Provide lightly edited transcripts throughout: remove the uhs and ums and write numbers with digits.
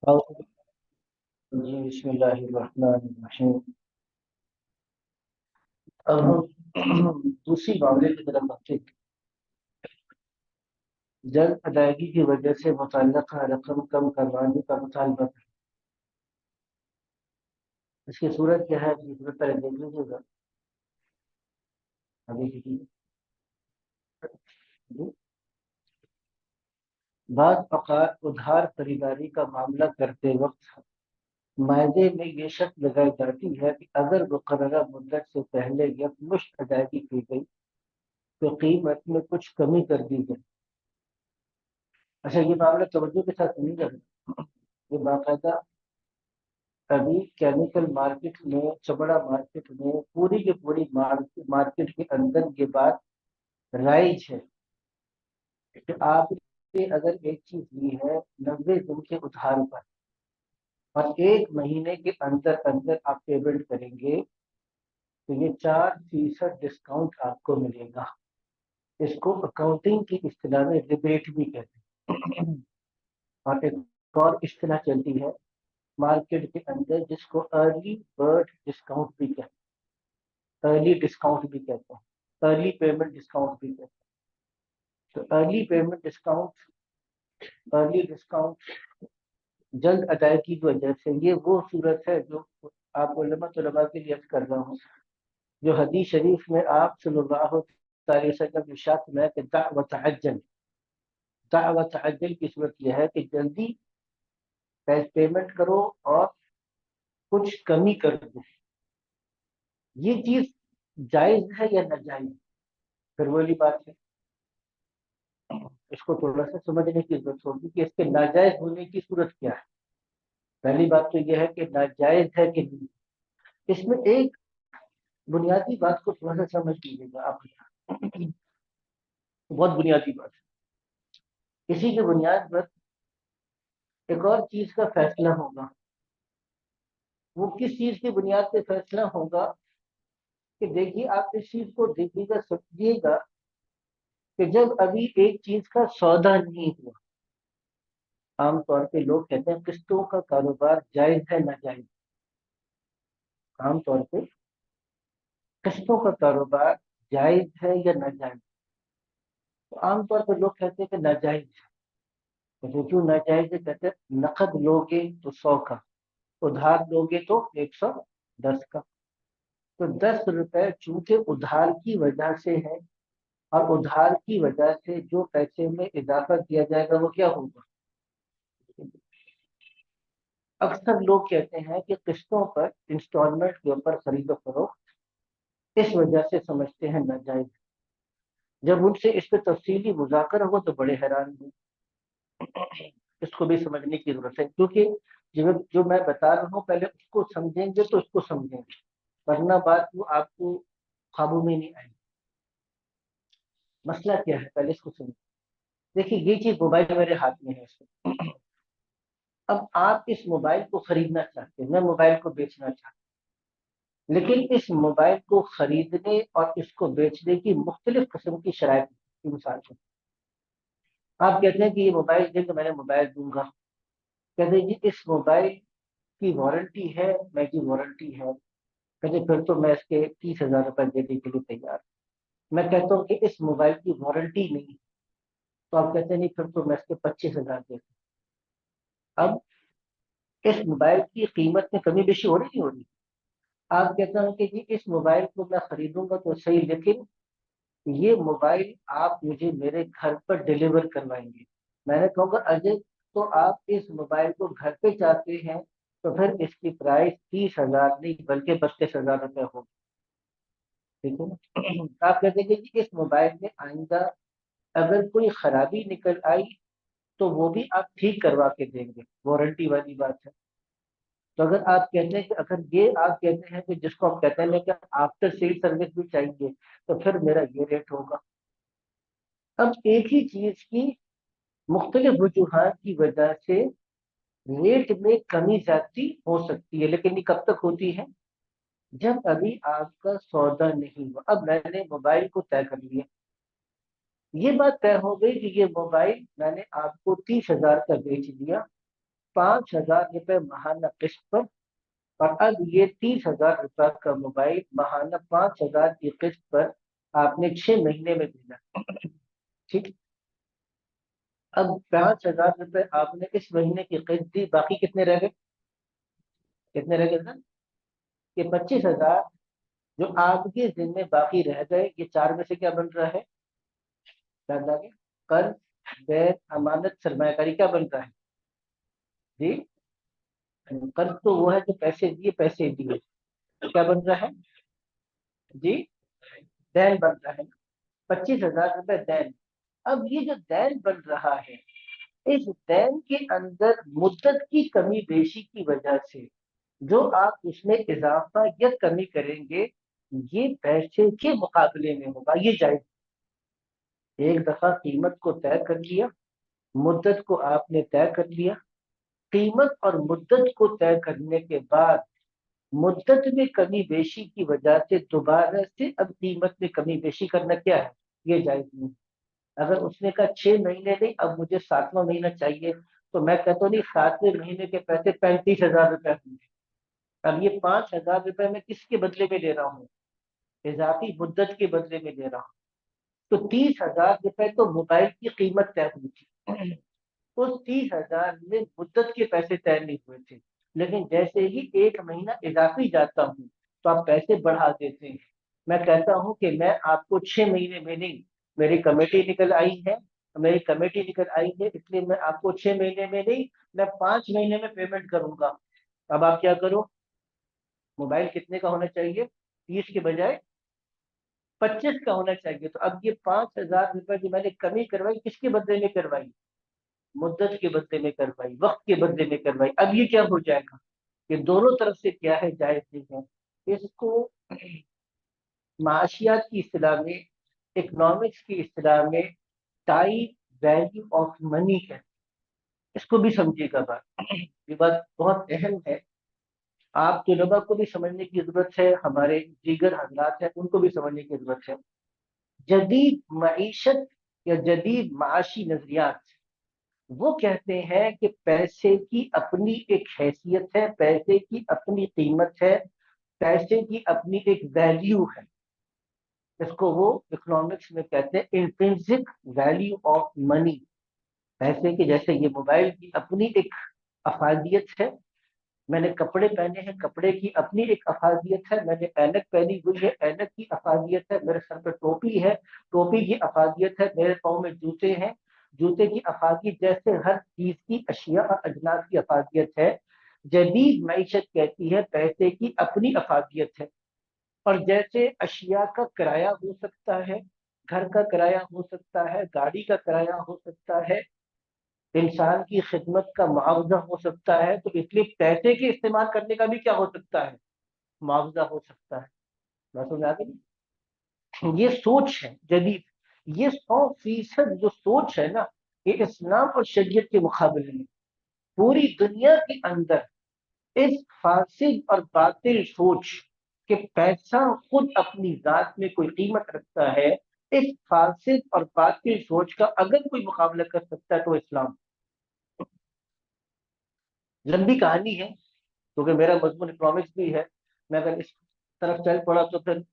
جی بسم اللہ الرحمن الرحیم۔ اب ہم دوسری معاملے کی طرف بڑھتے ہیں۔ جلد ادائیگی کی وجہ سے متعلقہ رقم کم کروانے کا مطالبہ ہے۔ اس کی صورت کیا ہے؟ اس صورت پہلے دیکھ لیجیے گا ابھی کی جی۔ بعض اوقات ادھار خریداری کا معاملہ کرتے وقت معاہدے میں یہ شرط لگائی جاتی ہے کہ اگر مقررہ مدت سے پہلے یکمشت ادائیگی کی گئی تو قیمت میں کچھ کمی کر دی جائے۔ اچھا، یہ معاملہ توجہ کے ساتھ سمجھ جائے۔ یہ باقاعدہ ابھی کیمیکل مارکیٹ میں، چمڑا مارکیٹ میں، پوری کی پوری مارکیٹ کے اندر یہ بات رائج ہے کہ آپ نے اگر ایک چیز لی ہے 90 دن کے ادھار پر اور 1 مہینے کے اندر اندر آپ پیمنٹ کریں گے تو یہ 4% ڈسکاؤنٹ آپ کو ملے گا۔ اس کو اکاؤنٹنگ کی اصطلاح میں ریبیٹ بھی کہتے ہیں، اور ایک اور اصطلاح چلتی ہے مارکیٹ کے اندر جس کو ارلی برڈ ڈسکاؤنٹ بھی کہتے ہیں، ارلی ڈسکاؤنٹ بھی کہتے ہیں، ارلی پیمنٹ ڈسکاؤنٹ بھی کہتے ہیں۔ تو early payment discount, early discount جلد ادائیگی کی وجہ سے یہ وہ صورت ہے جو آپ علماء طلباء کے لیے عرض کر رہا ہوں، جو حدیث شریف میں آپ صلی اللہ علیہ وسلم کی ارشاد میں کہ دع وتعجل، دع وتعجل کی صورت یہ ہے کہ جلدی پیمنٹ کرو اور کچھ کمی کر دو۔ یہ چیز جائز ہے یا ناجائز؟ پھر وہی بات ہے، اس کو تھوڑا سا سمجھنے کی ضرورت ہوگی کہ اس کے ناجائز ہونے کی صورت کیا ہے۔ پہلی بات تو یہ ہے کہ ناجائز ہے کہ نہیں۔ اس میں ایک بنیادی بات کو تھوڑا سا سمجھ لیجیے گا آپ، بہت بنیادی بات ہے۔ اسی کی بنیاد پر ایک اور چیز کا فیصلہ ہوگا۔ وہ کس چیز کی بنیاد پہ فیصلہ ہوگا کہ دیکھیے، آپ اس چیز کو دیکھیے گا، سمجھیے گا کہ جب ابھی ایک چیز کا سودا نہیں ہوا، عام طور پہ لوگ کہتے ہیں قسطوں کا کاروبار جائز ہے ناجائز؟ عام طور پہ قسطوں کا کاروبار جائز ہے یا ناجائز؟ تو عام طور پر لوگ کہتے ہیں کہ ناجائز ہے۔ تو کیوں ناجائز ہے؟ کہتے ہیں نقد لوگے تو 100 کا، ادھار لوگے تو 110 کا۔ تو 10 روپے چونکہ ادھار کی وجہ سے ہے، اور ادھار کی وجہ سے جو پیسے میں اضافہ کیا جائے گا وہ کیا ہوگا؟ اکثر لوگ کہتے ہیں کہ قسطوں پر، انسٹالمنٹ کے اوپر خرید و فروخت اس وجہ سے سمجھتے ہیں ناجائز۔ جب ان سے اس پہ تفصیلی مذاکرہ ہو تو بڑے حیران ہوئے۔ اس کو بھی سمجھنے کی ضرورت ہے، کیونکہ جو میں بتا رہا ہوں پہلے اس کو سمجھیں گے تو اس کو سمجھیں گے، ورنہ بات وہ آپ کو قابو میں نہیں آئے گی۔ مسئلہ کیا ہے پہلے اس کو سمجھیں۔ دیکھیے، یہ چیز موبائل میرے ہاتھ میں ہے اس وقت۔ اب آپ اس موبائل کو خریدنا چاہتے ہیں، میں موبائل کو بیچنا چاہتا ہوں، لیکن اس موبائل کو خریدنے اور اس کو بیچنے کی مختلف قسم کی شرائط کی مثال ہے۔ آپ کہتے ہیں کہ یہ موبائل دیں گے، میں نے موبائل دوں گا، کہتے ہیں جی اس موبائل کی وارنٹی ہے، میں کی وارنٹی ہے، کہتے پھر تو میں اس کے 30,000 روپے دینے کے لیے تیار ہوں۔ میں کہتا ہوں کہ اس موبائل کی وارنٹی نہیں، تو آپ کہتے ہیں نہیں پھر تو میں اس کے 25,000 دیتا ہوں۔ اب اس موبائل کی قیمت میں کمی بیشی ہو رہی نہیں ہو رہی؟ آپ کہتے ہیں کہ جی اس موبائل کو میں خریدوں گا تو صحیح، لیکن یہ موبائل آپ مجھے میرے گھر پر ڈیلیور کروائیں گے۔ میں نے کہوں گا اجے تو آپ اس موبائل کو گھر پہ چاہتے ہیں تو پھر اس کی پرائس 30,000 نہیں بلکہ 32,000 روپے ہوگی، ٹھیک ہے نا؟ آپ کہتے ہیں کہ جی اس موبائل میں آئندہ اگر کوئی خرابی نکل آئی تو وہ بھی آپ ٹھیک کروا کے دیں گے، وارنٹی والی بات ہے۔ تو اگر آپ کہتے ہیں کہ اگر یہ آپ کہتے ہیں کہ جس کو آپ کہتے ہیں کہ آفٹر سیل سروس بھی چاہیے تو پھر میرا یہ ریٹ ہوگا۔ اب ایک ہی چیز کی مختلف وجوہات کی وجہ سے ریٹ میں کمی زیادتی ہو سکتی ہے، لیکن یہ کب تک ہوتی ہے؟ جب ابھی آپ کا سودا نہیں ہوا۔ اب میں نے موبائل کو طے کر لیا، یہ بات طے ہو گئی کہ یہ موبائل میں نے آپ کو 30,000 کا بیچ دیا، 5,000 रुपए माहाना किस्त पर, और अब ये 30,000 रुपए का मोबाइल माहाना 5,000 की किस्त पर आपने 6 महीने में देना। ठीक। अब 5,000 रुपए आपने इस महीने की किस्त दी, बाकी कितने रह गए? कितने रह गए सर? ये 25,000 जो आपके जिम्मे बाकी रह गए, ये चार में से क्या बन रहा है? याद आ गया? कर्ज, बैर, अमानत, सरमायाकारी क्या बन रहा है जी? कर्ज तो वो है जो पैसे दिए, पैसे दिए। क्या बन रहा है जी? दैन बन रहा है। 25,000 रुपए दैन। अब ये जो दैन बन रहा है, इस दैन के अंदर मुद्दत की कमी बेशी की वजह से जो आप उसमें इजाफा या कमी करेंगे, ये पैसे के मुकाबले में होगा, ये जायज। एक दफा कीमत को तय कर लिया, मुद्दत को आपने तय कर लिया, कीमत और मुद्दत को तय करने के बाद मुद्दत में कमी बेशी की वजह से दोबारा से अब कीमत में कमी बेशी करना क्या है? ये जायज नहीं। अगर उसने कहा 6 महीने नहीं, अब मुझे 7वां महीना चाहिए, तो मैं कहता नहीं 7वें महीने के पैसे 35,000 रुपए होंगे। अब ये 5,000 रुपए मैं किसके बदले में ले रहा हूँ? इजाफी मुद्दत के बदले में ले रहा हूँ। तो 30,000 रुपए तो मोबाइल की कीमत तय हुई थी, उस 30,000 में मुद्दत के पैसे तय नहीं हुए थे। लेकिन जैसे ही एक महीना इजाफी जाता हूँ, तो आप पैसे बढ़ा देते हैं। मैं कहता हूँ कि मैं आपको 6 महीने में नहीं, मेरी कमेटी निकल आई है, मेरी कमेटी निकल आई है, इसलिए मैं आपको 6 महीने में नहीं, मैं 5 महीने में पेमेंट करूंगा। अब आप क्या करो? मोबाइल कितने का होना चाहिए? 30 के बजाय 25 का होना चाहिए। तो अब ये 5,000 रुपए जो मैंने कमी करवाई, किसके बदले में करवाई? मुद्दत के बदले में करवाई, वक्त के बदले में करवाई। अब ये क्या हो जाएगा? ये दोनों तरफ से क्या है? जायज नहीं है। इसको माशियात की इस्तिलाह में, इकोनॉमिक्स की इस्तिलाह में टाइम वैल्यू ऑफ मनी है। इसको भी समझिएगा बात, ये बात बहुत अहम है। आप तलबा को भी समझने की जरूरत है, हमारे दीगर हजरात हैं उनको भी समझने की जरूरत है। जदीद मईशत या जदीद माशी नजरियात वो कहते हैं कि पैसे की अपनी एक हैसियत है, पैसे की अपनी कीमत है, पैसे की अपनी एक वैल्यू है। इसको वो इकोनॉमिक्स में कहते हैं इंट्रिंसिक वैल्यू ऑफ मनी। पैसे की, जैसे ये मोबाइल की अपनी एक अफादियत है, मैंने कपड़े पहने हैं, कपड़े की अपनी एक अफादियत है, मैंने ऐनक पहनी हुई है, ऐनक की अफादियत है, मेरे सर पर टोपी है, टोपी की अफादियत है, मेरे पाँव में जूते हैं, जूते की अफादियत। जैसे हर चीज की अशिया और अजनास की अफादियत है, जदीद मईशत कहती है पैसे की अपनी अफादियत है। और जैसे अशिया का किराया हो सकता है, घर का किराया हो सकता है, गाड़ी का किराया हो सकता है, इंसान की खिदमत का मुआवजा हो सकता है, तो इसलिए पैसे के इस्तेमाल करने का भी क्या हो सकता है? मुआवजा हो सकता है। बात समझ आ गई? ये सोच है जदीद। ये 100% जो सोच है ना, ये इस्लाम और शरीयत के मुकाबले में पूरी दुनिया के अंदर इस फासिद और बातिल सोच कि पैसा खुद अपनी जात में कोई कीमत रखता है, इस फासिद और बातिल सोच का अगर कोई मुकाबला कर सकता है तो इस्लाम। लंबी कहानी है, क्योंकि मेरा मजमून इकोनॉमिक्स भी है। मैं अगर इस तरफ चल पड़ा तो फिर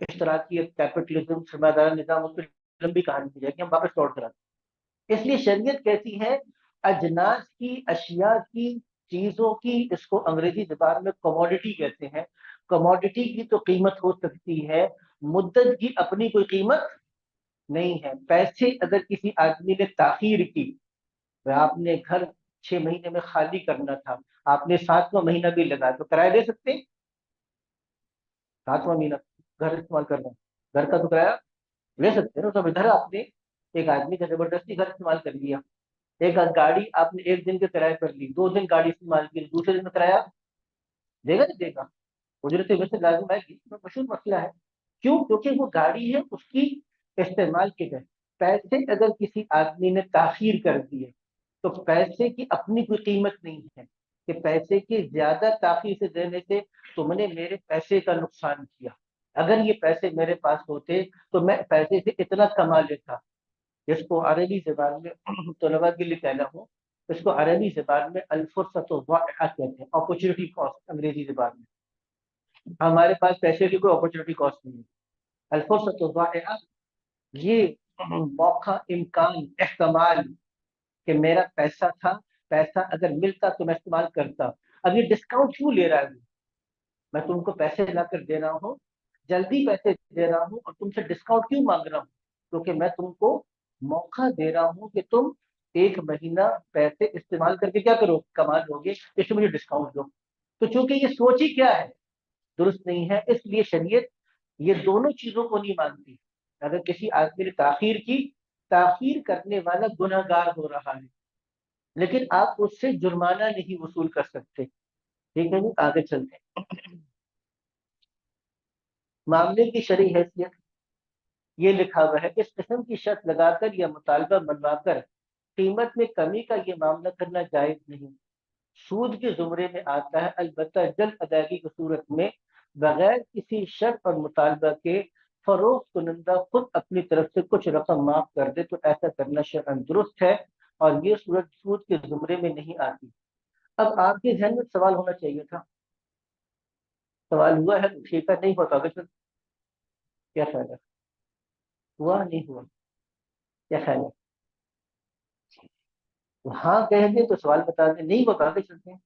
इस तरह की कैपिटलिज्म, सरमादारा निजाम, उस पर लंबी कहानी हो जाएगी, हम वापस लौट कर आते हैं। इसलिए शरीयत कहती है अजनास की, अशिया की, चीजों की, इसको अंग्रेजी जबान में कमोडिटी कहते हैं। कमोडिटी की तो कीमत हो सकती है, मुद्दत की अपनी कोई कीमत नहीं है। पैसे अगर किसी आदमी ने ताखीर की, तो आपने घर 6 महीने में खाली करना था, आपने 7वां महीना भी लगा, तो किराया दे सकते हैं? 7वां महीना घर इस्तेमाल करना, घर का तो किराया ले सकते हैं ना। तो इधर आपने एक आदमी का जबरदस्ती घर इस्तेमाल कर लिया, एक गाड़ी आपने एक दिन के किराए पर ली, 2 दिन गाड़ी इस्तेमाल की, दूसरे दिन में किराया देगा नहीं देगा? उजरत वैसे लाजिम है, इसमें मशहूर मसला है। क्यों? क्योंकि वो गाड़ी है उसकी इस्तेमाल के गए। पैसे अगर किसी आदमी ने ताखीर कर दिए, तो पैसे की अपनी कोई कीमत नहीं है कि पैसे की ज्यादा ताखीर से देने से तुमने मेरे पैसे का नुकसान किया। अगर ये पैसे मेरे पास होते तो मैं पैसे से इतना कमा लेता। इसको अरबी जबान में तलबा के लिए कहना हो اس کو عربی زبان میں الفرصت الضائعہ کہتے ہیں، اپرچونٹی کاسٹ انگریزی زبان میں۔ ہمارے پاس پیسے کی کوئی اپرچونٹی کاسٹ نہیں ہے، الفرصت الضائعہ یہ موقع، امکان، احتمال کہ میرا پیسہ تھا، پیسہ اگر ملتا تو میں استعمال کرتا، اب یہ ڈسکاؤنٹ کیوں لے رہا ہے؟ میں تم کو پیسے لا کر دے رہا ہوں، جلدی پیسے دے رہا ہوں، اور تم سے ڈسکاؤنٹ کیوں مانگ رہا ہوں؟ کیونکہ میں تم کو موقع دے رہا ہوں کہ تم 1 مہینہ پیسے استعمال کر کے کیا کرو، کما لو گے، اس میں مجھے ڈسکاؤنٹ دو۔ تو چونکہ یہ سوچ ہی کیا ہے، درست نہیں ہے، اس لیے شریعت یہ دونوں چیزوں کو نہیں مانتی۔ اگر کسی آدمی نے تاخیر کی، تاخیر کرنے والا گناہ گار ہو رہا ہے، لیکن آپ اس سے جرمانہ نہیں وصول کر سکتے۔ ٹھیک ہے جی، آگے چلتے ہیں۔ معاملے کی شرعی حیثیت یہ لکھا ہوا ہے کہ اس قسم کی شرط لگا کر یا مطالبہ منوا کر قیمت میں کمی کا یہ معاملہ کرنا جائز نہیں، سود کے زمرے میں آتا ہے، البتہ جلد ادائیگی کی صورت میں بغیر کسی شرط اور مطالبہ کے فروخت کنندہ خود اپنی طرف سے کچھ رقم معاف کر دے تو ایسا کرنا شرعاً درست ہے، اور یہ صورت سود کے زمرے میں نہیں آتی۔ اب آپ کے ذہن میں سوال ہونا چاہیے تھا، سوال ہوا ہے تو ٹھیک ہے، نہیں ہوتا کیا خیال ہے؟ ہوا نہیں ہوا، کیا خیال ہے؟ ہاں کہہ دیں تو سوال بتا دیں، نہیں بتا کے چلتے ہیں،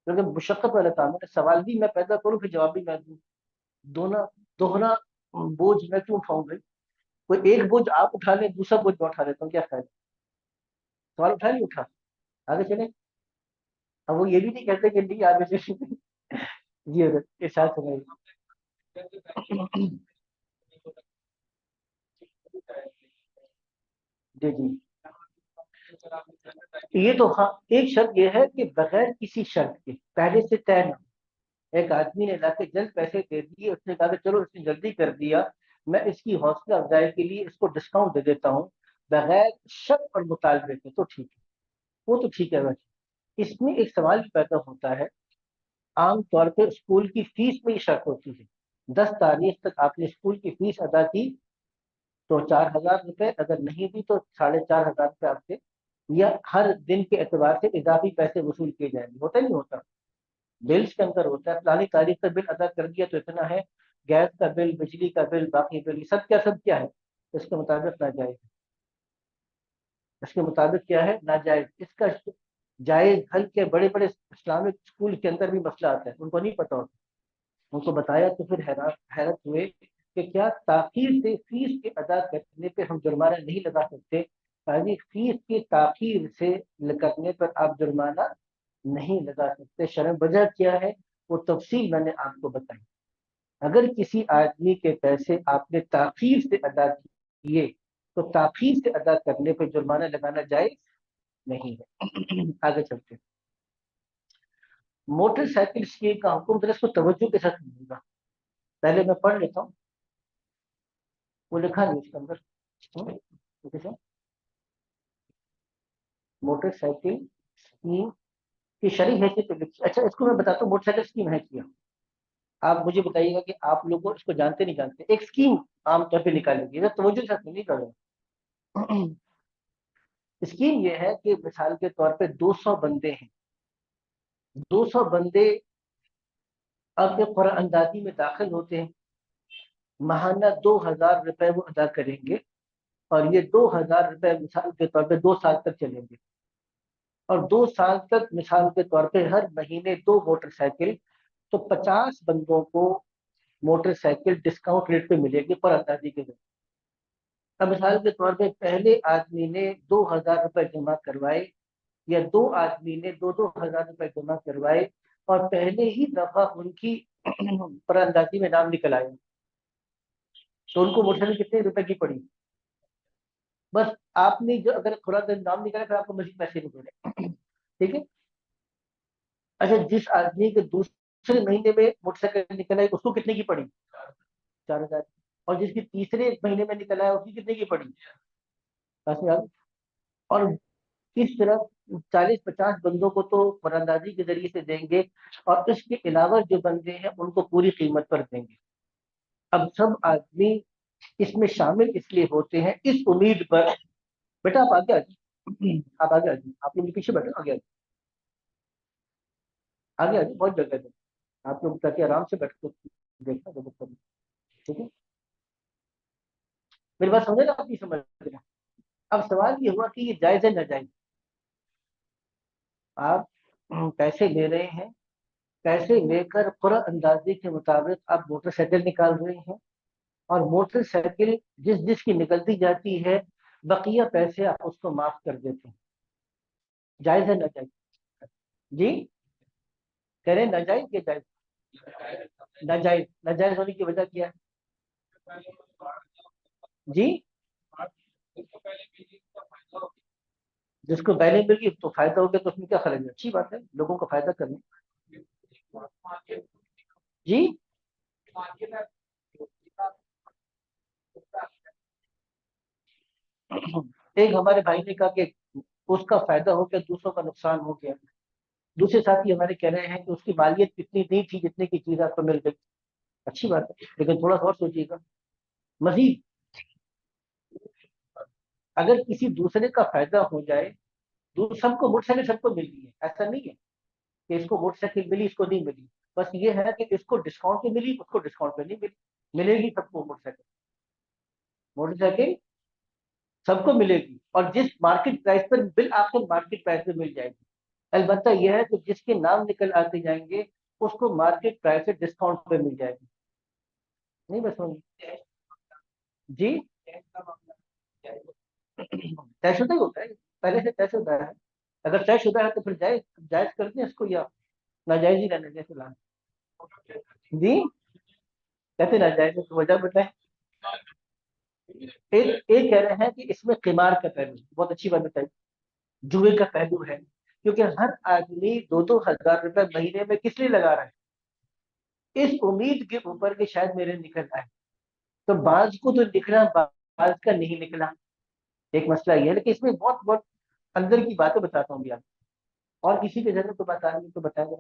کیونکہ مشقت والا کام ہے، سوال بھی میں پیدا کروں پھر جواب بھی میں دوں، دونوں دوہرا بوجھ میں کیوں اٹھاؤں بھائی؟ کوئی ایک بوجھ آپ اٹھا لیں، دوسرا بوجھ میں اٹھا لیتا ہوں، کیا خیال ہے؟ سوال اٹھا نہیں اٹھا؟ آگے چلیں۔ اب وہ یہ بھی نہیں کہتے کہ نہیں آگے سے جی حضرت ارشاد فرمائیے۔ جی جی، یہ تو ہاں ایک شرط یہ ہے کہ بغیر کسی شرط کے پہلے سے طے نہ، ایک آدمی نے لا کے جلد پیسے دے دیے، اس نے کہا کہ چلو اس نے جلدی کر دیا، میں اس کی حوصلہ افزائی کے لیے اس کو ڈسکاؤنٹ دے دیتا ہوں بغیر شرط اور مطالبے کے، تو ٹھیک ہے، وہ تو ٹھیک ہے ویسے۔ اس میں ایک سوال بھی پیدا ہوتا ہے، عام طور پہ اسکول کی فیس میں یہ شرط ہوتی ہے، 10 تاریخ تک آپ نے اسکول کی فیس ادا کی تو 4,000 روپے، اگر نہیں دی تو 4,500 روپے آپ سے، یا ہر دن کے اعتبار سے اضافی پیسے وصول کیے جائیں گے، ہوتا نہیں ہوتا؟ بلس کے اندر ہوتا ہے، فلانی تاریخ کا بل ادا کر دیا تو اتنا ہے، گیس کا بل، بجلی کا بل، باقی بل، یہ سب کیا ہے، اس کے مطابق ناجائز، اس کے مطابق کیا ہے، ناجائز۔ اس کا جائز حل کے بڑے بڑے اسلامک اسکول کے اندر بھی مسئلہ آتا ہے، ان کو نہیں پتا ہوتا، ان کو بتایا تو پھر حیرت ہوئے کہ کیا تاخیر سے فیس کے ادا کرنے پہ ہم جرمانہ نہیں لگا سکتے؟ یعنی فیس کی تاخیر سے کرنے پر آپ جرمانہ نہیں لگا سکتے، شرع وجہ کیا ہے وہ تفصیل میں نے آپ کو بتائی۔ اگر کسی آدمی کے پیسے آپ نے تاخیر سے ادا کیے تو تاخیر سے ادا کرنے پہ جرمانہ لگانا جائز نہیں ہے۔ آگے چلتے ہیں۔ موٹر سائیکل اسکیم کا حکم درست کو توجہ کے ساتھ ملے گا، پہلے میں پڑھ لیتا ہوں، وہ لکھا نہیں اس کے اندر، موٹر سائیکل اسکیم کی شرعی حیثیت لکھی۔ اچھا اس کو میں بتاتا ہوں موٹر سائیکل اسکیم ہے کیا، آپ مجھے بتائیے گا کہ آپ لوگوں اس کو جانتے نہیں جانتے۔ ایک اسکیم عام طور پہ نکالی گئی ہے، توجہ کے ساتھ نہیں کر رہا، اسکیم یہ ہے کہ مثال کے طور پہ 200 بندے ہیں، 200 بندے اب قرآن اندازی میں داخل ہوتے ہیں، ماہانہ 2,000 روپے وہ ادا کریں گے، اور یہ 2,000 روپے مثال کے طور پہ 2 سال تک چلیں گے، اور 2 سال تک مثال کے طور پہ ہر مہینے 2 موٹر سائیکل، تو 50 بندوں کو موٹر سائیکل ڈسکاؤنٹ ریٹ پہ ملے گی پر اندازی کے ذریعے۔ اب مثال کے طور پہ پہلے آدمی نے 2,000 روپے جمع کروائے، یا 2 آدمی نے 2,000 روپے جمع کروائے، اور پہلے ہی دفعہ ان کی پر اندازی میں نام نکل آئے، تو ان کو موٹر سائیکل کتنے روپے کی پڑی؟ بس آپ نے جو اگر تھوڑا دن نام نکالا پھر آپ کو مزید پیسے نہیں دے، ٹھیک ہے؟ اچھا جس آدمی کے دوسرے مہینے میں موٹر سائیکل نکل آئی اس کو کتنے کی پڑی؟ 4,000۔ اور جس کی تیسرے مہینے میں نکل آیا اس کی کتنے کی پڑی؟ 10,000۔ اور اس طرح 40-50 بندوں کو تو براندازی کے ذریعے سے دیں گے، اور اس کے علاوہ جو بندے ہیں ان کو پوری قیمت پر دیں گے۔ اب سب آدمی اس میں شامل اس لیے ہوتے ہیں اس امید پر، بیٹا آپ آگے آ جائیں، आप आगे आ जाइए, आप लोग पीछे बैठो, आगे आगे आगे, बहुत जगह है आप लोग, ताकि आराम से बैठ के देखना जब तक। ठीक है, मेरी बात समझे ना, आप नहीं समझ रहे। अब सवाल ये हुआ कि ये जायज है नाजायज। आप पैसे ले रहे हैं, पैसे लेकर पूरा अंदाजे के मुताबिक आप मोटरसाइकिल निकाल रहे हैं, और मोटरसाइकिल जिस जिसकी निकलती जाती है, बकिया पैसे आप उसको माफ कर देते हैं। जायज है नाजायज? जी, कह रहे हैं नाजायज के जायज? नाजायज, नाजायज होने की वजह क्या है? जी, जिसको पहले मिली तो फायदा हो गया, तो उसमें क्या खर्च है? अच्छी बात है, लोगों को फायदा करना। जी, एक हमारे भाई ने कहा कि उसका फायदा हो गया, दूसरों का नुकसान हो गया। दूसरे साथी हमारे कह रहे हैं कि उसकी मालियत इतनी नहीं थी जितने की चीज आपको मिल गई। अच्छी बात है, लेकिन थोड़ा सा और सोचिएगा। मजीद, अगर किसी दूसरे का फायदा हो जाए, सबको मोटरसाइकिल सबको मिल रही है, ऐसा नहीं है कि इसको मोटरसाइकिल मिली इसको नहीं मिली। बस ये है कि इसको डिस्काउंट पे मिली, उसको डिस्काउंट पे नहीं मिली। मिलेगी सबको मोटरसाइकिल, मोटरसाइकिल सबको मिलेगी, और जिस मार्केट प्राइस पर बिल आपको मार्केट प्राइस पे मिल जाएगी। अलबत्ता यह है कि जिसके नाम निकल आते जाएंगे, उसको मार्केट प्राइस से डिस्काउंट पे मिल जाएगी। नहीं बस जी, तयशुदा ही होता है, पहले से तयशुदा है। अगर तयशुदा है तो फिर जायज, जायज करते हैं इसको, या नाजायज ही रहने दें फिलहाल? जी, कहते नाजायज है, तो वजह बताए। एक कह रहे हैं कि इसमें किमार का पहलू, बहुत अच्छी बात बताई, जुए का पहलू है। क्योंकि हर आदमी 2-2 हजार रुपए महीने में किस लिए लगा रहा है? इस उम्मीद के ऊपर कि शायद मेरे निकल आए। तो बाज को तो निकला, बाज का नहीं निकला, एक मसला ये है। लेकिन इसमें बहुत बहुत अंदर की बातें बताता हूँ भैया। और किसी के जरूरत तो बताएंगे तो बताएंगे।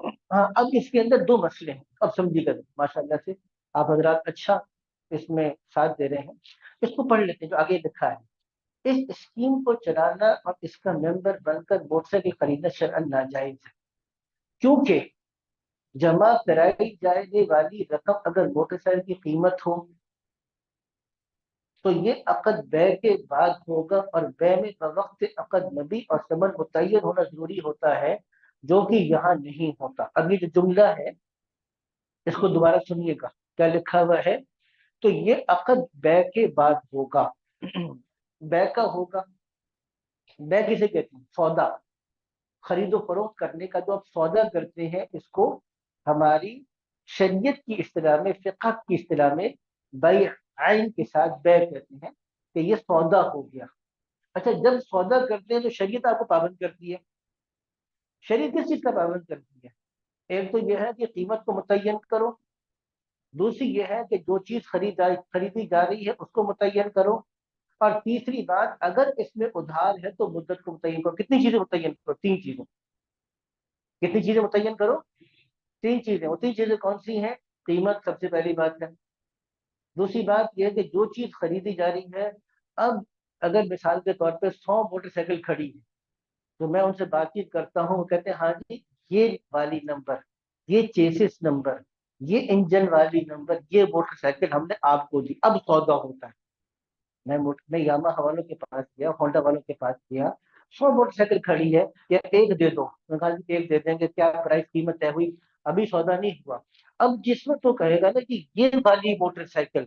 हाँ, अब इसके अंदर दो मसले हैं, अब समझिएगा माशाल्लाह से। आप हजरात अच्छा इसमें साथ दे रहे हैं। इसको पढ़ लेते हैं जो आगे लिखा है। इस स्कीम को चलाना और इसका मेंबर बनकर मोटरसाइकिल खरीदना शरअन नाजायज है, क्योंकि जमा कराई जाने वाली रकम अगर मोटरसाइकिल की कीमत हो, तो ये अकद बै के बाद होगा, और बै में बवक्त अकद नबी और समन मुतय्यन होना जरूरी होता है, जो कि यहाँ नहीं होता। अब ये जो जुमला है, इसको दोबारा सुनिएगा, क्या लिखा हुआ है। तो ये अकद बै के बाद होगा। बै का होगा। बै किसे कहते हैं? सौदा, खरीदो फरोख्त करने का जो आप सौदा करते हैं, इसको हमारी शरीयत की इस्तिलाह में, फिक़ह की इस्तिलाह में बै आइन के साथ बै कहते हैं कि ये सौदा हो गया। अच्छा, जब सौदा करते हैं तो शरीयत आपको पाबंद करती है। शरीयत किस चीज का पाबंद करती है? एक तो यह है कि कीमत को मुतय्यन करो, दूसरी यह है कि जो चीज खरीदी जा रही है उसको मुतय्यन करो, और तीसरी बात, अगर इसमें उधार है तो मुद्दत को मुतय्यन करो। कितनी चीजें मुतय्यन करो? तीन चीजें। कितनी चीजें मुतय्यन करो? तीन चीजें। वो तीन चीजें कौन सी हैं? कीमत सबसे पहली बात है। दूसरी बात यह है कि जो चीज खरीदी जा रही है, अब अगर मिसाल के तौर पे 100 मोटरसाइकिल खड़ी है, तो मैं उनसे बातचीत करता हूँ, वो कहते हैं हाँ जी, ये वाली नंबर, ये चेसिस नंबर, ये इंजन वाली नंबर, ये मोटरसाइकिल हमने आपको दी। अब सौदा होता है। मैं यामाहा वालों के पास गया, होंडा वालों के पास गया, 100 मोटरसाइकिल खड़ी है, या एक दे दो। मैं कहा जी एक दे देंगे, क्या प्राइस कीमत तय हुई? अभी सौदा नहीं हुआ। अब जिसमें तो कहेगा ना कि ये वाली मोटरसाइकिल,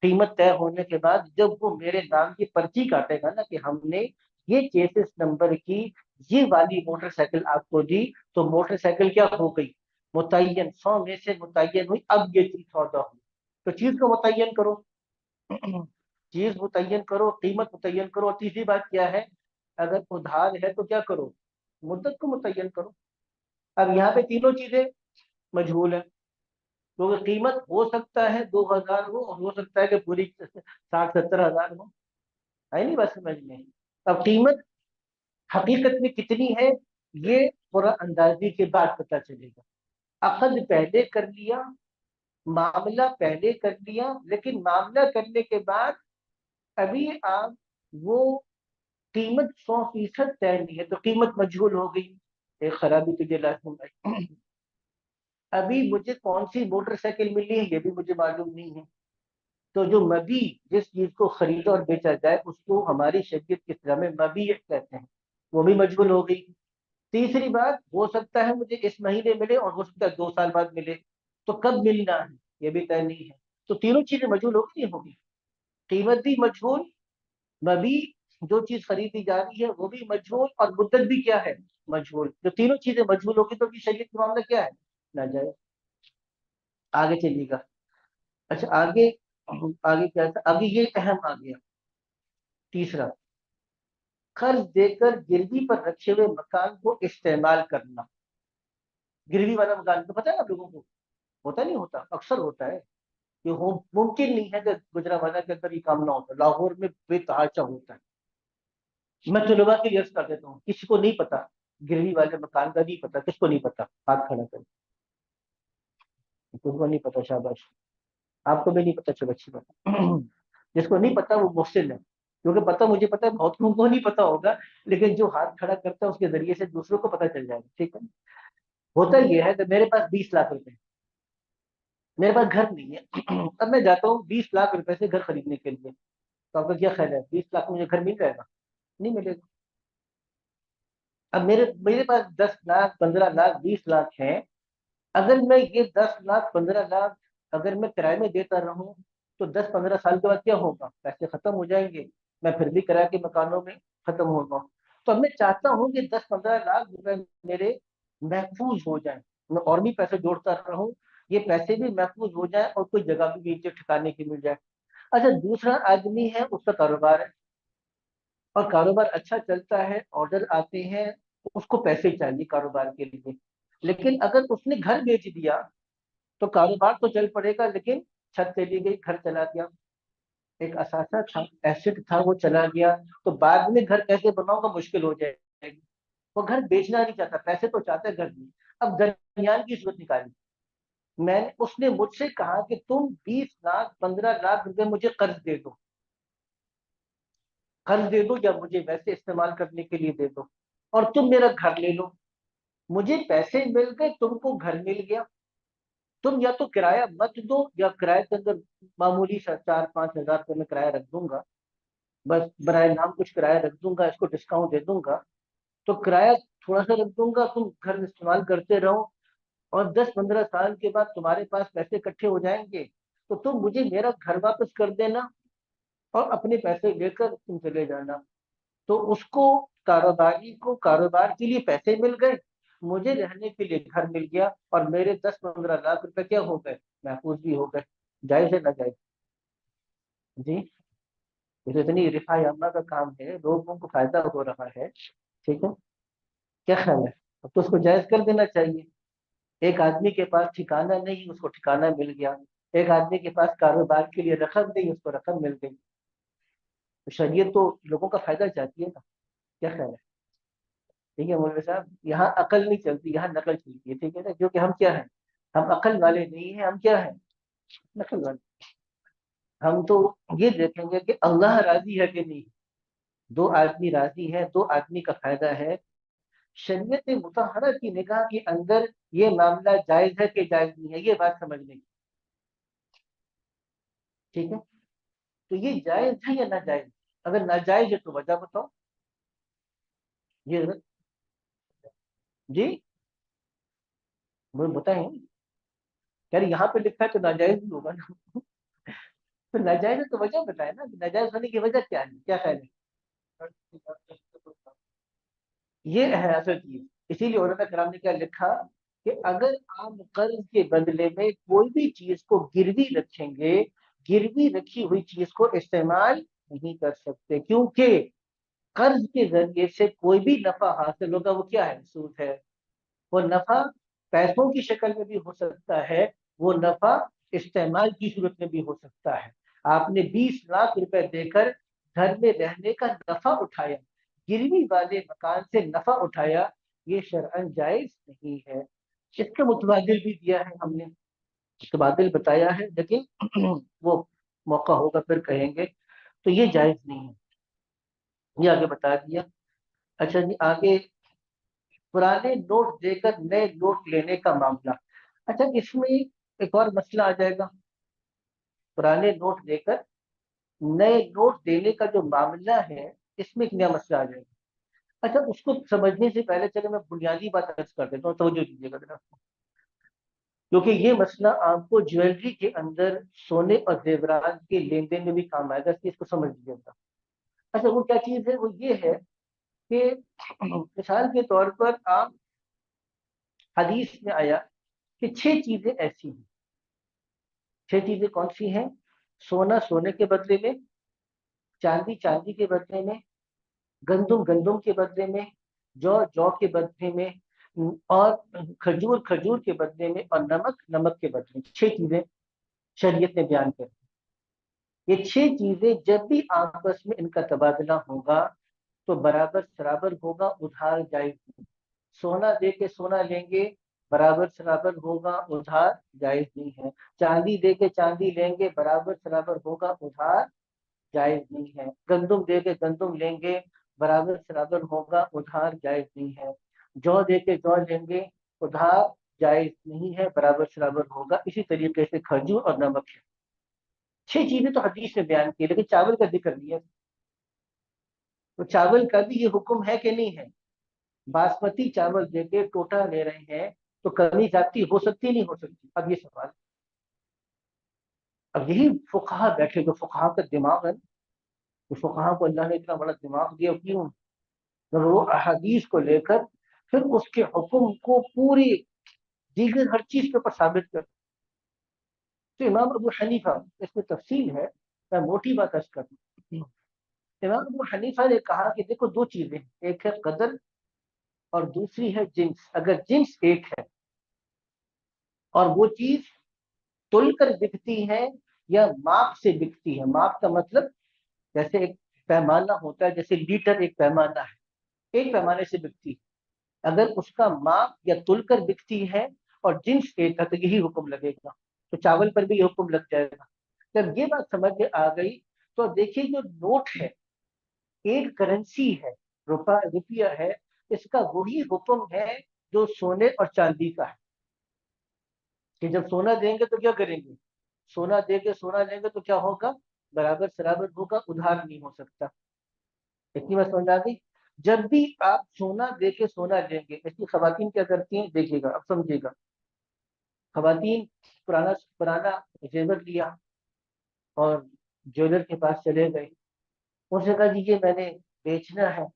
कीमत तय होने के बाद जब वो मेरे नाम की पर्ची काटेगा ना कि हमने ये चेसिस नंबर की ये वाली मोटरसाइकिल आपको दी, तो मोटरसाइकिल क्या हो गई? मुतय्यन, 100 में से मुतय्यन हुई। अब ये चीज सौदा हुई। तो चीज को मुतय्यन करो, चीज मुतय्यन करो, कीमत मुतय्यन करो, और तीसरी बात क्या है? अगर उधार है तो क्या करो? मुद्दत को मुतय्यन करो। अब यहाँ पे तीनों चीजें मजहूल है, क्योंकि कीमत हो सकता है 2 हजार हो, और हो सकता है कि पूरी 60-70 हजार हो। है नहीं बात समझ में? अब कीमत हकीकत में कितनी है, ये पूरा अंदाजी के बाद पता चलेगा। अकद पहले कर लिया, معاملہ پہلے کر لیا، لیکن معاملہ کرنے کے بعد ابھی آپ وہ قیمت 100% طے نہیں ہے، تو قیمت مجہول ہو گئی، ایک خرابی تجھے لازم ہے۔ ابھی مجھے کون سی موٹر سائیکل ملی ہے یہ بھی مجھے معلوم نہیں ہے، تو جو مبی جس چیز کو خریدا اور بیچا جائے اس کو ہماری شریعت کے اسلام میں مبیع کہتے ہیں، وہ بھی مجہول ہو گئی۔ تیسری بات، ہو سکتا ہے مجھے اس مہینے ملے اور ہو سکتا ہے 2 سال بعد ملے، تو کب ملنا ہے یہ بھی طے نہیں ہے، تو تینوں چیزیں مجہول ہو گئی، نہیں ہوگی؟ قیمت بھی مجہول، مبی جو چیز خریدی جا رہی ہے وہ بھی مجہول، اور مدت بھی کیا ہے؟ مجہول۔ جو تینوں چیزیں مجہول ہوگی تو شریعت کا معاملہ کیا ہے؟ ناجائز۔ آگے چلیے گا۔ اچھا آگے، آگے کیا تھا؟ آگے یہ اہم آ گیا تیسرا، قرض دے کر گروی پر رکھے ہوئے مکان کو استعمال کرنا۔ گروی والا مکان تو پتہ ہے آپ لوگوں کو ہوتا نہیں ہوتا، اکثر ہوتا ہے، یہ ممکن نہیں ہے کہ گجرانوالہ کے اندر یہ کام نہ ہوتا، لاہور میں بے تحاشا ہوتا ہے۔ میں طلبا کے لیے عرض کر دیتا ہوں، کسی کو نہیں پتا گروی والے مکان کا، نہیں پتا، کس کو نہیں پتا؟ ہاتھ کھڑا کریں، کس کو نہیں پتا؟ شاباش، آپ کو بھی نہیں پتا، چلو اچھی بات۔ جس کو نہیں پتا وہ محسن ہے، کیونکہ پتا مجھے پتا ہے بہت کو نہیں پتا ہوگا، لیکن جو ہاتھ کھڑا کرتا ہے اس کے ذریعے سے دوسروں کو پتا چل جائے گا، ٹھیک ہے؟ ہوتا یہ ہے کہ میرے پاس 20 لاکھ روپے، میرے پاس گھر نہیں ہے، اب میں جاتا ہوں 20 لاکھ روپے سے گھر خریدنے کے لیے، تو آپ کا کیا خیال ہے 20 لاکھ میں مجھے گھر مل جائے گا؟ نہیں ملے گا۔ اب میرے پاس 10 لاکھ 15 لاکھ 20 لاکھ ہیں، اگر میں یہ 10 لاکھ 15 لاکھ اگر میں کرائے میں دیتا رہوں تو 10 15 سال کے بعد کیا ہوگا؟ پیسے ختم ہو جائیں گے، میں پھر بھی کرائے کے مکانوں میں ختم ہوگا۔ تو اب میں چاہتا ہوں کہ 10 15 لاکھ روپے میرے محفوظ ہو جائیں، میں اور بھی پیسے جوڑتا رہوں، یہ پیسے بھی محفوظ ہو جائیں اور کوئی جگہ بھی نیچے ٹھکانے کی مل جائے۔ اچھا دوسرا آدمی ہے، اس کا کاروبار ہے اور کاروبار اچھا چلتا ہے، آرڈر آتے ہیں، اس کو پیسے چاہیے کاروبار کے لیے، لیکن اگر اس نے گھر بیچ دیا تو کاروبار تو چل پڑے گا، لیکن چھت چلی گئی، گھر چلا گیا، ایک اثاثہ تھا، ایسٹ تھا، وہ چلا گیا، تو بعد میں گھر کیسے بناؤں گا؟ مشکل ہو جائے گی۔ وہ گھر بیچنا نہیں چاہتا، پیسے تو چاہتا ہے گھر میں، اب درمیان کی صورت نکالی، اس نے مجھ سے کہا کہ تم 20 لاکھ 15 لاکھ روپے مجھے قرض دے دو، قرض دے دو یا مجھے ویسے استعمال کرنے کے لیے دے دو، اور تم میرا گھر لے لو۔ مجھے پیسے مل گئے، تم کو گھر مل گیا، تم یا تو کرایہ مت دو، یا کرایہ کے اندر معمولی سا 4 5 ہزار روپے میں کرایہ رکھ دوں گا، بس برائے نام کچھ کرایہ رکھ دوں گا، اس کو ڈسکاؤنٹ دے دوں گا، تو کرایہ تھوڑا سا رکھ دوں گا، تم گھر میں استعمال کرتے رہو، اور 10 15 سال کے بعد تمہارے پاس پیسے اکٹھے ہو جائیں گے تو تم مجھے میرا گھر واپس کر دینا اور اپنے پیسے لے کر تم چلے جانا۔ تو اس کو، کاروباری کو کاروبار کے لیے پیسے مل گئے، مجھے رہنے کے لیے گھر مل گیا، اور میرے 10 15 لاکھ روپے کیا ہو گئے؟ محفوظ بھی ہو گئے۔ جائز ہے نہ جائز؟ جی، یہ تو اتنی رفاع عامہ کا کام ہے، لوگوں کو فائدہ ہو رہا ہے، ٹھیک ہے؟ کیا خیال ہے؟ اب تو اس کو جائز کر دینا چاہیے۔ ایک آدمی کے پاس ٹھکانہ نہیں، اس کو ٹھکانہ مل گیا، ایک آدمی کے پاس کاروبار کے لیے رقم نہیں، اس کو رقم مل گئی، تو شریعت تو لوگوں کا فائدہ چاہتی ہے نا؟ کیا خیال ہے؟ ٹھیک ہے مولوی صاحب، یہاں عقل نہیں چلتی، یہاں نقل چلتی ہے، ٹھیک ہے نا؟ کیونکہ ہم کیا ہیں؟ ہم عقل والے نہیں ہیں، ہم کیا ہیں؟ نقل والے۔ ہم تو یہ دیکھیں گے کہ اللہ راضی ہے کہ نہیں، دو آدمی راضی ہے، دو آدمی کا فائدہ ہے، شریعت مطہرہ کی نگاہ کے اندر یہ معاملہ جائز ہے کہ جائز نہیں ہے، یہ بات سمجھنے کی، ٹھیک ہے؟ تو یہ جائز ہے یا ناجائز؟ اگر ناجائز ہے تو وجہ بتاؤ، یہ جی مجھے بتائیں یار، یہاں پہ لکھا ہے تو ناجائز بھی ہوگا نا؟ تو ناجائز ہے تو وجہ بتائے نا، ناجائز ہونے کی وجہ کیا ہے؟ کیا خیال ہے؟ یہ ہے اصل چیز، اسی لیے علماء کرام نے کیا لکھا کہ اگر آپ قرض کے بدلے میں کوئی بھی چیز کو گروی رکھیں گے، گروی رکھی ہوئی چیز کو استعمال نہیں کر سکتے، کیونکہ قرض کے ذریعے سے کوئی بھی نفع حاصل ہوگا وہ کیا ہے؟ سود ہے۔ وہ نفع پیسوں کی شکل میں بھی ہو سکتا ہے، وہ نفع استعمال کی صورت میں بھی ہو سکتا ہے۔ آپ نے 20 لاکھ روپے دے کر گھر میں رہنے کا نفع اٹھایا، گروی والے مکان سے نفع اٹھایا، یہ شرعاً جائز نہیں ہے۔ اس کے متبادل بھی دیا ہے ہم نے، तबादिल बताया है, लेकिन वो मौका होगा फिर कहेंगे। तो ये जायज नहीं है, ये आगे बता दिया। अच्छा जी, आगे पुराने नोट देकर नए नोट लेने का मामला। अच्छा, इसमें एक और मसला आ जाएगा। पुराने नोट देकर नए नोट देने का जो मामला है, इसमें एक नया मसला आ जाएगा। अच्छा, उसको समझने से पहले चलो मैं बुनियादी बात अर्ज कर देता हूँ, तवज्जो दीजिएगा जरा, क्योंकि ये मसला आपको ज्वेलरी के अंदर सोने और जेवरात के लेन देन में भी काम आएगा, इसलिए इसको समझ लीजिएगा। अच्छा, वो क्या चीज है? वो ये है कि मिसाल के तौर पर आप, हदीस में आया कि 6 चीजें ऐसी हैं। 6 चीजें कौन सी हैं? सोना सोने के बदले में, चांदी चांदी के बदले में, गंदुम गंदुम के बदले में, जौ जौ के बदले में, और खजूर खजूर के बदले में, और नमक नमक के बदले में। 6 चीजें शरीयत ने बयान कर। ये 6 चीजें जब भी आपस में इनका तबादला होगा तो बराबर सराबर होगा, उधार जायज नहीं। सोना दे के सोना लेंगे, बराबर सराबर होगा, उधार जायज नहीं है। चांदी दे के चांदी लेंगे, बराबर सराबर होगा, उधार जायज नहीं है। गंदुम दे के गंदुम लेंगे, बराबर सराबर होगा, उधार जायज नहीं है। जौ दे के जौ लेंगे, उधार जायज नहीं है, बराबर सराबर होगा। इसी तरीके से खजूर और नमक है। 6 चीजें तो हदीस में बयान की, लेकिन चावल का जिक्र नहीं है। तो चावल का भी ये हुक्म है कि नहीं है? बासमती चावल देके टोटा ले रहे हैं, तो कमी जाती हो सकती नहीं हो सकती? अब ये सवाल। अब यही फुकहा बैठे, जो फुकहा का दिमाग है, तो फुकहा को अल्लाह ने इतना बड़ा दिमाग दिया क्यों? तो वो अहादीस को लेकर फिर उसके हुक्म को पूरी दीगर हर चीज के ऊपर साबित कर। तो इमाम अबू हनीफा, इसमें तफसील है, मैं मोटी बात अर्ज कर दूं। इमाम अबू हनीफा ने कहा कि देखो, 2 चीजें, एक है कदर और दूसरी है जिन्स। अगर जिन्स एक है और वो चीज तुल कर बिकती है या माप से बिकती है, माप का मतलब जैसे एक पैमाना होता है, जैसे लीटर एक पैमाना है, एक पैमाने से बिकती है। अगर उसका माप या तुल कर बिकती है और जिन्स एक है, तो यही हुक्म लगेगा। तो चावल पर भी ये हुक्म लग जाएगा। जब ये बात समझ में आ गई, तो देखिए जो नोट है, एक करेंसी है, रुपया है, इसका वही हुक्म है जो सोने और चांदी का है। कि जब सोना देंगे तो क्या करेंगे? सोना दे के सोना लेंगे तो क्या होगा? बराबर सराबर होगा, उधार नहीं हो सकता। इतनी बात समझ आ गई? जब भी आप सोना दे के सोना लेंगे, इसकी खवातीन क्या करती हैं, देखिएगा, अब समझिएगा। खवातीन पुराना पुराना जेवर लिया और ज्वेलर के पास चले गए। उसने कहा जी ये मैंने बेचना है।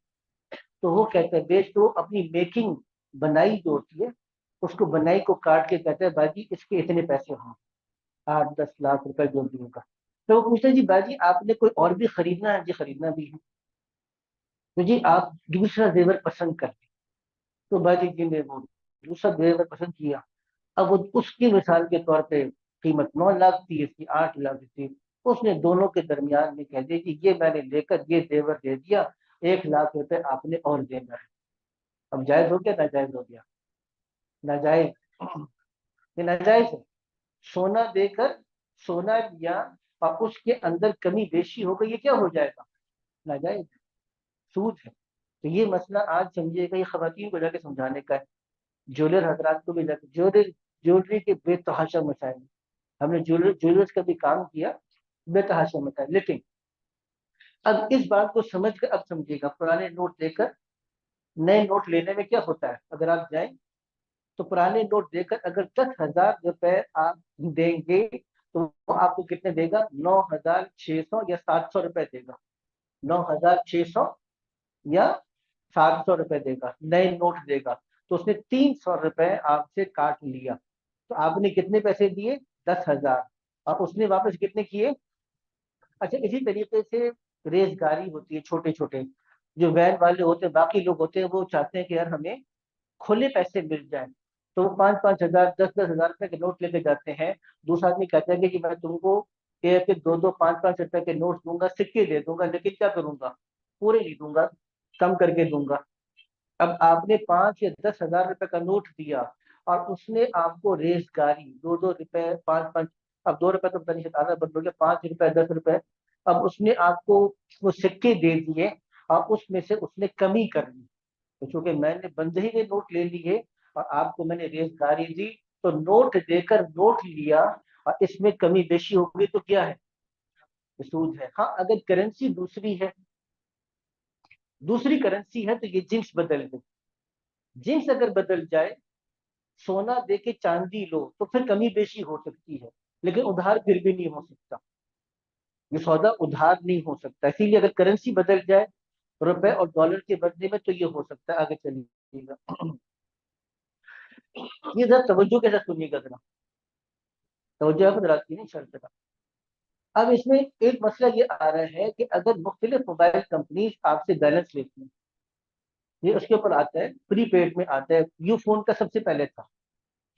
तो वो कहते हैं, बेच दो। अपनी मेकिंग, बनाई जो होती है, उसको बनाई को काट के कहते हैं बाजी इसके इतने पैसे हों, 8-10 लाख रुपए जो भी होगा। तो वो पूछते हैं, जी बाजी आपने कोई और भी खरीदना है? जी खरीदना भी है। तो जी आप दूसरा जेवर पसंद कर। तो बाजी जी ने वो दूसरा जेवर पसंद किया। अब वो उसकी मिसाल के तौर पे कीमत 9 लाख थी, इसकी 8 लाख थी। उसने दोनों के दरमियान में कह दिया कि ये मैंने लेकर ये जेवर दे दिया, 1 लाख रुपए आपने और देना है। अब जायज हो गया नाजायज हो गया? नाजायज, ये नाजायज है। सोना देकर सोना लिया और उसके अंदर कमी बेशी हो गई, ये क्या हो जाएगा? नाजायज है, सूद है। तो ये मसला आज समझिएगा, ये खवातीन को जाके समझाने का है, ज्वेलर हजरात को भी जाके। ज्वेलर ज्वेलरी के बेतहाशा मसाइल, हमने ज्वेलर्स का भी काम किया, बेतहाशा मसाइल। लेकिन अब इस बात को समझ कर अब समझिएगा, पुराने नोट देकर नए नोट लेने में क्या होता है। अगर आप जाएं तो पुराने नोट देकर अगर 10,000 रुपए आप देंगे, तो वो आपको कितने देगा? 9,600 या 700 रुपए देगा। 9,600 या 700 रुपए देगा, नए नोट देगा। तो उसने 300 रुपए आपसे काट लिया। तो आपने कितने पैसे दिए? 10,000। और उसने वापस कितने किए? अच्छा, इसी तरीके से रेजगारी होती है, छोटे छोटे जो वैन वाले होते हैं, बाकी लोग होते हैं, वो चाहते हैं कि यार हमें खुले पैसे मिल जाए। तो वो 5-5 हजार, 10-10 हजार रुपए के नोट लेके जाते हैं। दूसरा आदमी कहता है कि मैं तुमको एक के 2-2, 5-5 रुपए के नोट दूंगा, सिक्के दे दूंगा, लेकिन क्या करूंगा? पूरे नहीं दूंगा, कम करके दूंगा। अब आपने 5 या 10 हजार रुपए का नोट दिया اور اس نے آپ کو ریزگاری 2 2 روپے 5 5، اب 2 روپے تو پتہ نہیں شاید آدھا بند ہو گیا، 5 روپے 10 روپے، اب اس نے آپ کو وہ سکے دے دیے اور اس میں سے اس نے کمی کر لی، تو چونکہ میں نے بندے ہی نوٹ لے لیے اور آپ کو میں نے ریزگاری دی، تو نوٹ دے کر نوٹ لیا اور اس میں کمی بیشی ہوگی تو کیا ہے؟ سود ہے۔ ہاں اگر کرنسی دوسری کرنسی ہے تو یہ جنس بدل گئی، جنس اگر بدل جائے، سونا دے کے چاندی لو تو پھر کمی بیشی ہو سکتی ہے، لیکن ادھار پھر بھی نہیں ہو سکتا، یہ سودا ادھار نہیں ہو سکتا، اسی لیے اگر کرنسی بدل جائے روپے اور ڈالر کے بدلے میں تو یہ ہو سکتا ہے۔ آگے چلیے گا، یہ ذرا توجہ کے ساتھ سنیے گا، ذرا توجہ آپ حضرات کی نہیں شرط کا۔ اب اس میں ایک مسئلہ یہ آ رہا ہے کہ اگر مختلف موبائل کمپنیز آپ سے بیلنس لیتی ہیں، یہ اس کے اوپر آتا ہے، پری پیڈ میں آتا ہے، یو فون کا سب سے پہلے تھا،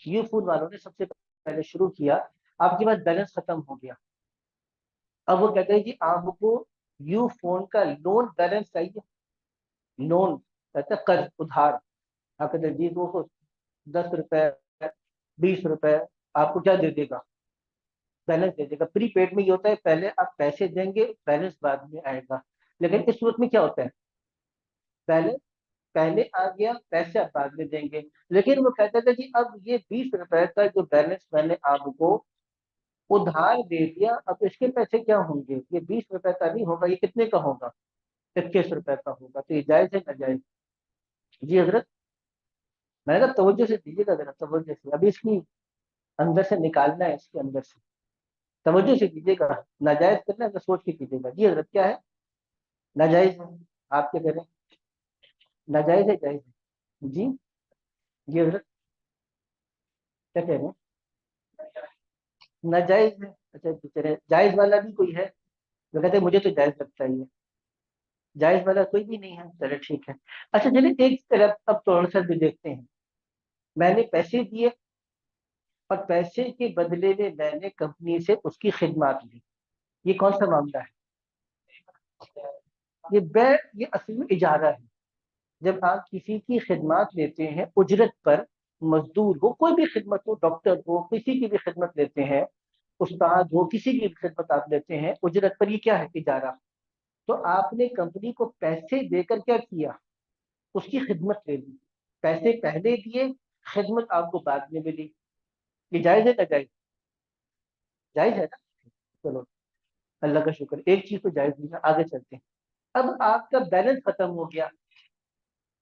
یو فون والوں نے سب سے پہلے شروع کیا، آپ کے پاس بیلنس ختم ہو گیا، اب وہ کہتے ہیں جی آپ کو یو فون کا لون بیلنس چاہیے، لون کہتے ہیں قرض، ادھار، آپ کہتے ہیں جی وہ 10 روپے 20 روپے آپ کو کیا دے دے گا؟ بیلنس دے دے گا۔ پری پیڈ میں یہ ہوتا ہے پہلے آپ پیسے دیں گے، بیلنس بعد میں آئے گا، لیکن اس صورت میں کیا ہوتا ہے؟ بیلنس پہلے آ گیا، پیسے آپ بعد میں دیں گے، لیکن وہ کہتا تھا کہ اب یہ 20 روپے کا جو بیلنس میں نے آپ کو ادھار دے دیا، اب اس کے پیسے کیا ہوں گے؟ یہ 20 روپے کا نہیں ہوگا، یہ کتنے کا ہوگا؟ 21 روپے کا ہوگا، تو یہ جائز ہے ناجائز؟ جی حضرت، میں نے کہا توجہ سے دیجیے گا، ذرا توجہ سے، ابھی اس کی اندر سے نکالنا ہے، اس کے اندر سے توجہ سے کیجیے گا، ناجائز کرنا ہے تو سوچ کے کیجیے گا۔ جی حضرت کیا ہے؟ ناجائز ہے؟ آپ کیا کہہ رہے ہیں؟ ناجائز ہے جائز ہے؟ جی جی حضرت کیا کہہ رہے ہیں؟ ناجائز ہے؟ اچھا چلے، جائز والا بھی کوئی ہے؟ جو کہتے ہیں مجھے تو جائز لگتا ہی ہے، جائز والا کوئی بھی نہیں ہے؟ چلے ٹھیک ہے۔ اچھا چلیے ایک طرف اب تھوڑا سا بھی دیکھتے ہیں، میں نے پیسے دیے اور پیسے کے بدلے میں میں نے کمپنی سے اس کی خدمات لی، یہ کون سا معاملہ ہے؟ یہ بے، یہ اصل میں اجارہ ہے۔ جب آپ کسی کی خدمات لیتے ہیں اجرت پر، مزدور ہو، کوئی بھی خدمت ہو، ڈاکٹر ہو، کسی کی بھی خدمت لیتے ہیں، استاد ہو، کسی کی بھی خدمت آپ لیتے ہیں اجرت پر، یہ کیا ہے؟ اجارہ۔ تو آپ نے کمپنی کو پیسے دے کر کیا کیا؟ اس کی خدمت لے لی، پیسے پہلے دیے، خدمت آپ کو بعد میں ملی، یہ جائز ہے ناجائز؟ جائز ہے نا؟ چلو اللہ کا شکر، ایک چیز تو جائز نہیں ہے، آگے چلتے ہیں۔ اب آپ کا بیلنس ختم ہو گیا،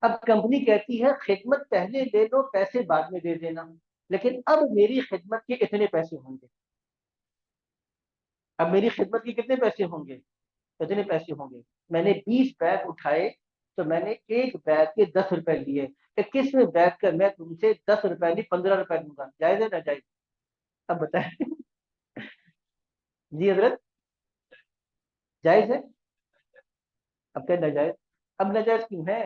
اب کمپنی کہتی ہے خدمت پہلے لے لو، پیسے بعد میں دے دینا، لیکن اب میری خدمت کے اتنے پیسے ہوں گے، اب میری خدمت کے کتنے پیسے ہوں گے؟ اتنے پیسے ہوں گے، میں نے 20 بیگ اٹھائے تو میں نے ایک بیگ کے 10 روپے لیے، 21ویں بیگ کا میں تم سے 10 روپے نہیں 15 روپے لوں گا، جائز ہے نا جائز؟ اب بتائیں جی حضرت جائز ہے؟ اب کیا ناجائز؟ اب ناجائز کیوں ہے؟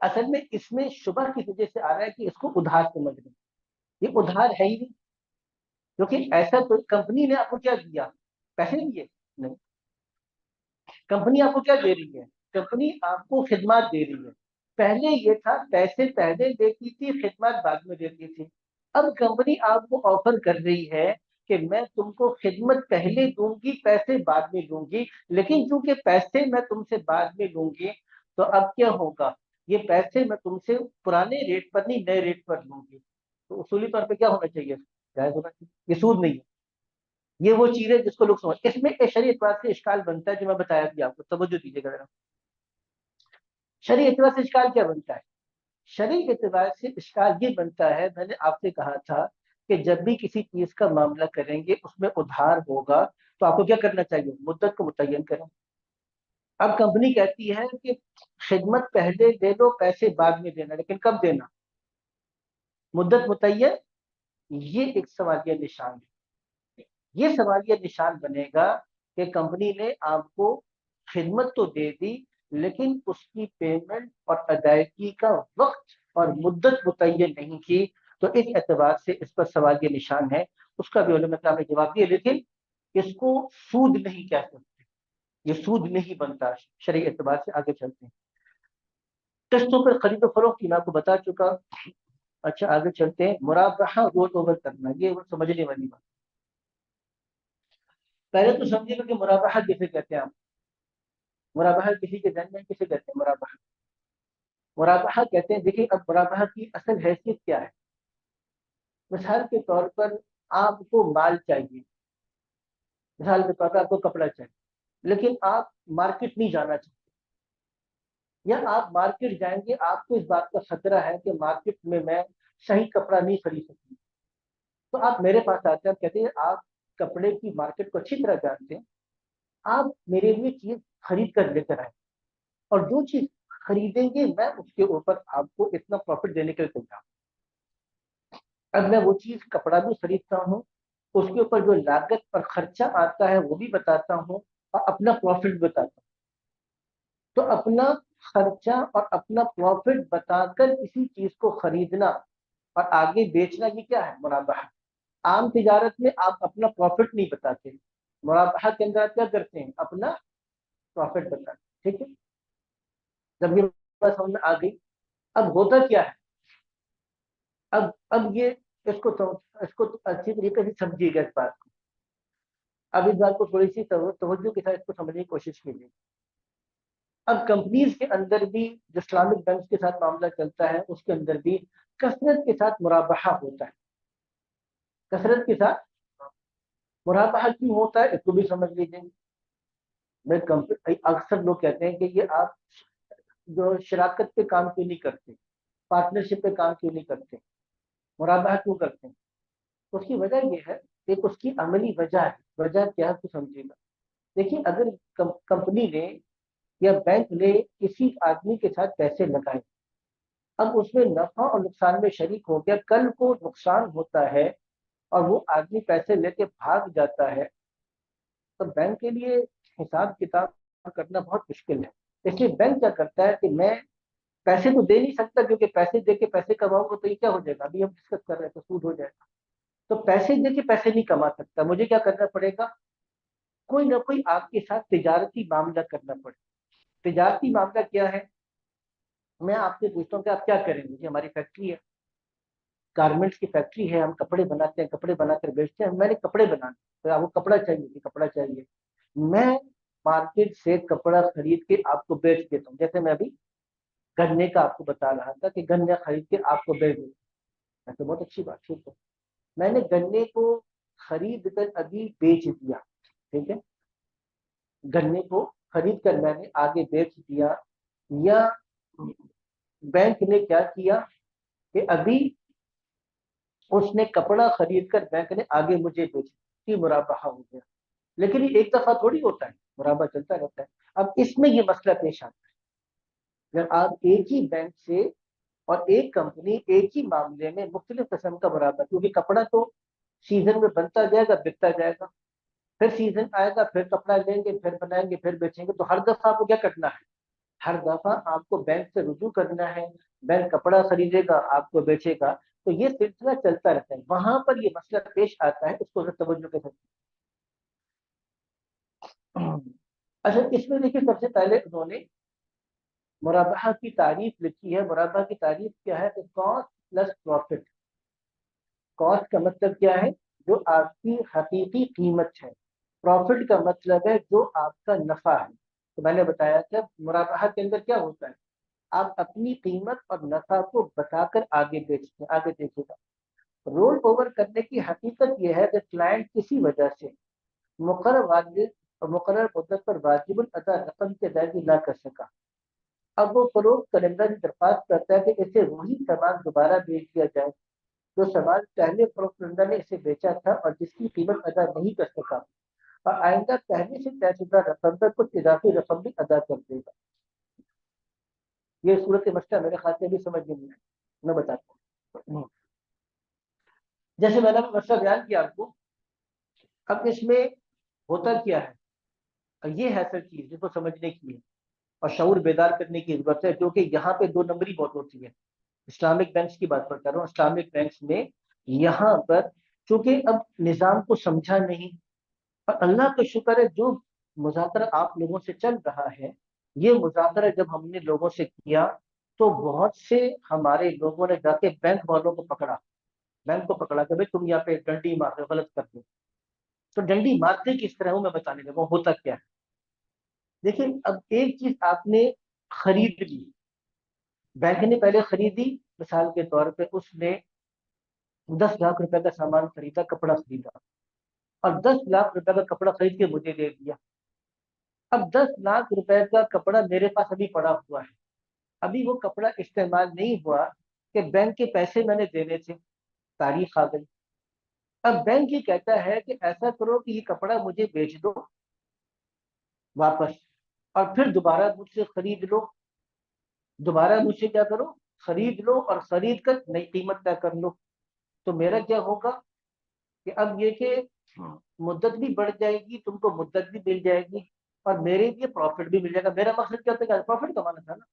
اصل میں اس میں شبہ کی وجہ سے آ رہا ہے کہ اس کو ادھار سمجھ لیں، یہ ادھار ہے ہی نہیں، کیونکہ ایسا تو کمپنی نے آپ کو کیا دیا؟ پیسے دیے؟ نہیں، کمپنی آپ کو کیا دے رہی ہے؟ کمپنی آپ کو خدمات دے رہی ہے، پہلے یہ تھا پیسے پہلے دیتی تھی، خدمات بعد میں دیتی تھی، اب کمپنی آپ کو آفر کر رہی ہے کہ میں تم کو خدمت پہلے دوں گی، پیسے بعد میں دوں گی، لیکن چونکہ پیسے میں تم سے بعد میں لوں گی تو اب کیا ہوگا؟ یہ پیسے میں تم سے پرانے ریٹ پر نہیں نئے ریٹ پر لوں گی، تو اصولی طور پہ کیا ہونا چاہیے؟ جائز ہونا چاہیے، یہ سود نہیں ہے۔ یہ وہ چیز ہے جس کو لوگ سمجھ، اس میں ایک شرعی اعتبار سے اشکال بنتا ہے جو میں بتایا بھی آپ کو، توجہ دیجیے گا ذرا۔ شرعی اعتبار سے اشکال کیا بنتا ہے؟ شرعی اعتبار سے اشکال یہ بنتا ہے، میں نے آپ سے کہا تھا کہ جب بھی کسی چیز کا معاملہ کریں گے اس میں ادھار ہوگا تو آپ کو کیا کرنا چاہیے؟ مدت کو متعین کریں۔ اب کمپنی کہتی ہے کہ خدمت پہلے دے دو، پیسے بعد میں دینا، لیکن کب دینا؟ مدت متعین، یہ ایک سوالیہ نشان ہے، یہ سوالیہ نشان بنے گا کہ کمپنی نے آپ کو خدمت تو دے دی لیکن اس کی پیمنٹ اور ادائیگی کا وقت اور مدت متعین نہیں کی، تو اس اعتبار سے اس پر سوالیہ نشان ہے، اس کا بھی علماء کرام نے جواب دیا، لیکن اس کو سود نہیں کہہ سکتے، یہ سود نہیں بنتا شرعی اعتبار سے۔ آگے چلتے ہیں، किस्तों पर खरीद और फरोख्त की मैं आपको बता चुका। अच्छा आगे चलते हैं, मुराबहा रोल ओवर करना, ये समझने वाली बात। पहले तो समझिएगा कि मुराबहा किसे कहते हैं। आप मुराबहा किसी के जहन में किसे कहते हैं? मुराबहा मुराबहा कहते हैं, देखिए अब मुराबहा की असल हैसियत क्या है। मिसाल के तौर पर आपको माल चाहिए, मिसाल के तौर पर आपको कपड़ा चाहिए, लेकिन आप मार्केट नहीं जाना चाहते, या आप मार्केट जाएंगे आपको इस बात का खतरा है कि मार्केट में मैं सही कपड़ा नहीं खरीद सकती, तो आप मेरे पास आते हैं, कहते हैं आप कपड़े की मार्केट को अच्छी तरह जानते हैं, आप मेरे लिए चीज खरीद कर लेकर आए, और जो चीज खरीदेंगे मैं उसके ऊपर आपको इतना प्रॉफिट देने के लिए तैयार हूं। अब मैं वो चीज कपड़ा भी खरीदता हूँ, उसके ऊपर जो लागत और खर्चा आता है वो भी बताता हूँ, और अपना प्रॉफिट भी बताता हूँ। तो अपना खर्चा और अपना प्रॉफिट बताकर किसी चीज को खरीदना और आगे बेचना, ये क्या है? मुराबाहा। आम तिजारत में आप अपना प्रॉफिट नहीं बताते, मुराबाहा के अंदर आप क्या करते हैं? अपना प्रॉफिट बताते। ठीक है, जब ये बात समझ में आ गई, अब होता क्या है, अब ये इसको अच्छी तरीके से समझिएगा इस बात को। अब इस बात को थोड़ी सी तवज्जो के साथ इसको समझने की कोशिश कीजिए। अब कंपनीज के अंदर भी जो इस्लामिक बैंक के साथ मामला चलता है, उसके अंदर भी कसरत के साथ मुराबाहा होता है। कसरत के साथ मुराबाहा क्यों होता है इसको भी समझ लीजिए। मैं अक्सर लोग कहते हैं कि ये आप जो शराकत पे काम क्यों नहीं करते, पार्टनरशिप पे काम क्यों नहीं करते, मुराबाहा क्यों करते हैं? उसकी वजह ये है, एक उसकी अमली वजह है। वजह क्या है तो समझिएगा। देखिए अगर कंपनी ने या बैंक ने किसी आदमी के साथ पैसे लगाए, अब उसमें नफा और नुकसान में शरीक हो गया, कल को नुकसान होता है और वो आदमी पैसे लेके भाग जाता है, तो बैंक के लिए हिसाब किताब करना बहुत मुश्किल है। इसलिए बैंक क्या करता है कि मैं पैसे तो दे नहीं सकता, क्योंकि पैसे दे के पैसे कमाऊंगा तो ये क्या हो जाएगा, अभी हम डिस्कस कर रहे हैं, तो सूद हो जाएगा। तो पैसे दे के पैसे नहीं कमा सकता, मुझे क्या करना पड़ेगा? कोई ना कोई आपके साथ तिजारती मामला करना पड़ेगा। तिजारती मामला क्या है? मैं आपसे पूछता हूँ कि आप क्या करेंगे? जी हमारी फैक्ट्री है, गारमेंट्स की फैक्ट्री है, हम कपड़े बनाते हैं, कपड़े बनाकर बेचते हैं, मैंने कपड़े बनाने, तो आपको कपड़ा चाहिए कि कपड़ा चाहिए, मैं मार्केट से कपड़ा खरीद के आपको बेच देता हूँ। जैसे मैं अभी गन्ने का आपको बता रहा था कि गन्ने खरीद के आपको बेच देता हूँ, तो बहुत अच्छी बात। ठीक है, मैंने गन्ने को खरीद कर अभी बेच दिया। ठीक है, गन्ने को खरीद कर मैंने आगे बेच दिया, या बैंक ने क्या किया कि अभी उसने कपड़ा खरीद कर बैंक ने आगे मुझे बेच दिया, मुराबाहा हो गया। लेकिन ये एक दफा थोड़ी होता है, मुराबा चलता रहता है। अब इसमें ये मसला पेश आता है, जब आप एक ही बैंक से और एक कंपनी एक ही मामले में मुख्तलिफ किस्म का मुराबा, क्योंकि कपड़ा तो सीजन में बनता जाएगा, बिकता जाएगा, फिर सीजन आएगा, फिर कपड़ा लेंगे, फिर बनाएंगे, फिर बेचेंगे, तो हर दफा आपको क्या करना है? हर दफा आपको बैंक से रुजू करना है, बैंक कपड़ा खरीदेगा, आपको बेचेगा, तो ये सिलसिला चलता रहता है। वहां पर ये मसला पेश आता है, इसको तवज्जो के साथ। अच्छा इसमें देखिए, सबसे पहले उन्होंने मुराबाहा की तारीफ लिखी है। मुराबाहा की तारीफ क्या है? Cost plus profit. कॉस्ट का मतलब क्या है? जो आपकी हकीकी कीमत है। प्रॉफिट का मतलब है जो आपका नफा है। तो मैंने बताया था मुराबाहा के अंदर क्या होता है, आप अपनी कीमत और नफा को बताकर आगे बेचते हैं। आगे देखिएगा, रोल ओवर करने की हकीकत यह है कि क्लाइंट किसी वजह से मुकर्रर मुद्दत पर वाजिबुल अदा रकम की अदायगी ना कर सका, अब वो फरोख्त करंदा से दरख्वास्त करता है कि इसे वही सामान दोबारा बेच दिया जाए जो सामान पहले फरोख्त करंदा ने इसे बेचा था और जिसकी कीमत अदा नहीं कर सका, और आइंदा पहले से तयशुदा रकम पर कुछ इजाफी रकम भी अदा कर देगा। ये सूरत मसला मेरे ख्याल से भी समझ में नहीं आया, मैं बताता हूँ। जैसे मैंने मसला बयान किया आपको, अब इसमें होता क्या है, ये है सर चीज जिसको समझने की है और शऊर बेदार करने की जरूरत है, क्योंकि यहाँ पे दो नंबरी बहुत होती है। इस्लामिक बैंक्स की बात कर रहा हूँ, इस्लामिक बैंक्स में यहाँ पर चूंकि अब निजाम को समझा नहीं, और अल्लाह का शुक्र है जो मुज़ाकरा आप लोगों से चल रहा है, ये मुज़ाकरा जब हमने लोगों से किया तो बहुत से हमारे लोगों ने जाके बैंक वालों को पकड़ा, बैंक को पकड़ा कि भाई तुम यहाँ पे डंडी मार रहे हो, गलत कर रहे हो। तो डंडी मारते किस तरह हूं मैं बताने लगा, होता क्या है। देखिए, अब एक चीज आपने खरीद ली, बैंक ने पहले खरीदी, मिसाल के तौर पे उसने 10 लाख रुपए का सामान खरीदा, कपड़ा खरीदा, और 10 लाख रुपए का कपड़ा खरीद के मुझे दे दिया। अब 10 लाख रुपए का कपड़ा मेरे पास अभी पड़ा हुआ है, अभी वो कपड़ा इस्तेमाल नहीं हुआ कि बैंक के पैसे मैंने देने थे, तारीख आ गई। अब बैंक ये कहता है कि ऐसा करो कि ये कपड़ा मुझे बेच दो वापस, और फिर दोबारा मुझसे खरीद लो। दोबारा मुझसे क्या करो, खरीद लो, और खरीद कर नई कीमत तय कर लो। तो मेरा क्या होगा कि अब ये कि मुद्दत भी बढ़ जाएगी, तुमको मुद्दत भी मिल जाएगी, और मेरे लिए प्रॉफिट भी मिल जाएगा। मेरा मकसद क्या था, प्रॉफिट कमाना था ना।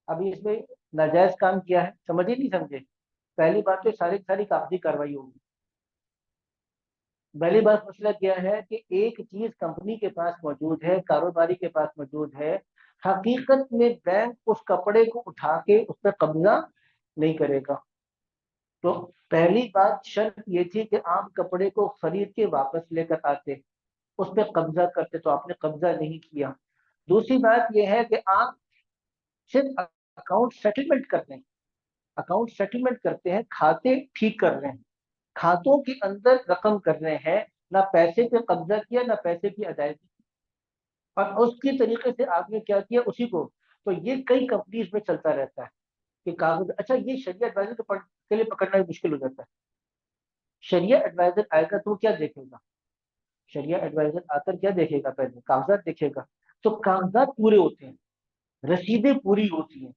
अभी इसमें नाजायज काम किया है, समझे नहीं समझे। पहली बात तो सारी सारी कागजी कार्रवाई होगी। पहली बात मसला क्या है कि एक चीज कंपनी के पास मौजूद है, कारोबारी के पास मौजूद है, हकीकत में बैंक उस कपड़े को उठा के उस पर कब्जा नहीं करेगा। तो पहली बात शर्त ये थी कि आप कपड़े को खरीद के वापस लेकर आते, उस पर कब्जा करते, तो आपने कब्जा नहीं किया। दूसरी बात यह है कि आप सिर्फ अकाउंट सेटलमेंट करते हैं, अकाउंट सेटलमेंट करते हैं, खाते ठीक कर रहे हैं, खातों के अंदर रकम कर रहे हैं, ना पैसे पे कब्जा किया ना पैसे की अदायगी। और उसके तरीके से आपने क्या किया उसी को। तो ये कई कंपनीज में चलता रहता है कि कागज, अच्छा ये शरिया एडवाइजर के लिए पकड़ना भी मुश्किल हो जाता है। शरिया एडवाइजर आएगा तो वो क्या देखेगा, शरिया एडवाइजर आकर क्या देखेगा, पहले कागजात देखेगा। तो कागजात पूरे होते हैं, रसीदें पूरी होती हैं,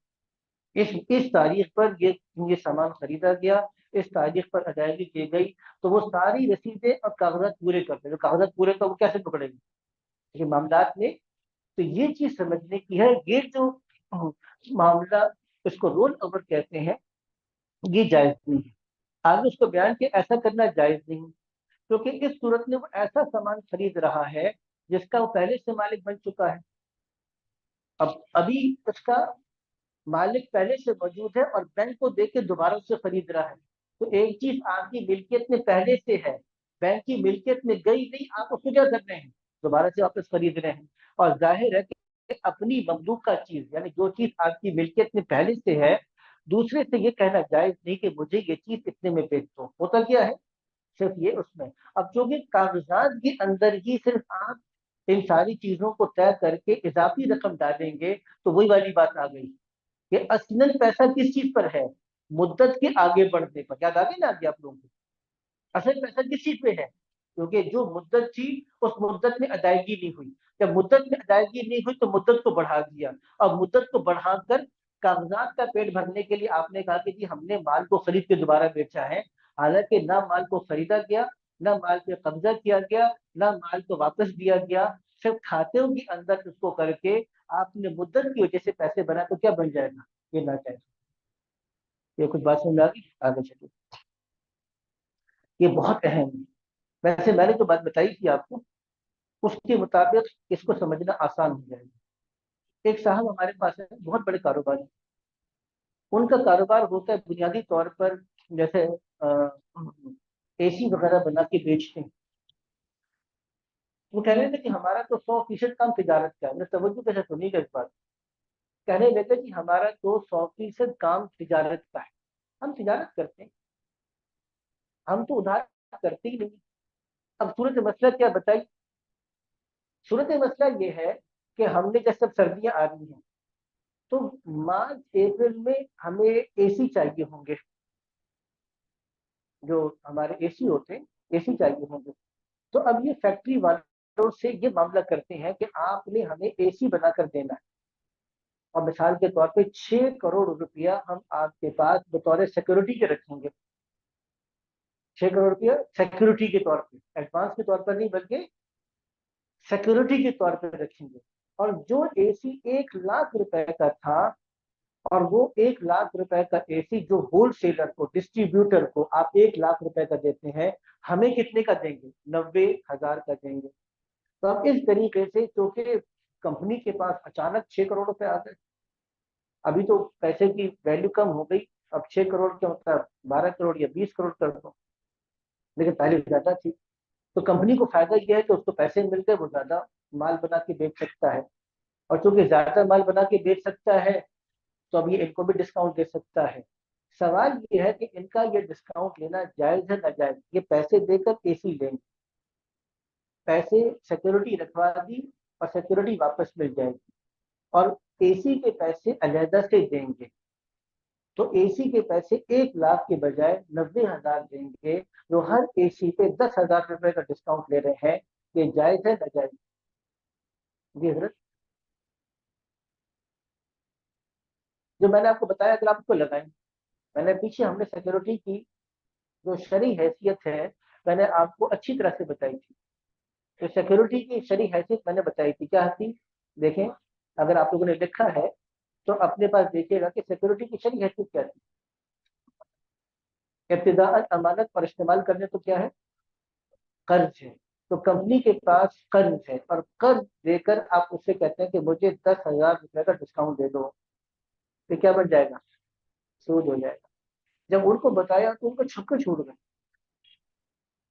इस तारीख पर ये सामान खरीदा गया, इस तारीख पर अदायगी की गई। तो वो सारी रसीदें और कागजात पूरे करते हैं। जो कागजात पूरे का वो कैसे पकड़ेंगे, क्योंकि मामलात में तो ये चीज समझने की है। ये जो मामला, इसको रोल ओवर कहते हैं, ये जायज नहीं है। आगे उसको बयान के ऐसा करना जायज नहीं, क्योंकि इस सूरत में वो ऐसा सामान खरीद रहा है जिसका वो पहले से मालिक बन चुका है। अब अभी उसका मालिक पहले से मौजूद है और बैंक को देके दोबारा से खरीद रहा है। तो एक चीज आपकी मिल्कियत में पहले से है, बैंक की मिल्कियत में गई नहीं, आप उसको क्या कर रहे हैं, दोबारा से वापस खरीद रहे हैं। और जाहिर है कि अपनी ममलूका चीज, यानी जो चीज आपकी मिल्कियत में पहले से है, दूसरे से ये कहना जायज नहीं कि मुझे ये चीज इतने में बेच दो। होता क्या है, सिर्फ ये उसमें। अब चूंकि कागजात के अंदर ही सिर्फ आप इन सारी चीजों को तय करके इजाफी रकम डालेंगे, तो वही वाली बात आ गई कि असलन पैसा किस चीज पर है, मुद्दत के आगे बढ़ने पर। याद आ गई ना आगे आप लोगों को, असल पैसा किस चीज पे है, क्योंकि जो मुद्दत थी उस मुद्दत में अदायगी नहीं हुई। जब मुद्दत में अदायगी नहीं हुई तो मुद्दत को बढ़ा दिया, और मुद्दत को बढ़ाकर कागजात का पेट भरने के लिए आपने कहा कि जी हमने माल को खरीद के दोबारा बेचा है। हालांकि ना माल को खरीदा गया, ना माल पे कब्जा किया गया, ना माल को वापस दिया गया, सिर्फ खाते के अंदर उसको करके आपने मुद्दत की वजह से पैसे बना, तो क्या बन जाएगा, ये ना चाहिए। ये कुछ बात समझ आ गई, आगे चलिए। ये बहुत अहम है। वैसे मैंने जो बात बताई थी आपको, उसके मुताबिक इसको समझना आसान हो जाएगा। एक साहब हमारे पास है, बहुत बड़े कारोबारी। उनका कारोबार होता है बुनियादी तौर पर, जैसे एसी वगैरह बना के बेचते हैं। वो कह रहे थे कि हमारा तो 100% काम तिजारत का है। मैं तवज्जो कैसे सुनिएगा इस बात। कहने लगे कि हमारा तो 100% काम तिजारत का है, हम तिजारत करते हैं, हम तो उधार करते ही नहीं। अब सूरत मसला क्या बताई, सूरत मसला ये है कि हमने जैसे सर्दियां आ रही हैं, तो मार्च अप्रैल में हमें एसी चाहिए होंगे, जो हमारे एसी होते हैं, एसी चाहिए होंगे। तो अब ये फैक्ट्री वालों से ये मामला करते हैं कि आपने हमें एसी बनाकर देना है, और मिसाल के तौर पे 6 करोड़ रुपया हम आपके पास बतौर सिक्योरिटी के रखेंगे। 6 करोड़ रुपया सिक्योरिटी के तौर पे, एडवांस के तौर पर नहीं बल्कि सिक्योरिटी के तौर पर रखेंगे। और जो एसी 1 लाख रुपए का था, और वो 1 लाख रुपए का एसी जो होलसेलर को, डिस्ट्रीब्यूटर को आप 1 लाख रुपए का देते हैं, हमें कितने का देंगे, 90,000 का देंगे। तो अब इस तरीके से, क्योंकि कंपनी के पास अचानक 6 करोड़ रुपए आ गए, अभी तो पैसे की वैल्यू कम हो गई, अब 6 करोड़ के मतलब 12 करोड़ या 20 करोड़ कर दो, लेकिन पहले ज्यादा थी। तो कंपनी को फायदा यह है कि उसको पैसे मिलते हैं, वो ज्यादा माल बना के बेच सकता है, और चूंकि ज्यादा माल बना के बेच सकता है तो अब ये इनको भी डिस्काउंट दे सकता है। सवाल ये है कि इनका ये डिस्काउंट लेना जायज है नाजायज। ये पैसे देकर एसी लेंगे, पैसे सिक्योरिटी रखवा दी और सिक्योरिटी वापस मिल जाएगी, और एसी के पैसे अलहदा से देंगे। तो एसी के पैसे 1 लाख के बजाय 90,000 देंगे, जो हर एसी पे 10,000 रुपए का डिस्काउंट ले रहे हैं। ये जायज है नाजायज? जी हजरत, जो मैंने आपको बताया अगर आपको लगाएं, मैंने पीछे हमने सिक्योरिटी की जो शरई हैसियत है मैंने आपको अच्छी तरह से बताई थी। तो सिक्योरिटी की शरई हैसियत मैंने बताई थी, क्या थी? देखें, अगर आप लोगों ने लिखा है तो अपने पास देखिएगा कि सिक्योरिटी की शरई हैसियत क्या थी। इब्तिदाअन अमानत पर इस्तेमाल करने तो क्या है? कर्ज है। तो कंपनी के पास कर्ज है और कर्ज देकर आप उससे कहते हैं कि मुझे 10,000 रुपए का डिस्काउंट दे दो, तो क्या बन जाएगा? सूद हो जाएगा। जब उनको बताया तो उनको छक्के छूट गए।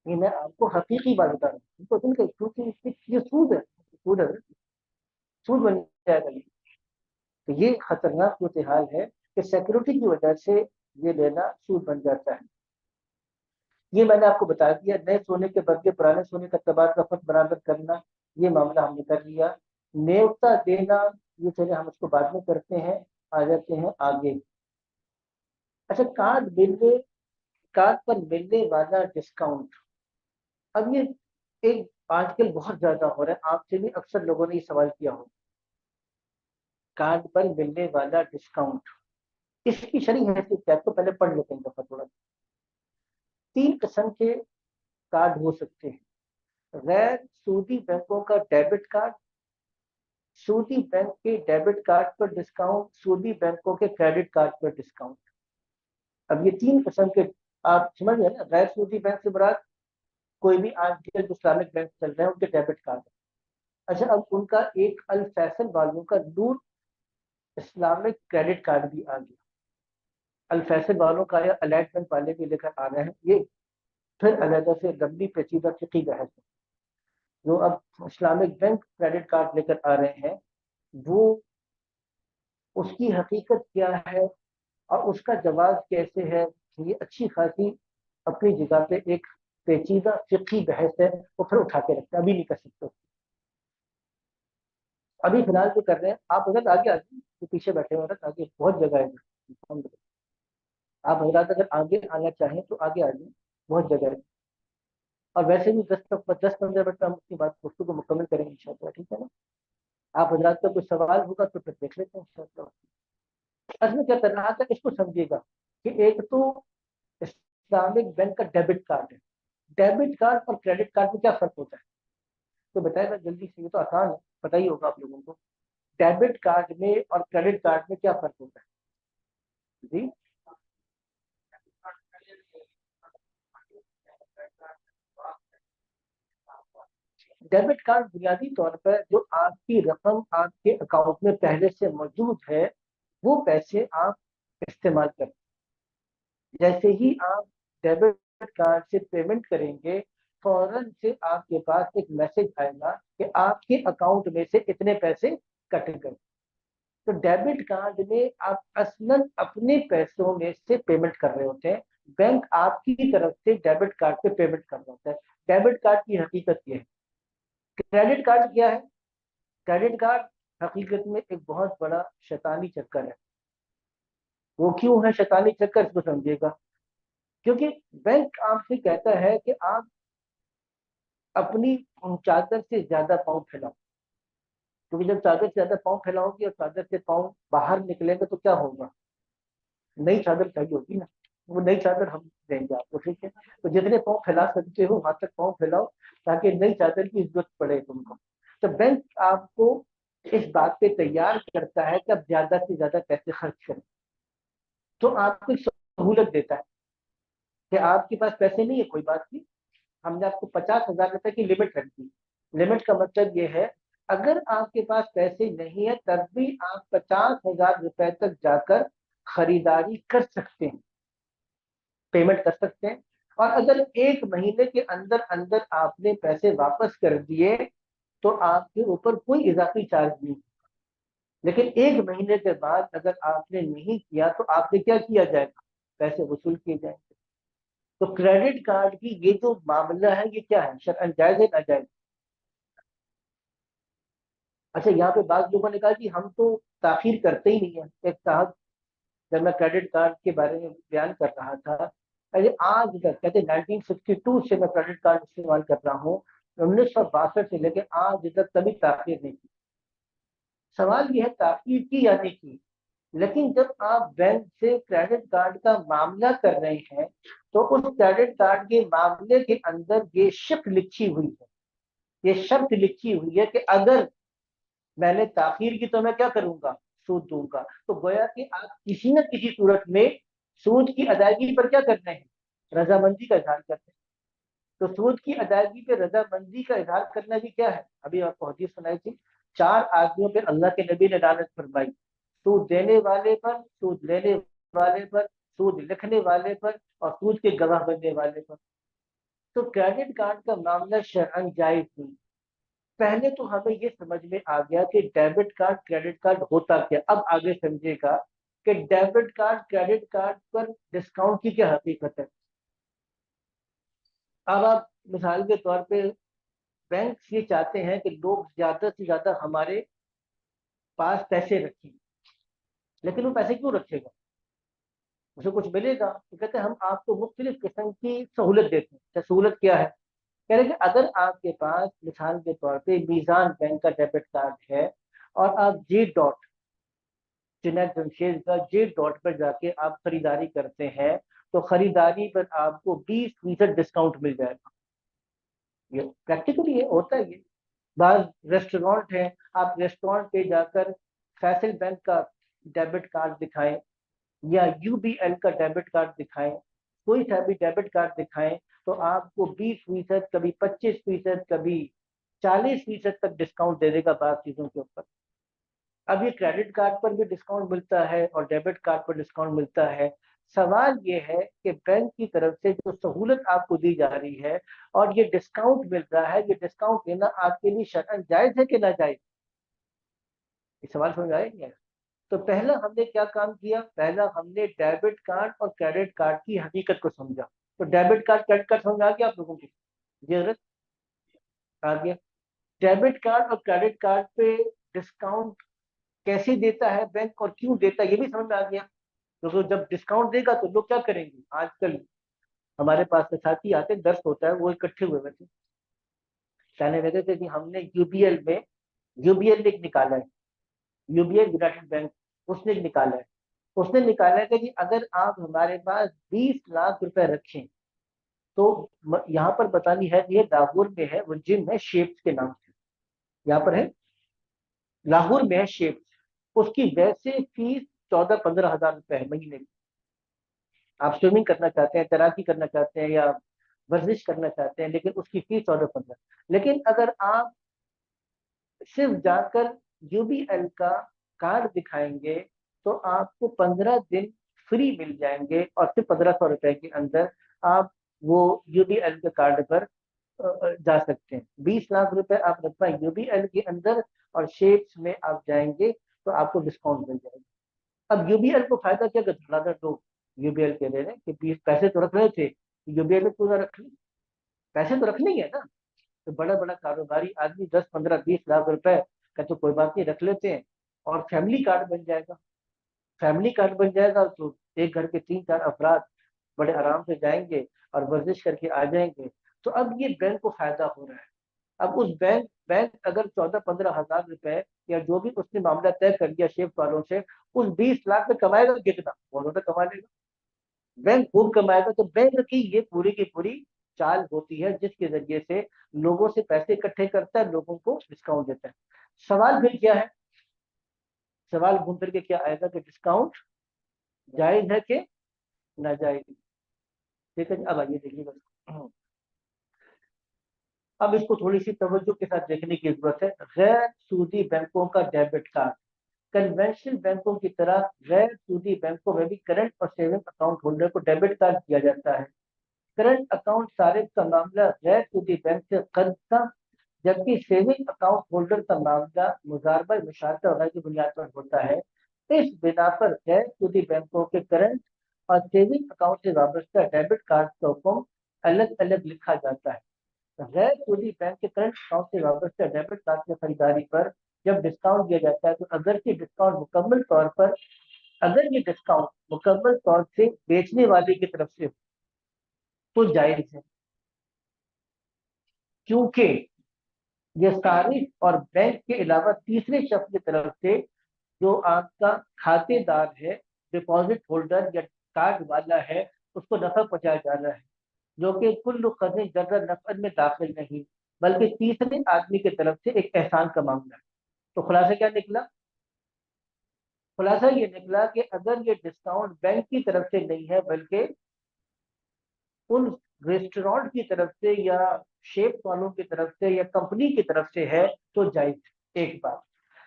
ये मैं आपको हकीकी बात बता रहा हूँ, उनको सुन के क्योंकि ये सूद है, सूद है, सूद बन जाएगा ये। तो ये खतरनाक सूरत हाल है कि सिक्योरिटी की वजह से ये लेना सूद बन जाता है। ये मैंने आपको बता दिया। नए सोने के बदले पुराने सोने का तबादला का फर्क बराबर करना, ये मामला हमने कर लिया। न्योता देना, ये चले हम उसको बाद में करते हैं। आ जाते हैं आगे। अच्छा, कार्ड पर मिलने वाला डिस्काउंट। अब ये एक आजकल बहुत ज्यादा हो रहा है, आपसे भी अक्सर लोगों ने ये सवाल किया हो। कार्ड पर मिलने वाला डिस्काउंट, इसकी शरह हैसियत क्या है तो पहले पढ़ लेते हैं दफा थोड़ा। 3 किस्म के कार्ड हो सकते हैं। गैर सूदी बैंकों का डेबिट कार्ड, सूदी बैंक के डेबिट कार्ड पर डिस्काउंट, सूदी बैंकों के क्रेडिट कार्ड पर डिस्काउंट। अब ये 3 किस्म के, आप समझ गए ना? गैर सूदी बैंक से मुराद कोई भी आजकल जो इस्लामिक बैंक चल रहे हैं उनके डेबिट कार्ड है। अच्छा, अब उनका एक अल फैसल वालों का नूर इस्लामिक क्रेडिट कार्ड भी आ गया। अल फैसल वालों का या अलाइट बैंक वाले भी लेकर आ रहे हैं। ये फिर अलग से लंबी पेचीदा फिकी बहस है। जो अब इस्लामिक बैंक क्रेडिट कार्ड लेकर आ रहे हैं, वो उसकी हकीकत क्या है और उसका जवाब कैसे है, ये अच्छी खासी अपनी जगह पे एक पेचीदा फिकी बहस है। वो फिर उठा के रखते हैं, अभी नहीं कर सकते। अभी फिलहाल जो कर रहे हैं आप उधर आगे आ जाइए, जो पीछे बैठे हुए हैं आगे बहुत जगह है। आप हजरात अगर आगे आना चाहें तो आगे आ जाइए, बहुत जगह है। और वैसे भी 10-15 मिनट में हम अपनी बात दोस्तों को मुकम्मल करेंगे इंशाल्लाह, ठीक है ना? आप हजरात का कोई सवाल होगा तो फिर देख लेते हैं इंशाल्लाह। असल में क्या करना था इसको समझिएगा कि एक तो इस्लामिक बैंक का डेबिट कार्ड है। डेबिट कार्ड और क्रेडिट कार्ड में क्या फर्क होता है तो बताएगा जल्दी से, ये तो आसान है, पता ही होगा आप लोगों को। डेबिट कार्ड में और क्रेडिट कार्ड में क्या फर्क होता है जी? डेबिट कार्ड बुनियादी तौर पर जो आपकी रकम आपके अकाउंट में पहले से मौजूद है, वो पैसे आप इस्तेमाल करते हैं। जैसे ही आप डेबिट कार्ड से पेमेंट करेंगे, फौरन से आपके पास एक मैसेज आएगा कि आपके अकाउंट में से इतने पैसे कट गए। तो डेबिट कार्ड में आप असलन अपने पैसों में से पेमेंट कर रहे होते हैं, बैंक आपकी तरफ से डेबिट कार्ड पे पेमेंट कर रहा होता है। डेबिट कार्ड की हकीकत ये है। क्रेडिट कार्ड क्या है? क्रेडिट कार्ड हकीकत में एक बहुत बड़ा शैतानी चक्कर है। वो क्यों है शैतानी चक्कर, इसको समझिएगा। क्योंकि बैंक आपसे कहता है कि आप अपनी चादर से ज्यादा पाँव फैलाओ, क्योंकि जब चादर से ज्यादा पाँव फैलाओगे और चादर से पाँव बाहर निकलेंगे तो क्या होगा? नई चादर चाहिए होगी ना। वो नई चादर हम देंगे आपको, ठीक है? तो जितने पाँव फैला सकते हो वहां तक पाँव फैलाओ, ताकि नई चादर की जरूरत पड़े तुमको। तो बैंक आपको इस बात पे तैयार करता है कि आप ज्यादा से ज्यादा पैसे खर्च करें। तो आपको एक सहूलत देता है कि आपके पास पैसे नहीं है, कोई बात नहीं, हमने आपको 50,000 रुपए की लिमिट रख दी। लिमिट का मतलब ये है, अगर आपके पास पैसे नहीं है तब भी आप 50,000 रुपए तक जाकर खरीदारी कर सकते हैं, पेमेंट कर सकते हैं। और अगर एक महीने के अंदर अंदर आपने पैसे वापस कर दिए तो आपके ऊपर कोई इजाफी चार्ज नहीं। लेकिन एक महीने के बाद अगर आपने नहीं किया तो आपने क्या किया जाएगा, पैसे वसूल किए जाएंगे। तो क्रेडिट कार्ड की ये जो मामला है ये क्या है, शरअन जायज है नाजायज? अच्छा, यहाँ पे बाद लोगों ने कहा कि हम तो ताखीर करते ही नहीं है। एक साहब, जब मैं क्रेडिट कार्ड के बारे में बयान कर रहा था, अरे आज तक कहते 1962 से मैं क्रेडिट कार्ड इस्तेमाल कर रहा हूँ, 1962 से लेकर आज तक कभी ताखीर नहीं की। सवाल यह है ताखीर की या नहीं की, लेकिन जब आप बैंक से क्रेडिट कार्ड का मामला कर रहे हैं तो उस क्रेडिट कार्ड के मामले के अंदर ये शर्त लिखी हुई है, ये शर्त लिखी हुई है कि अगर मैंने ताखीर की तो मैं क्या करूंगा, सूद दूंगा। तो गोया कि आप किसी न किसी सूरत में सूद की अदायगी पर क्या करते हैं, रजामंदी का इजहार करते हैं। तो सूद की अदायगी पे रजामंदी का इजहार करना भी क्या है, अभी आपको हदीस सुनाई थी, 4 आदमियों पे अल्लाह के नबी ने लानत फरमाई, सूद देने वाले पर, सूद लेने वाले पर, सूद लिखने वाले पर, और सूद के गवाह बनने वाले पर। तो क्रेडिट कार्ड का मामला शरअन जायज नहीं। पहले तो हमें ये समझ में आ गया कि डेबिट कार्ड क्रेडिट कार्ड होता क्या। अब आगे समझेगा कि डेबिट कार्ड क्रेडिट कार्ड पर डिस्काउंट की क्या हकीकत है। अब आप मिसाल के तौर पे, बैंक ये चाहते हैं कि लोग ज्यादा से ज्यादा हमारे पास पैसे रखें, लेकिन वो पैसे क्यों रखेगा, उसे कुछ मिलेगा। तो कहते हैं हम आपको मुख्तलिफ किस्म की सहूलत देते हैं। सहूलत क्या है, कह रहे कि अगर आपके पास मिसाल के तौर पे मीजान बैंक का डेबिट कार्ड है और आप जी डॉट, जुनैद जमशेद का जे डॉट पर जाके आप खरीदारी करते हैं तो खरीदारी पर आपको 20% डिस्काउंट मिल जाएगा। ये प्रैक्टिकली ये होता है। ये बाद रेस्टोरेंट है, आप रेस्टोरेंट पे जाकर फैसल बैंक का डेबिट कार्ड दिखाएं या यूबीएल का डेबिट कार्ड दिखाएं, कोई सा भी डेबिट कार्ड दिखाएं, तो आपको 20%, कभी 25%, कभी 40% तक डिस्काउंट दे देगा बाद चीजों के ऊपर। अब ये क्रेडिट कार्ड पर भी डिस्काउंट मिलता है और डेबिट कार्ड पर डिस्काउंट मिलता है। सवाल ये है कि बैंक की तरफ से जो सहूलत आपको दी जा रही है और ये डिस्काउंट मिल रहा है, ये डिस्काउंट लेना आपके लिए शरअन जायज है कि नाजायज? ये सवाल समझ आया नहीं आया? तो पहला हमने क्या काम किया, पहला हमने डेबिट कार्ड और क्रेडिट कार्ड की हकीकत को समझा। तो डेबिट कार्ड क्रेडिट कार्ड समझ आ गया आप लोगों को? जी, आ गया। डेबिट कार्ड और क्रेडिट कार्ड पे डिस्काउंट कैसे देता है बैंक और क्यों देता है ये भी समझ में आ गया। तो जब डिस्काउंट देगा तो लोग क्या करेंगे, आजकल हमारे पास के साथी आते, दर्श होता है, वो इकट्ठे हुए थे, कहने लगे थे कि हमने यूबीएल में, यूबीएल ने एक निकाला है, यूबीएल यूनाइटेड बैंक, उसने एक निकाला है। उसने निकाला है कि अगर आप हमारे पास 20 लाख रुपए रखें तो यहाँ पर बतानी है, ये लाहौर में है, वो जिम है शेप्स के नाम से, यहाँ पर है, लाहौर में है शेप्स। उसकी वैसे फीस 14-15 हजार रुपए है महीने की। आप स्विमिंग करना चाहते हैं, तैराकी करना चाहते हैं या वर्जिश करना चाहते हैं, लेकिन उसकी फीस 14-15। लेकिन अगर आप सिर्फ जाकर यूबीएल का कार्ड दिखाएंगे तो आपको 15 दिन फ्री मिल जाएंगे और सिर्फ 1500 रुपए के अंदर आप वो यूबीएल के कार्ड पर जा सकते हैं। 20 लाख रुपए आप रखवाएं यूबीएल के अंदर और शेप्स में आप जाएंगे तो आपको डिस्काउंट मिल जाएगा। अब यूबीएल को फायदा क्या, धड़ाधड़ लोग यूबीएल के ले रहे हैं कि पैसे तो रख रहे थे, यूबीएल में पूरा रख, पैसे तो रखने ही है ना। तो बड़ा बड़ा कारोबारी आदमी 10-15-20 लाख रुपए का तो कोई बात नहीं, रख लेते हैं और फैमिली कार्ड बन जाएगा। फैमिली कार्ड बन जाएगा तो एक घर के 3-4 अफराद बड़े आराम से जाएंगे और वर्जिश करके आ जाएंगे। तो अब ये बैंक को फायदा हो रहा है। अब उस बैंक बैंक अगर 14-15 हजार रुपए या जो भी उसने मामला तय कर दिया शेफ वालों से, उस 20 लाख में कमाएगा कितना, बहुत ज्यादा कमा लेगा, बैंक खूब कमाएगा। तो बैंक की ये पूरी की पूरी चाल होती है जिसके जरिए से लोगों से पैसे इकट्ठे करता है, लोगों को डिस्काउंट देता है। सवाल फिर क्या है, सवाल घूम फिर के क्या आएगा कि डिस्काउंट जायज है कि नाजायज। ठीक है जी, अब आइए देखिए बस। अब इसको थोड़ी सी तवज्जो के साथ देखने की जरूरत है। गैर सूदी बैंकों का डेबिट कार्ड, कन्वेंशनल बैंकों की तरह गैर सूदी बैंकों में भी करंट और सेविंग अकाउंट होल्डर को डेबिट कार्ड दिया जाता है। करंट अकाउंट सारिफ का मामला गैर सूदी बैंक से कर्ज था, जबकि सेविंग अकाउंट होल्डर का मामला मुजारबा मुशारता वगैरह की बुनियाद पर होता है। इस बिना पर गैर सूदी बैंकों के करंट और सेविंग अकाउंट से वाबस्ता डेबिट कार्ड का हुक्म अलग अलग लिखा जाता है। गैर सूदी बैंक के करंट अकाउंट से वाबस्ता डेबिट कार्ड की खरीदारी पर जब डिस्काउंट दिया जाता है तो अगर ये डिस्काउंट मुकम्मल तौर से बेचने वाले की तरफ से हो तो जायज है, क्योंकि ये सारिफ और बैंक के अलावा तीसरे शख्स की तरफ से जो आपका खातेदार है, डिपॉजिट होल्डर या कार्ड वाला है, उसको नफा पहुंचाया जा रहा है, जो कि कुल्लु कज़िन जर्रा नफर में दाखिल नहीं, बल्कि तीसरे आदमी की तरफ से एक एहसान का मामला है। तो खुलासा क्या निकला? खुलासा ये निकला कि अगर ये डिस्काउंट बैंक की तरफ से नहीं है बल्कि उन रेस्टोरेंट की तरफ से या शेफ वालों की तरफ से या कंपनी की तरफ से है तो जायज, एक बात।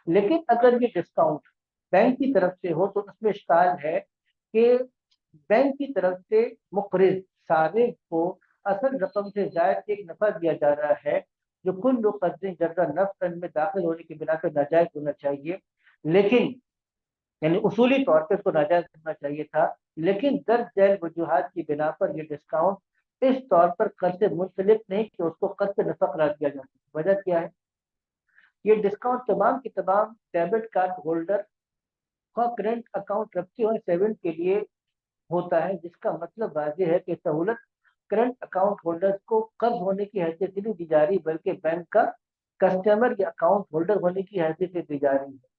लेकिन अगर ये डिस्काउंट बैंक की तरफ से हो तो उसमें इश्काल है कि बैंक की तरफ से मुकरिज सारे को असल रकम से जायद एक नफा दिया जा रहा है, जो कुल मुकदमे जर्रा नफ्स में दाखिल होने की बिना पर नाजायज होना चाहिए, लेकिन यानी उसूली तौर पर इसको नाजायज होना चाहिए था। लेकिन दर्ज झैल वजूहात की बिना पर यह डिस्काउंट इस तौर पर कर्ज से मुंसलिक नहीं कि उसको कर्ज से नफा करार दिया जा सके। वजह क्या है? ये डिस्काउंट तमाम के तमाम डेबिट कार्ड होल्डर का करंट अकाउंट रखते हुए सेविंग के लिए होता है, जिसका मतलब वाज़ेह है कि सहूलत करंट अकाउंट होल्डर्स को कर्ज होने की हैसियत से नहीं दी जा रही, बल्कि बैंक का कस्टमर या अकाउंट होल्डर होने की हैसियत से दी जा रही है।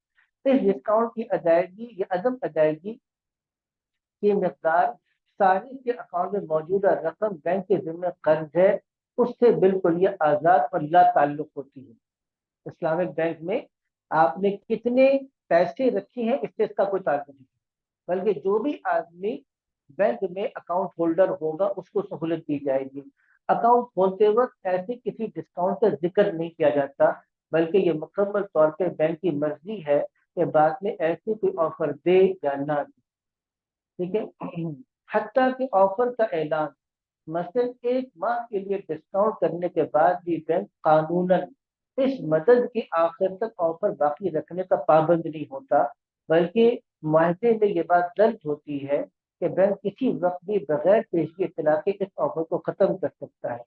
इस डिस्काउंट की अदायगी या अदम अदायगी की मकदार सारिफ के अकाउंट में मौजूदा रकम बैंक के जिम्मे कर्ज है, उससे बिल्कुल ये आज़ाद और ला ताल्लुक होती है। इस्लामिक बैंक में आपने कितने पैसे रखे हैं इससे इसका कोई ताल्लुक नहीं, बल्कि जो भी आदमी बैंक में अकाउंट होल्डर होगा उसको सहूलत दी जाएगी। अकाउंट खोलते वक्त ऐसे किसी डिस्काउंट का जिक्र नहीं किया जाता, बल्कि ये मुकम्मल तौर पर बैंक की मर्जी है कि बाद में ऐसी कोई ऑफर दे या ना दे। ठीक है। हत्ता कि ऑफर का ऐलान मसलन एक माह के लिए डिस्काउंट करने के बाद भी बैंक कानूनन इस मदद की आखिर तक ऑफर बाकी रखने का पाबंद नहीं होता, बल्कि मुआहदे में ये बात दर्ज होती है कि बैंक किसी वक्त भी बगैर पेशगी इत्तला के इस ऑफर को खत्म कर सकता है।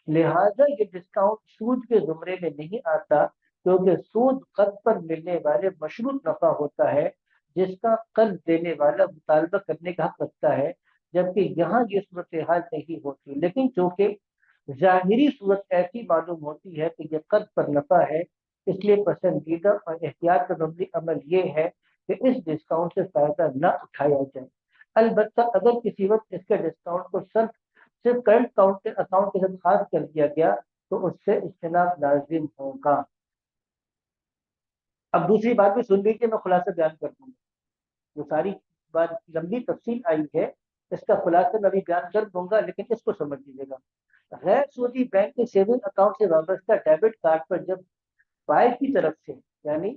लिहाजा ये डिस्काउंट सूद के जुमरे में नहीं आता, क्योंकि सूद कर्ज पर मिलने वाले मशरूत नफा होता है, जिसका कर्ज देने वाला मुतालबा करने का हक रखता है, जबकि यहाँ ये सूरत हाल नहीं होती। लेकिन चूंकि जाहिरी सूरत ऐसी मालूम होती है कि यह कर्ज पर नफा है, इसलिए पसंदीदा और एहतियात का अमली अमल ये है कि इस डिस्काउंट से फायदा न उठाया जाए। अलबत्ता अगर किसी वक्त इसके डिस्काउंट को सिर्फ करंट अकाउंट के साथ खास कर दिया गया तो उससे इज्तनाब लाजिम होगा। अब दूसरी बात भी सुन लीजिए, मैं खुलासा बयान कर दूंगा। जो सारी बात लंबी तफसील आई है इसका खुलासा मैं अभी बयान कर दूंगा, लेकिन इसको समझ लीजिएगा। गैर सूदी बैंक के सेविंग अकाउंट से वाबस्ता डेबिट कार्ड पर जब बाय की तरफ से, यानी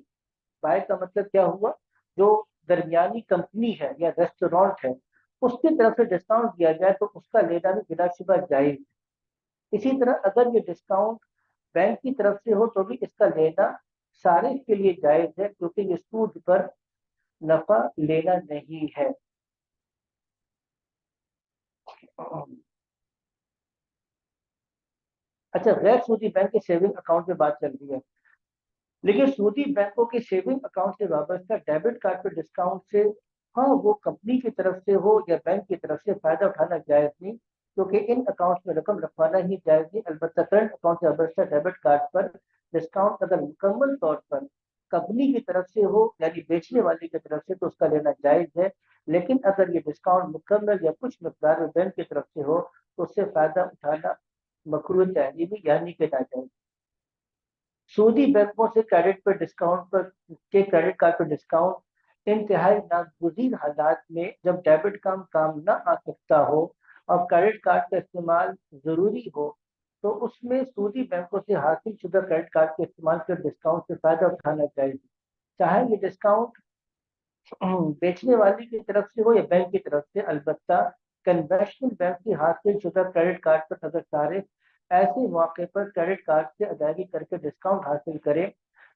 बाय का मतलब क्या हुआ, जो दरमियानी कंपनी है या रेस्टोरेंट है उसकी तरफ से डिस्काउंट दिया जाए तो उसका लेना भी बिलाशुबा जायज। इसी तरह अगर ये डिस्काउंट बैंक की तरफ से हो तो भी इसका लेना सारिफ के लिए जायज है, क्योंकि ये सूद पर नफा लेना नहीं है। अच्छा, गैर सूदी बैंक के सेविंग अकाउंट में बात चल रही है, लेकिन सूदी बैंकों के सेविंग अकाउंट से वाबस्ता डेबिट कार्ड पर डिस्काउंट से, हाँ, वो कंपनी की तरफ से हो या बैंक की तरफ से फायदा उठाना जायज नहीं, क्योंकि इन अकाउंट में रकम रखवाना ही जायज नहीं। अलबत्ता करंट अकाउंट से वाबस्ता डेबिट कार्ड पर डिस्काउंट अगर मुकम्मल तौर पर कंपनी की तरफ से हो यानी बेचने वाले की तरफ से तो उसका लेना जायज है, लेकिन अगर ये डिस्काउंट मुकम्मल या कुछ मकदार में बैंक की तरफ से हो तो उससे फायदा उठाना मकरूह तहरीमी यानी कि नाजायज। सूदी बैंकों से क्रेडिट पर डिस्काउंट पर के क्रेडिट कार्ड पर डिस्काउंट इंतहाई नागुज़ीर हालात में, जब डेबिट काम काम न आ सकता हो और क्रेडिट कार्ड का इस्तेमाल जरूरी हो, तो उसमें सूदी बैंकों से हासिल शुदा क्रेडिट कार्ड के इस्तेमाल कर डिस्काउंट से फायदा उठाना चाहिए, चाहे ये डिस्काउंट बेचने वाले की तरफ से हो या बैंक की तरफ से। अलबत्ता कन्वेंशनल बैंक की हासिल शुदा क्रेडिट कार्ड पर अगर सारे ऐसे मौके पर क्रेडिट कार्ड से अदायगी करके डिस्काउंट हासिल करें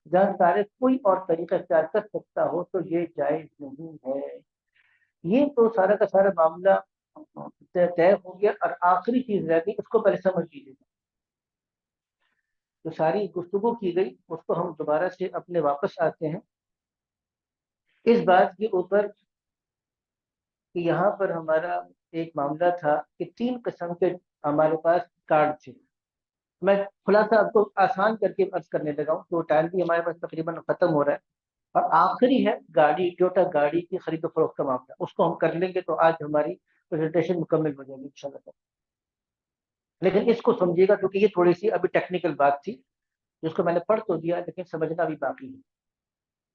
जहां सारे कोई और तरीका इख्तियार कर सकता हो तो ये जायज नहीं है। ये तो सारा का सारा मामला तय हो गया। और आखिरी चीज रह गई, उसको पहले समझ लीजिए। जो सारी गुफ्तगू की गई उसको हम दोबारा से अपने वापस आते हैं इस बात के ऊपर कि यहाँ पर हमारा एक मामला था कि 3 किस्म के हमारे पास कार्ड थे। मैं खुलासा आपको आसान करके अर्ज करने लगा हूँ, तो टाइम भी हमारे पास तकरीबन खत्म हो रहा है। और आखिरी है गाड़ी, टोयोटा गाड़ी की खरीदो फरोख्त का मामला, उसको हम कर लेंगे तो आज हमारी प्रेजेंटेशन मुकम्मल हो जाएगी इंशाल्लाह। लेकिन इसको समझिएगा क्योंकि ये थोड़ी सी अभी टेक्निकल बात थी जिसको मैंने पढ़ तो दिया लेकिन समझना भी बाकी है।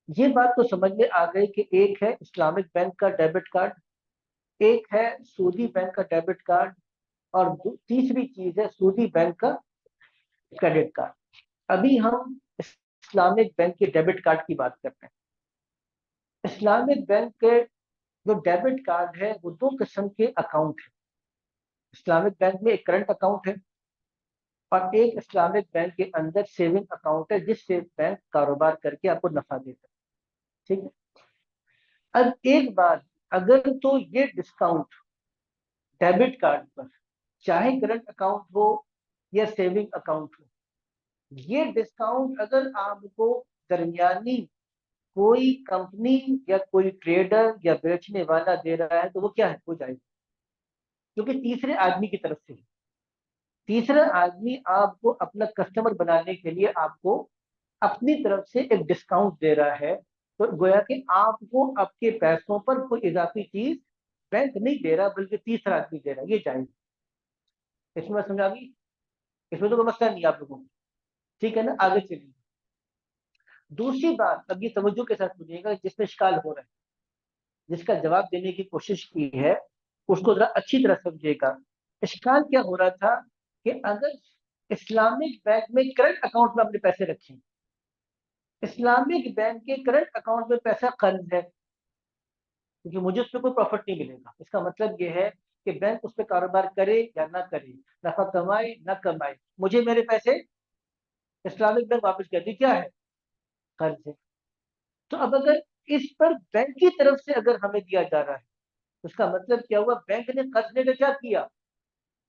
ये बात तो समझ में आ गई कि एक है इस्लामिक बैंक का डेबिट कार्ड, एक है सूदी बैंक का डेबिट कार्ड, और तीसरी चीज है सूदी बैंक का क्रेडिट कार्ड। अभी हम इस्लामिक बैंक के डेबिट कार्ड की बात करते हैं। इस्लामिक बैंक के जो डेबिट कार्ड है वो 2 किस्म के अकाउंट है। इस्लामिक बैंक में एक करंट अकाउंट है और एक इस्लामिक बैंक के अंदर सेविंग अकाउंट है जिससे बैंक कारोबार करके आपको नफा देता है। ठीक है। अब एक बात, अगर तो ये डिस्काउंट डेबिट कार्ड पर चाहे करंट अकाउंट हो या सेविंग अकाउंट हो, ये डिस्काउंट अगर आपको दरमियानी कोई कंपनी या कोई ट्रेडर या बेचने वाला दे रहा है तो वो क्या है, हो जाएगा, क्योंकि तीसरे आदमी की तरफ से है। तीसरा आदमी आपको अपना कस्टमर बनाने के लिए आपको अपनी तरफ से एक डिस्काउंट दे रहा है, तो गोया कि आपको आपके पैसों पर कोई इजाफी चीज बैंक नहीं दे रहा बल्कि तीसरा आदमी दे रहा है। ये जाएगा, इसमें समझा गई, इसमें तो कोई मसला नहीं आप लोगों को। ठीक है ना, आगे चलिए। दूसरी बात, अब ये तवज्जो के साथ सुनिएगा, जिसमें शिकाल हो रहा है, जिसका जवाब देने की कोशिश की है, उसको जरा अच्छी तरह समझिएगा। इश्काल क्या हो रहा था कि अगर इस्लामिक बैंक में करंट अकाउंट में अपने पैसे रखें, इस्लामिक बैंक के करंट अकाउंट में पैसा कर्ज है, क्योंकि मुझे उस पर कोई प्रॉफिट नहीं मिलेगा। इसका मतलब यह है कि बैंक उस पर कारोबार करे या ना करे, नफा कमाए ना कमाए, मुझे मेरे पैसे इस्लामिक बैंक वापस कर दी, क्या है, कर्ज है। तो अब अगर इस पर बैंक की तरफ से अगर हमें दिया जा रहा है, उसका मतलब क्या हुआ, बैंक ने कर्ज लेकर क्या किया,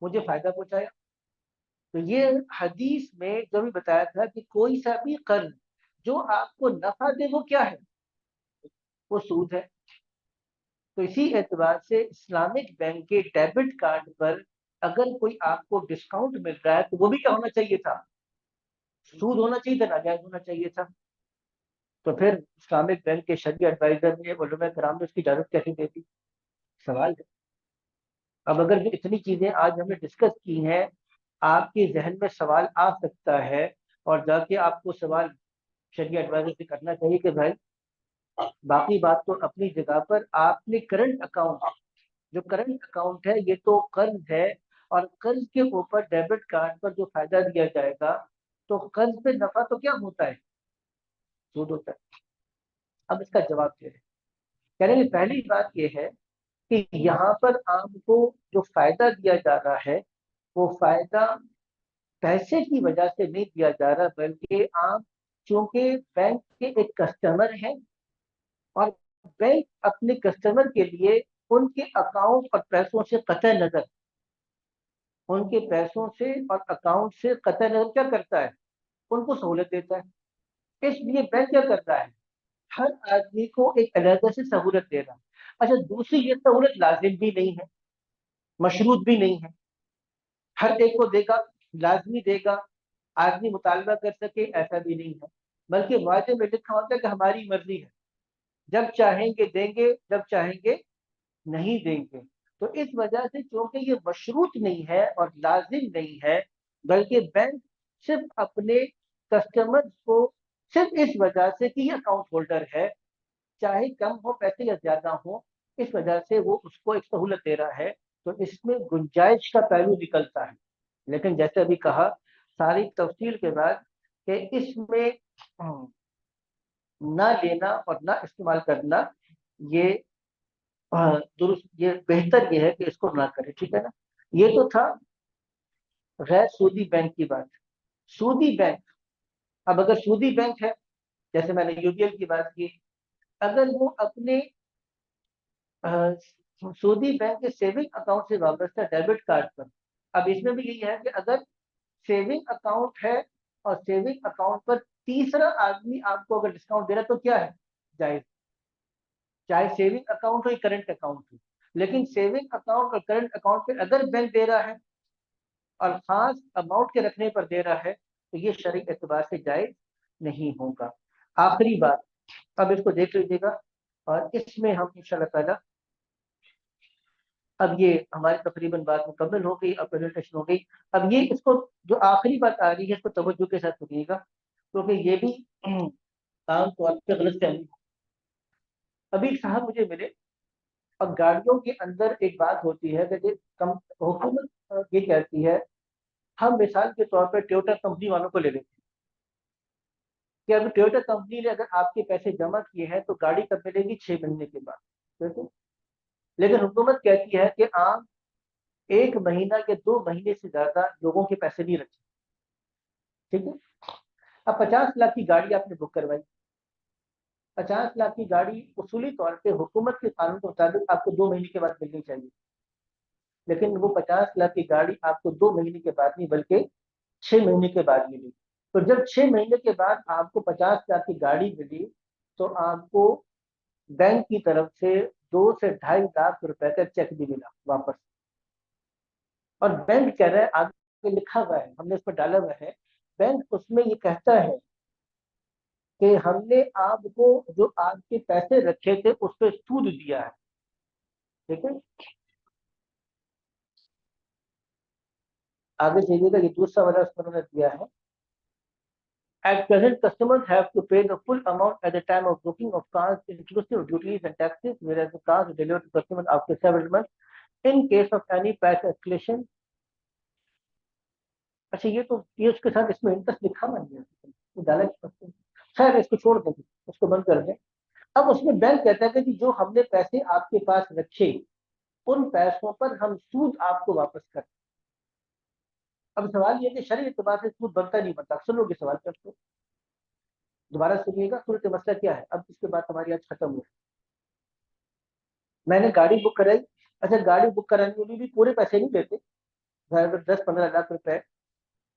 मुझे फायदा पहुंचाया। तो ये हदीस में जो भी बताया था कि कोई सा भी कर्ज जो आपको नफा दे वो क्या है, वो सूद है। तो इसी एतबार से इस्लामिक बैंक के डेबिट कार्ड पर अगर कोई आपको डिस्काउंट मिल रहा है तो वो भी क्या होना चाहिए था, सूद होना चाहिए था, नाजायज होना चाहिए था। तो फिर इस्लामिक बैंक के शरई एडवाइजर ने, उलमा कराम ने उसकी इजाजत कैसे दे दी, सवाल है। अब अगर जो इतनी चीजें आज हमने डिस्कस की हैं, आपके जहन में सवाल आ सकता है और जाके आपको सवाल शरई एडवाइजर से करना चाहिए कि भाई बाकी बात तो अपनी जगह पर, आपने करंट अकाउंट, जो करंट अकाउंट है ये तो कर्ज है, और कर्ज के ऊपर डेबिट कार्ड पर जो फायदा दिया जाएगा तो कर्ज पे नफा तो क्या होता है, सूद होता है। अब इसका जवाब दे रहे, कह रहे हैं पहली बात यह है कि यहाँ पर आपको जो फायदा दिया जा रहा है वो फायदा पैसे की वजह से नहीं दिया जा रहा, बल्कि आप चूंकि बैंक के एक कस्टमर हैं और बैंक अपने कस्टमर के लिए उनके अकाउंट और पैसों से कतई नजर, उनके पैसों से और अकाउंट से कतई नजर क्या करता है, उनको सहूलत देता है। इसलिए बैंक क्या करता है, हर आदमी को एक अलग से सहूलत दे रहा है। अच्छा, दूसरी ये सहूलत लाजिम भी नहीं है, मशरूत भी नहीं है, हर एक को देगा, लाजमी देगा, आदमी मुतालबा कर सके ऐसा भी नहीं है, बल्कि वादे में लिखा होता है कि हमारी मर्जी है, जब चाहेंगे देंगे, जब चाहेंगे नहीं देंगे। तो इस वजह से चूंकि ये मशरूत नहीं है और लाजिम नहीं है, बल्कि बैंक सिर्फ अपने कस्टमर्स को सिर्फ इस वजह से कि ये अकाउंट होल्डर है, चाहे कम हो पैसे या ज्यादा हो, इस वजह से वो उसको एक सहूलत दे रहा है, तो इसमें गुंजाइश का पहलू निकलता है। लेकिन जैसे अभी कहा सारी तफसील के बाद कि इसमें ना लेना और ना इस्तेमाल करना ये दुरुस्त, ये बेहतर ये है कि इसको ना करें, ठीक है ना। ये तो था गैर सूदी बैंक की बात। सूदी बैंक, अब अगर सूदी बैंक है, जैसे मैंने यूबीएल की बात की, अगर वो अपने सूदी बैंक के सेविंग अकाउंट से वाबस्ता डेबिट कार्ड पर, अब इसमें भी यही है कि अगर सेविंग अकाउंट है और सेविंग अकाउंट पर तीसरा आदमी आपको अगर डिस्काउंट दे रहा है तो क्या है, जायज, चाहे सेविंग अकाउंट हो या करंट अकाउंट हो। लेकिन सेविंग अकाउंट और करंट अकाउंट पे अगर बैंक दे रहा है और खास अमाउंट के रखने पर दे रहा है तो ये शरई एतबार से जायज नहीं होगा। आखिरी बात, अब इसको देख लीजिएगा और इसमें हम इंशाल्लाह ताला, अब ये हमारी तकरीबन बात मुकम्मल हो गई, अब प्रेजेंटेशन हो गई। अब ये इसको जो आखिरी बात आ रही है इसको तवज्जो के साथ सुनिएगा, क्योंकि ये भी आम तौर पर गलत फहमी। अभी साहब मुझे मिले और गाड़ियों के अंदर एक बात होती है कि कम हुकूमत ये कहती है, हम मिसाल के तौर पर टोयोटा कंपनी वालों को ले लेते हैं कि अगर टोयोटा कंपनी ने अगर आपके पैसे जमा किए हैं तो गाड़ी कब मिलेगी, 6 महीने के बाद, ठीक है। लेकिन हुकूमत कहती है कि आम 1 महीना या 2 महीने से ज्यादा लोगों के पैसे नहीं रखे, ठीक है। अब 50 लाख की गाड़ी आपने बुक करवाई, 50 लाख की गाड़ी उसूली तौर पे हुकूमत के कानून के मुताबिक आपको 2 महीने के बाद मिलनी चाहिए, लेकिन वो 50 लाख की गाड़ी आपको 2 महीने के बाद नहीं बल्कि 6 महीने के बाद मिली। तो जब 6 महीने के बाद आपको 50 लाख की गाड़ी मिली तो आपको बैंक की तरफ से 2 से 2.5 लाख रुपए का चेक भी मिला वापस। और बैंक कह रहा है, आगे लिखा हुआ है, हमने उस पर डाला हुआ है, बैंक उसमें ये कहता है कि हमने आपको जो आपके पैसे रखे थे उस पर सूद दिया है, ठीक है। आगे चलिएगा, ये दूसरा वाला उसमें उन्होंने दिया है। At present, customers have to pay the full amount at the time of booking of cars, inclusive of duties and taxes, whereas the cars are delivered to customers after several months. In case of any price escalation, अच्छा ये तो ये उसके साथ इसमें interest लिखा नहीं है, तो डाला खैर इसको छोड़ दें, उसको बंद कर दें। अब उसमें बैंक कहता है कि जी जो हमने पैसे आपके पास रखे उन पैसों पर हम सूद आपको वापस कर। अब सवाल ये कि शरई एतबार से सूद बनता नहीं बनता, अक्सर लोग ये सवाल करते हैं। दोबारा सुनिएगा, सूरत मसला क्या है, अब इसके बाद हमारी आज खत्म हो। मैंने गाड़ी बुक कराई, अच्छा गाड़ी बुक कराने में भी पूरे पैसे नहीं लेते, 10-15 लाख रुपए,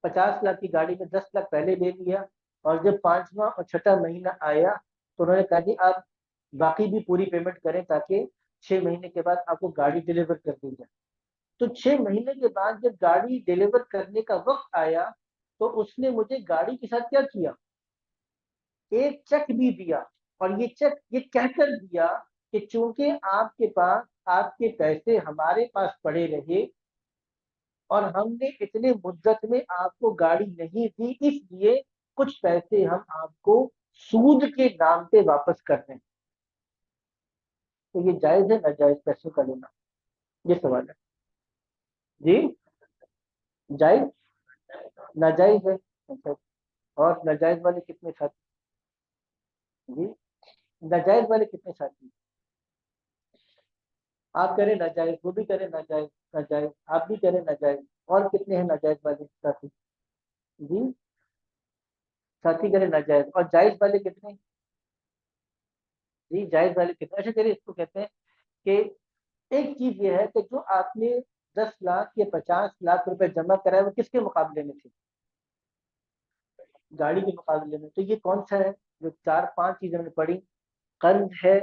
50 लाख की गाड़ी में 10 लाख पहले ले लिया, और जब 5वां और छठा महीना आया तो उन्होंने कहा कि आप बाकी भी पूरी पेमेंट करें ताकि 6 महीने के बाद आपको गाड़ी डिलीवर कर दी जाए। तो 6 महीने के बाद जब गाड़ी डिलीवर करने का वक्त आया तो उसने मुझे गाड़ी के साथ क्या किया, एक चेक भी दिया, और ये चेक ये कहकर दिया कि चूंकि आपके पास आपके पैसे हमारे पास पड़े रहे और हमने इतने मुद्दत में आपको गाड़ी नहीं दी, इसलिए कुछ पैसे हम आपको सूद के नाम पे वापस कर दें। तो ये जायज है नाजायज पैसों का लेना, ये सवाल है जी। जायज, नाजायज है, अच्छा। और नाजायज वाले कितने साथी जी, नाजायज वाले कितने साथी, आप करें नाजायज, वो भी करें नाजायज, नाजायज आप भी करें नाजायज, और कितने हैं नाजायज वाले साथी जी, साथी करें नाजायज, और जायज वाले कितने जी, जायज वाले कितने। अच्छा चलिए इसको कहते हैं कि एक चीज ये है कि जो आपने 10 लाख या 50 लाख रुपए जमा कराए वो किसके मुकाबले में थे, गाड़ी के मुकाबले में। तो ये कौन सा है, जो 4-5 चीजें हमने पढ़ी, कर्ज है,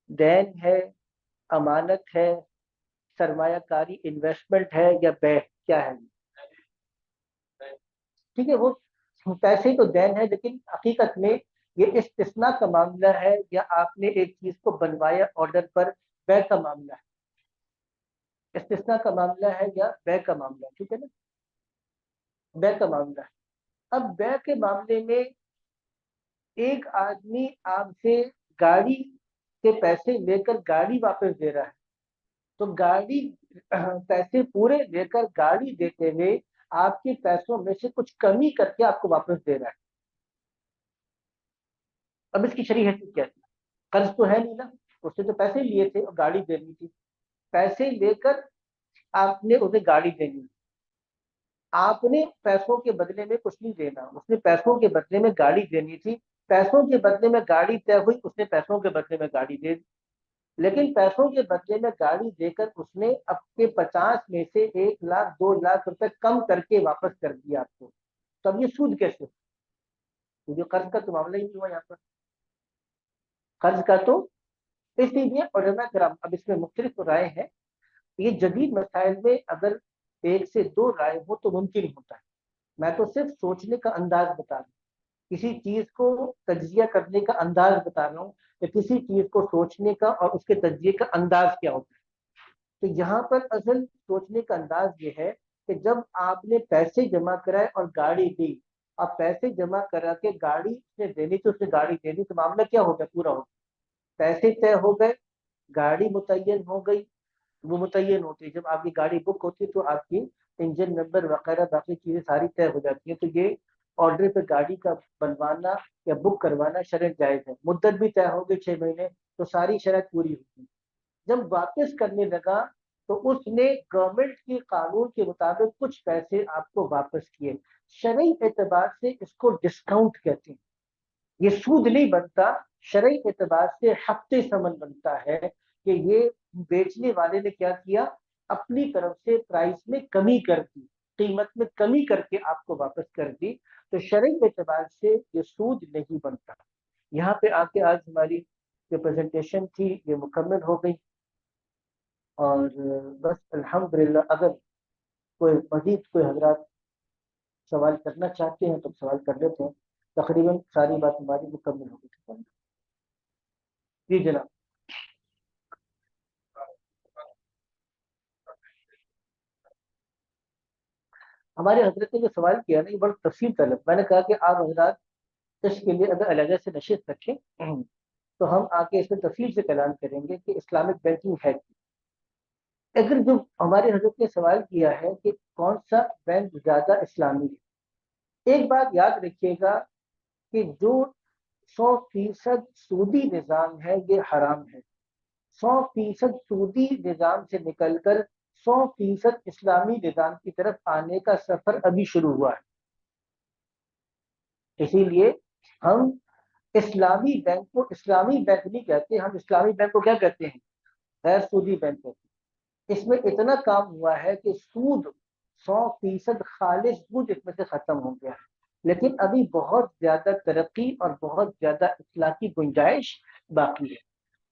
देन है, अमानत है, सरमायाकारी इन्वेस्टमेंट है, या बै, क्या है, ठीक है। वो पैसे तो देन है लेकिन हकीकत में ये इस्तिस्ना का मामला है, या आपने एक चीज को बनवाया ऑर्डर पर, बै का मामला है, इस्तिस्ना का मामला है या बै का मामला है, ठीक है ना, बै का मामला है। अब बै के मामले में एक आदमी आपसे गाड़ी के पैसे लेकर गाड़ी वापस दे रहा है, तो गाड़ी पैसे पूरे लेकर गाड़ी देते हुए आपके पैसों में से कुछ कमी करके आपको वापस दे रहा है। अब इसकी शरई हैसियत क्या थी? कर्ज तो है नहीं ना, उसने तो पैसे लिए थे और गाड़ी देनी थी। पैसे लेकर आपने उसे गाड़ी देनी, आपने पैसों के बदले में कुछ नहीं देना, उसने पैसों के बदले में गाड़ी देनी थी। पैसों के बदले में गाड़ी तय हुई, उसने पैसों के बदले में गाड़ी दे दी। लेकिन पैसों के बदले में गाड़ी देकर उसने अपने 50 में से 1 लाख 2 लाख रुपए कम करके वापस कर दिया आपको। तो अब ये सूद कैसे? जो कर्ज का तो मामला ही नहीं हुआ यहाँ पर, कर्ज का तो। इसीलिए उलमा किराम, अब इसमें मुख्तलिफ राय है। ये जदीद मसाइल में अगर एक से दो राय हो तो मुमकिन होता है। मैं तो सिर्फ सोचने का अंदाज बता रहा हूँ, किसी चीज को तज्जिया करने का अंदाज बता रहा हूँ कि किसी चीज को सोचने का और उसके तज्जिए का अंदाज क्या होता है। तो यहाँ पर असल सोचने का अंदाज ये है कि जब आपने पैसे जमा कराए और गाड़ी दी, आप पैसे जमा करा के गाड़ी उसने देनी थी, उसने गाड़ी दे दी, तो मामला क्या हो गया? पूरा हो गया, पैसे तय हो गए, गाड़ी मुतय्यन हो गई। वो मुतय्यन होती है, जब आपकी गाड़ी बुक होती है तो आपकी इंजन नंबर वगैरह बाकी चीजें सारी तय हो जाती हैं। तो ये ऑर्डर पे गाड़ी का बनवाना या बुक करवाना शरत जायज है। मुद्दत भी तय हो गई 6 महीने, तो सारी शरत पूरी होगी। जब वापस करने लगा तो उसने गवर्नमेंट के कानून के मुताबिक कुछ पैसे आपको वापस किए। शरई एतबार से इसको डिस्काउंट कहते हैं, ये सूद नहीं बनता। शरई एतबार से हफ्ते समन बनता है कि ये बेचने वाले ने क्या किया, अपनी तरफ से प्राइस में कमी कर दी, कीमत में कमी करके आपको वापस कर दी। तो शरई एतबार से ये सूद नहीं बनता। यहाँ पे आके आज हमारी जो प्रेजेंटेशन थी ये मुकम्मल हो गई। और बस अल्हम्दुलिल्लाह, अगर कोई मजीद कोई हजरात सवाल करना चाहते हैं तो सवाल कर लेते हैं। तकरीबन सारी बात हमारी मुकम्मल हो गई। जी जनाब। हमारे हजरत ने जो सवाल किया ना, ये बड़ा तफसील तलब। मैंने कहा कि आप हजरात इसके लिए अगर अलग से नशिस्त रखें तो हम आके इसमें तफसील से कलाम करेंगे कि इस्लामिक बैंकिंग है क्या। अगर जो हमारे हजरत ने सवाल किया है कि कौन सा बैंक ज्यादा इस्लामी है, एक बात याद रखिएगा कि जो 100% सूदी निज़ाम है ये हराम है। 100% सूदी निज़ाम से निकलकर 100% इस्लामी निज़ाम की तरफ आने का सफर अभी शुरू हुआ है। इसीलिए हम इस्लामी बैंक को इस्लामी बैंक नहीं कहते, हम इस्लामी बैंक को क्या कहते हैं? गैर सूदी बैंक कहते हैं। इसमें इतना काम हुआ है कि सूद 100% खालिश सूद इसमें से खत्म हो गया है। लेकिन अभी बहुत ज्यादा तरक्की और बहुत ज्यादा इस्लाह की गुंजाइश बाकी है।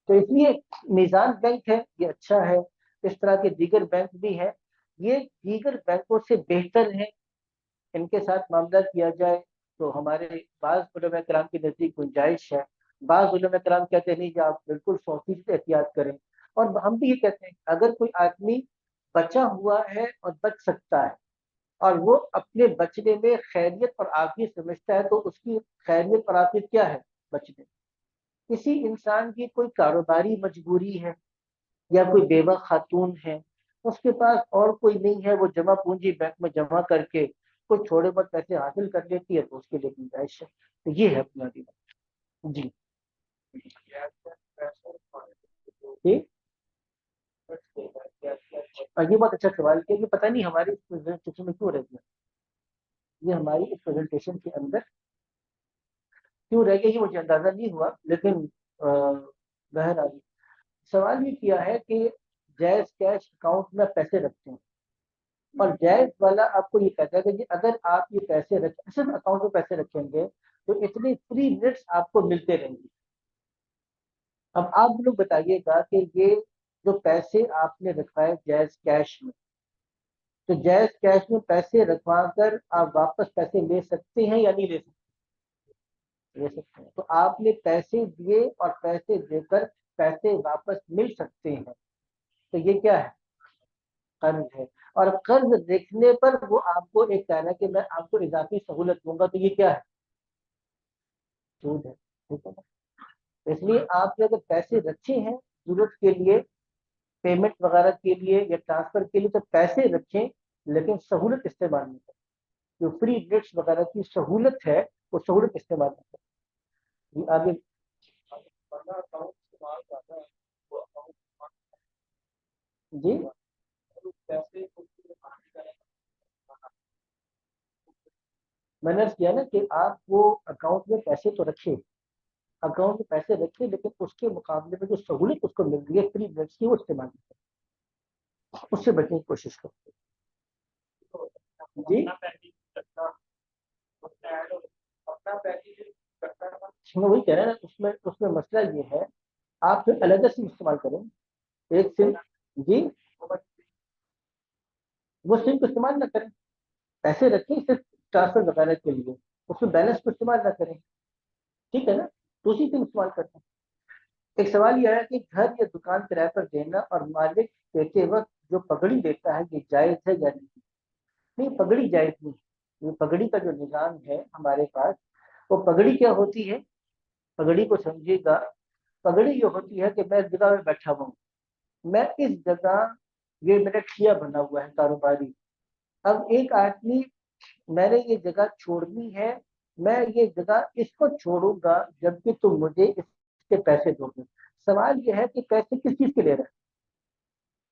तो इसलिए मीज़ान बैंक है, ये अच्छा है। इस तरह के दीगर बैंक भी हैं, ये दीगर बैंकों से बेहतर हैं। इनके साथ मामला किया जाए तो हमारे बाज़ उलमा किराम के नज़दीक गुंजाइश है। बाज़ उलमा किराम कहते हैं नहीं जी, आप बिल्कुल 100% एहतियात करें। और हम भी ये कहते हैं अगर कोई आदमी बचा हुआ है और बच सकता है और वो अपने बचने में खैरियत और आफियत समझता है, तो उसकी खैरियत और आफियत क्या है? बचने। किसी इंसान की कोई कारोबारी मजबूरी है या कोई बेवा खातून है, उसके पास और कोई नहीं है, वो जमा पूंजी बैंक में जमा करके कुछ थोड़े बहुत पैसे हासिल कर लेती है, तो उसके लिए गुंजाइश है। तो ये है अपना दिन। जी ठीक। और ये बहुत अच्छा सवाल किया कि पता नहीं हमारी इस प्रेजेंटेशन में क्यों रह गया, ये हमारी इस प्रेजेंटेशन के अंदर क्यों रह गया ये मुझे अंदाजा नहीं हुआ। लेकिन बहरहाल सवाल ये किया है कि जायज कैश अकाउंट में पैसे रखते हैं, और जायज वाला आपको ये कहता है कि अगर आप ये पैसे रख सिर्फ अकाउंट में पैसे रखेंगे तो इतने फ्री मिनट्स आपको मिलते रहेंगे। अब आप लोग बताइएगा कि ये जो पैसे आपने रखवाए जायज कैश में, तो जायज कैश में पैसे रखवा कर आप वापस पैसे ले सकते हैं या नहीं ले सकते? ले सकते हैं। तो आपने पैसे दिए और पैसे देकर पैसे वापस मिल सकते हैं, तो ये क्या है? कर्ज है। और कर्ज देखने पर वो आपको एक कहना है कि मैं आपको इजाफी सहूलत दूंगा, तो ये क्या है? सूद है। ठीक है ना? इसलिए आपने अगर पैसे रखे हैं जरूरत के लिए पेमेंट वगैरह के लिए या ट्रांसफर के लिए तो पैसे रखें, लेकिन सहूलत इस्तेमाल नहीं करें। जो फ्री नेट्स वगैरह की सहूलत है वो सहूलत इस्तेमाल नहीं करें। आगे जी, मैंने अर्ज किया ना कि आप वो अकाउंट में पैसे तो रखिए, अकाउंट में पैसे रखिए, लेकिन उसके मुकाबले में जो सहूलियत उसको मिल रही है फ्री नेट्स की वो इस्तेमाल नहीं करें, उससे बचने की कोशिश करें। जी, मैं वही कह रहा है ना, उसमें उसमें मसला ये है, आप फिर अलग सिम इस्तेमाल करें, एक सिम। जी, वो सिम को इस्तेमाल ना करें, पैसे रखें सिर्फ ट्रांसफर वगैरह के लिए, उसमें बैलेंस को इस्तेमाल ना करें, ठीक है ना, तो उसी सिम इस्तेमाल करते हैं। एक सवाल यह है कि घर या दुकान किराए पर देना और मालिक देते वक्त जो पगड़ी देता है ये जायज है या नहीं? नहीं, पगड़ी जायज नहीं। ये पगड़ी का जो निजाम है हमारे पास, वो पगड़ी क्या होती है, पगड़ी को समझिएगा। पगड़ी ये होती है कि मैं इस जगह में बैठा हुआ हूँ, मैं इस जगह, ये मेरा ठिया बना हुआ है कारोबारी। अब एक आदमी, मैंने ये जगह छोड़नी है, मैं ये जगह इसको छोड़ूंगा जबकि तुम मुझे इसके पैसे दोगे। सवाल यह है कि पैसे किस चीज के ले रहे हैं?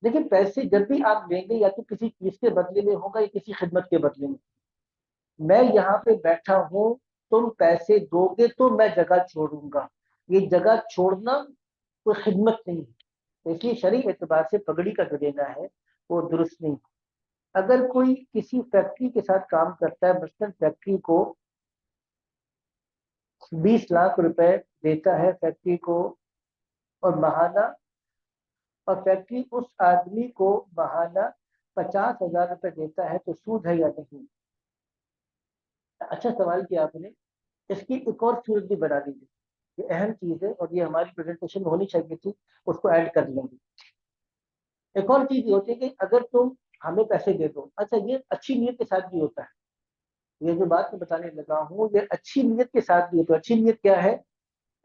देखिए, पैसे जब भी आप लेंगे या तो किसी चीज के बदले में होगा या किसी खिदमत के बदले में। मैं यहाँ पे बैठा हूँ, तुम पैसे दोगे तो मैं जगह छोड़ूंगा, ये जगह छोड़ना कोई खिदमत नहीं है, तो इसलिए शरई एतबार से पगड़ी का जो देना है वो दुरुस्त नहीं। अगर कोई किसी फैक्ट्री के साथ काम करता है, मसलन फैक्ट्री को 20 लाख रुपए देता है फैक्ट्री को, और महाना, और फैक्ट्री उस आदमी को महाना 50,000 रुपए देता है, तो सूद है या नहीं? अच्छा सवाल किया आपने। इसकी एक और सूरत भी बना दीजिए, ये अहम चीज है और ये हमारी प्रेजेंटेशन में होनी चाहिए थी, उसको ऐड कर लेंगे। एक और चीज ये होती है कि अगर तुम हमें पैसे दे दो, अच्छा ये अच्छी नीयत के साथ भी होता है, ये जो बात मैं बताने लगा हूँ ये अच्छी नीयत के साथ भी होता है। अच्छी नीयत क्या है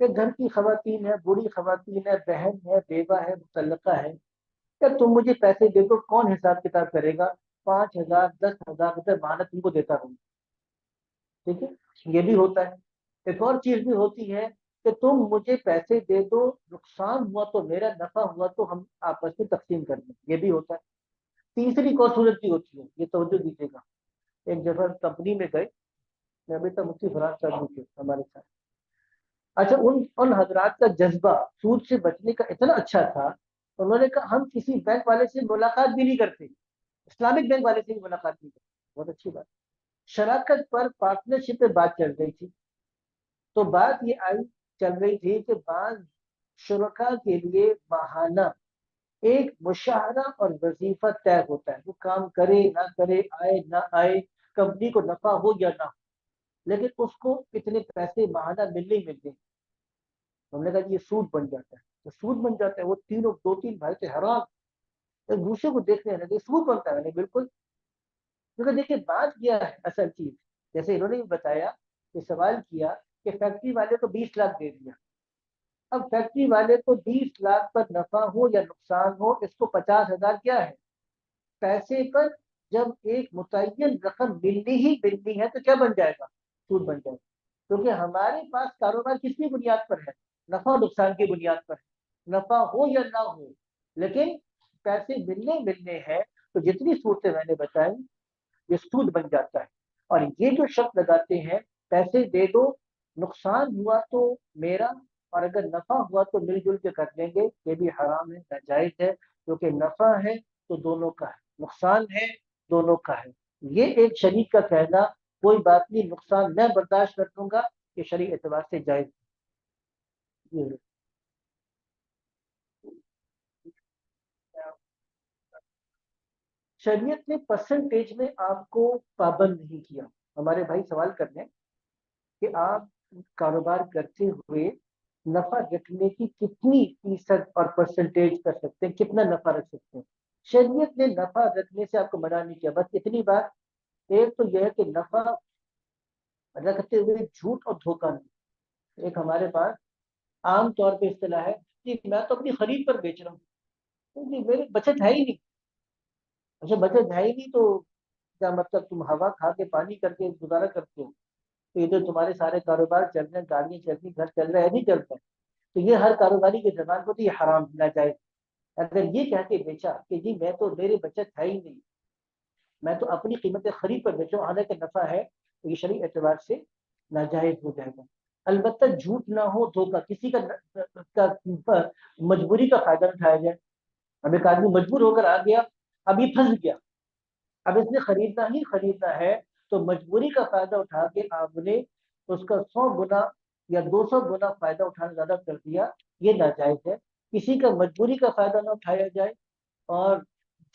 कि घर की खवातीन है, बूढ़ी खवातीन है, बहन है, बेवा है, मुतल्लका है, क्या तुम मुझे पैसे दे दो, कौन हिसाब किताब करेगा, 5,000 10,000 रुपए माना तुमको देता रहूँ, ठीक है, ये भी होता है। एक और चीज भी होती है कि तुम मुझे पैसे दे दो, नुकसान हुआ तो मेरा, नफा हुआ तो हम आपस में तकसीम कर लें, ये भी होता है। तीसरी एक और सूरत भी होती है, ये तवज्जो दीजिएगा। एक जगह कंपनी में गए, मैं अभी तक मुफ्ती फराज साहब थे हमारे साथ। अच्छा, उन उन हजरात का जज्बा सूद से बचने का इतना अच्छा था, उन्होंने कहा हम किसी बैंक वाले से मुलाकात भी नहीं करते, इस्लामिक बैंक वाले से भी मुलाकात नहीं करते। बहुत अच्छी बात। शराकत पर पार्टनरशिप पे बात चल रही थी, तो बात ये आई, चल रही थी कि बाज शुरका के लिए माहाना एक मुशाहरा और वजीफा तय होता है, वो काम करे ना करे, आए ना आए, कंपनी को नफा हो या ना हो, लेकिन उसको इतने पैसे माहाना मिलने ही मिलते हैं। हमने कहा ये सूद बन जाता है, तो सूद बन जाता है। वो तीनों, दो तीन भाई थे हैरान, एक दूसरे को देखने लगे, सूद बनता है? नहीं, बिल्कुल। क्योंकि देखिए बात क्या है असल चीज, जैसे इन्होंने भी बताया कि सवाल किया कि फैक्ट्री वाले को 20 लाख दे दिया, अब फैक्ट्री वाले को 20 लाख पर नफा हो या नुकसान हो, इसको 50,000 क्या है पैसे पर, जब एक मुतय्यन रकम मिलनी ही मिलनी है तो क्या बन जाएगा, सूद बन जाएगा। क्योंकि हमारे पास कारोबार किसकी बुनियाद पर है, नफा नुकसान की बुनियाद पर है, नफा हो या ना हो, लेकिन पैसे मिलने मिलने हैं, तो जितनी सूरतें मैंने बताई ये सूद बन जाता है। और ये जो शर्त लगाते हैं, पैसे दे दो, नुकसान हुआ तो मेरा, और अगर नफा हुआ तो मिलजुल के कर लेंगे, ये भी हराम है, नाजायज है, क्योंकि नफा है तो दोनों का है, नुकसान है दोनों का है। ये एक शरीक का कहना, कोई बात नहीं, नुकसान मैं बर्दाश्त कर दूंगा, ये शरीय एतबार से जायज है। शरीयत ने परसेंटेज में आपको पाबंद नहीं किया। हमारे भाई सवाल कर रहे हैं कि आप कारोबार करते हुए नफा रखने की कितनी फीसद और परसेंटेज कर सकते हैं, कितना नफा रख सकते हैं। शरीयत ने नफा रखने से आपको मना नहीं किया, बस इतनी बात। एक तो यह है कि नफा रखते हुए झूठ और धोखा नहीं। एक हमारे पास आम तौर पे इस्तेलाह है कि मैं तो अपनी खरीद पर बेच रहा हूँ, جی मेरे बचत है ही नहीं। अच्छा बचत है ही नहीं तो क्या मतलब, तुम हवा खा के पानी करके गुजारा करते हो? तो ये तो तुम्हारे सारे कारोबार चल रहे हैं, गाड़ियां चल रही, घर चल रहा है, नहीं चलता है। तो ये हर कारोबारी के जबान को तो ये हराम नाजायज। अगर ये कह के बेचा कि जी मैं तो, मेरी बचत है ही नहीं, मैं तो अपनी कीमत खरीद पर बेचूं, हालांकि नफा है, तो ये शरीय एतबार से नाजायज हो जाएगा। अलबत्ता झूठ ना हो, धोखा, किसी का मजबूरी का फायदा उठाया जाए। अब एक आदमी मजबूर होकर आ गया, अब ये फंस गया, अब इसने खरीदना ही खरीदना है, तो मजबूरी का फायदा उठा के आपने उसका 100 गुना या 200 गुना फायदा उठाना ज्यादा कर दिया, ये नाजायज है। किसी का मजबूरी का फायदा ना उठाया जाए, और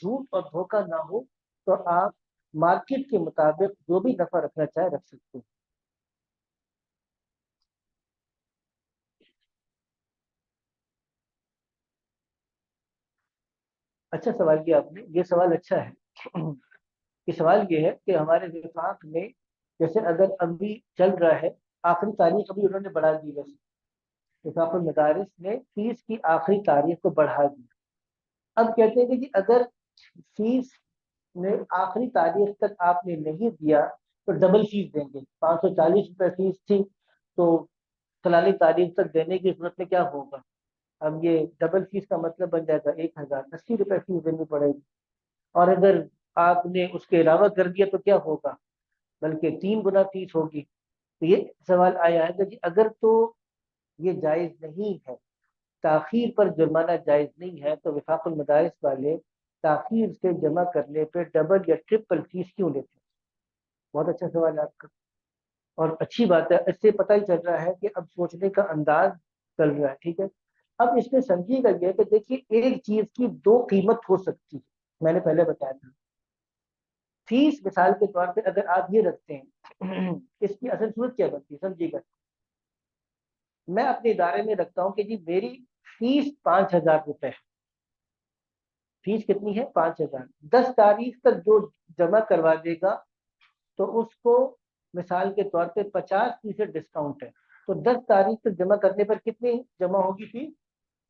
झूठ और धोखा ना हो, तो आप मार्केट के मुताबिक जो भी नफा रखना चाहे रख सकते हैं। अच्छा सवाल किया आपने, ये सवाल अच्छा है। ये सवाल ये है कि हमारे विफाक में, जैसे अगर अभी चल रहा है, आखिरी तारीख अभी उन्होंने बढ़ा दी, वैसे विफाकुल मदारिस ने फीस की आखिरी तारीख को बढ़ा दी। अब कहते हैं कि जी अगर फीस में आखिरी तारीख तक आपने नहीं दिया तो डबल फीस देंगे। 540 रुपये फीस थी, तो फलानी तारीख तक देने की सूरत में क्या होगा? अब ये डबल फीस का मतलब बन जाएगा 1080 रुपये फीस देनी पड़ेगी। और अगर आपने उसके अलावा कर दिया तो क्या होगा? बल्कि 3 गुना फीस होगी। तो ये सवाल आया है कि जी अगर तो ये जायज नहीं है, ताखीर पर जुर्माना जायज नहीं है, तो विफाकुल मदारिस वाले ताखीर से जमा करने पे डबल या ट्रिपल फीस क्यों लेते हैं? बहुत अच्छा सवाल है आपका, और अच्छी बात है। इससे पता ही चल रहा है कि अब सोचने का अंदाज चल रहा है। ठीक है, अब इसमें समझिएगा ये कि देखिए, एक चीज की दो कीमत हो सकती है। मैंने पहले बताया था, फीस मिसाल के तौर पे अगर आप ये रखते हैं, इसकी असल सूरत क्या बनती है समझिएगा। मैं अपने इदारे में रखता हूँ कि जी मेरी फीस 5,000 रुपए है। फीस कितनी है? 5,000। 10 तारीख तक जो जमा करवा देगा, तो उसको मिसाल के तौर पे 50% डिस्काउंट है। तो 10 तारीख तक जमा करने पर कितनी जमा होगी फीस?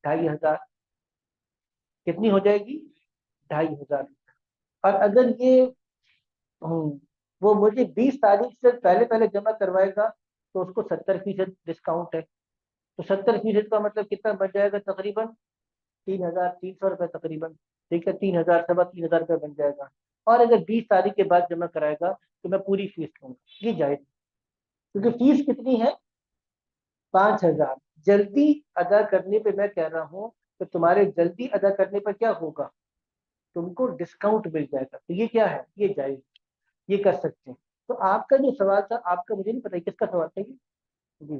2,500। कितनी हो जाएगी? 2,500। और अगर ये वो मुझे 20 तारीख से पहले पहले जमा करवाएगा, तो उसको 70% डिस्काउंट है। तो 70% का मतलब कितना बन जाएगा? तकरीबन 3,300 रुपये तकरीबन। ठीक है, 3,000 3,500 रुपये बन जाएगा। और अगर 20 तारीख के बाद जमा कराएगा तो मैं पूरी फीस लूंगा, ये जायज। क्योंकि फीस कितनी है? 5,000। जल्दी अदा करने पे मैं कह रहा हूँ तो तुम्हारे जल्दी अदा करने पर क्या होगा? तुमको डिस्काउंट मिल जाएगा। तो ये क्या है? ये जायज, ये कर सकते हैं। तो आपका जो सवाल था, आपका मुझे नहीं पता किसका सवाल था ये। जी,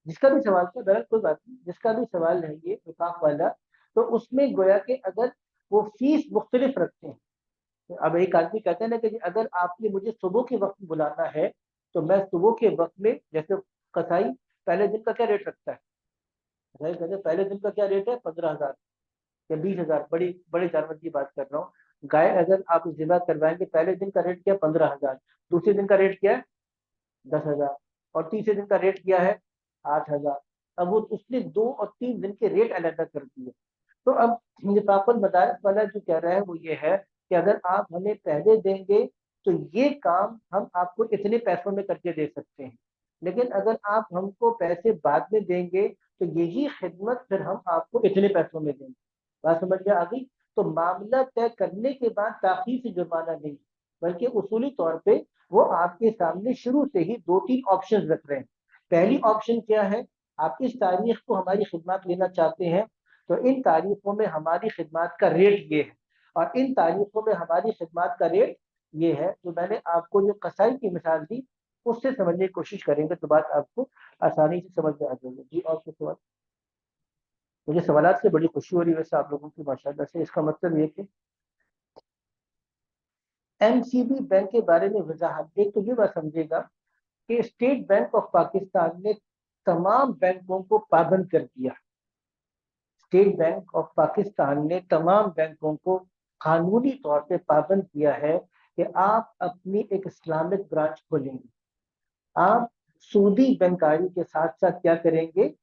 जिसका भी सवाल था, बहरहाल कोई बात नहीं, जिसका भी सवाल है ये विकास वाला, तो उसमें गोया कि अगर वो फीस मुख्तलिफ रखते हैं। तो अब एक आदमी कहते हैं ना कि अगर आपने मुझे सुबह के वक्त बुलाना है, तो मैं सुबह के वक्त में, जैसे कसाई पहले दिन का क्या रेट रखता है? कसाई कहते हैं पहले दिन का क्या रेट है? 15,000 या 20,000। बड़ी बड़े जानवर की बात कर रहा हूँ। गाय अगर आप जिबा करवाएंगे, पहले दिन का रेट क्या है? 15,000। दूसरे दिन का रेट क्या है? 10,000। और तीसरे दिन का रेट क्या है? 8,000। अब वो उसने 2 और 3 दिन के रेट अलग कर दिए। तो अब निफाकुल मदारिस वाला जो कह रहा है वो ये है कि अगर आप हमें पहले देंगे तो ये काम हम आपको इतने पैसों में करके दे सकते हैं, लेकिन अगर आप हमको पैसे बाद में देंगे तो यही खिदमत फिर हम आपको इतने पैसों में देंगे। बात समझ में आ गई? तो मामला तय करने के बाद ताखीर से जुर्माना नहीं, बल्कि उसूली तौर पे वो आपके सामने शुरू से ही 2-3 ऑप्शन रख रहे हैं। पहली ऑप्शन क्या है? आप इस तारीख को हमारी खिदमत लेना चाहते हैं, तो इन तारीखों में हमारी खिदमत का रेट ये है, और इन तारीखों में हमारी खिदमत का रेट ये है। जो मैंने आपको जो कसाई की मिसाल दी, उससे समझने की कोशिश करेंगे तो बात आपको आसानी से समझ में आ जाएगी। जी, और कुछ सवाल? मुझे सवालात से बड़ी खुशी हो रही है वैसे आप लोगों की, माशाल्लाह से। इसका मतलब ये कि एमसीबी बैंक के बारे में वजाहत, एक तो ये बात समझेगा कि स्टेट बैंक ऑफ पाकिस्तान ने तमाम बैंकों को पाबंद कर दिया। स्टेट बैंक ऑफ पाकिस्तान ने तमाम बैंकों को कानूनी तौर पे पाबंद किया है कि आप अपनी एक इस्लामिक ब्रांच खोलेंगे। आप सूदी बैंकारी के साथ साथ क्या करेंगे?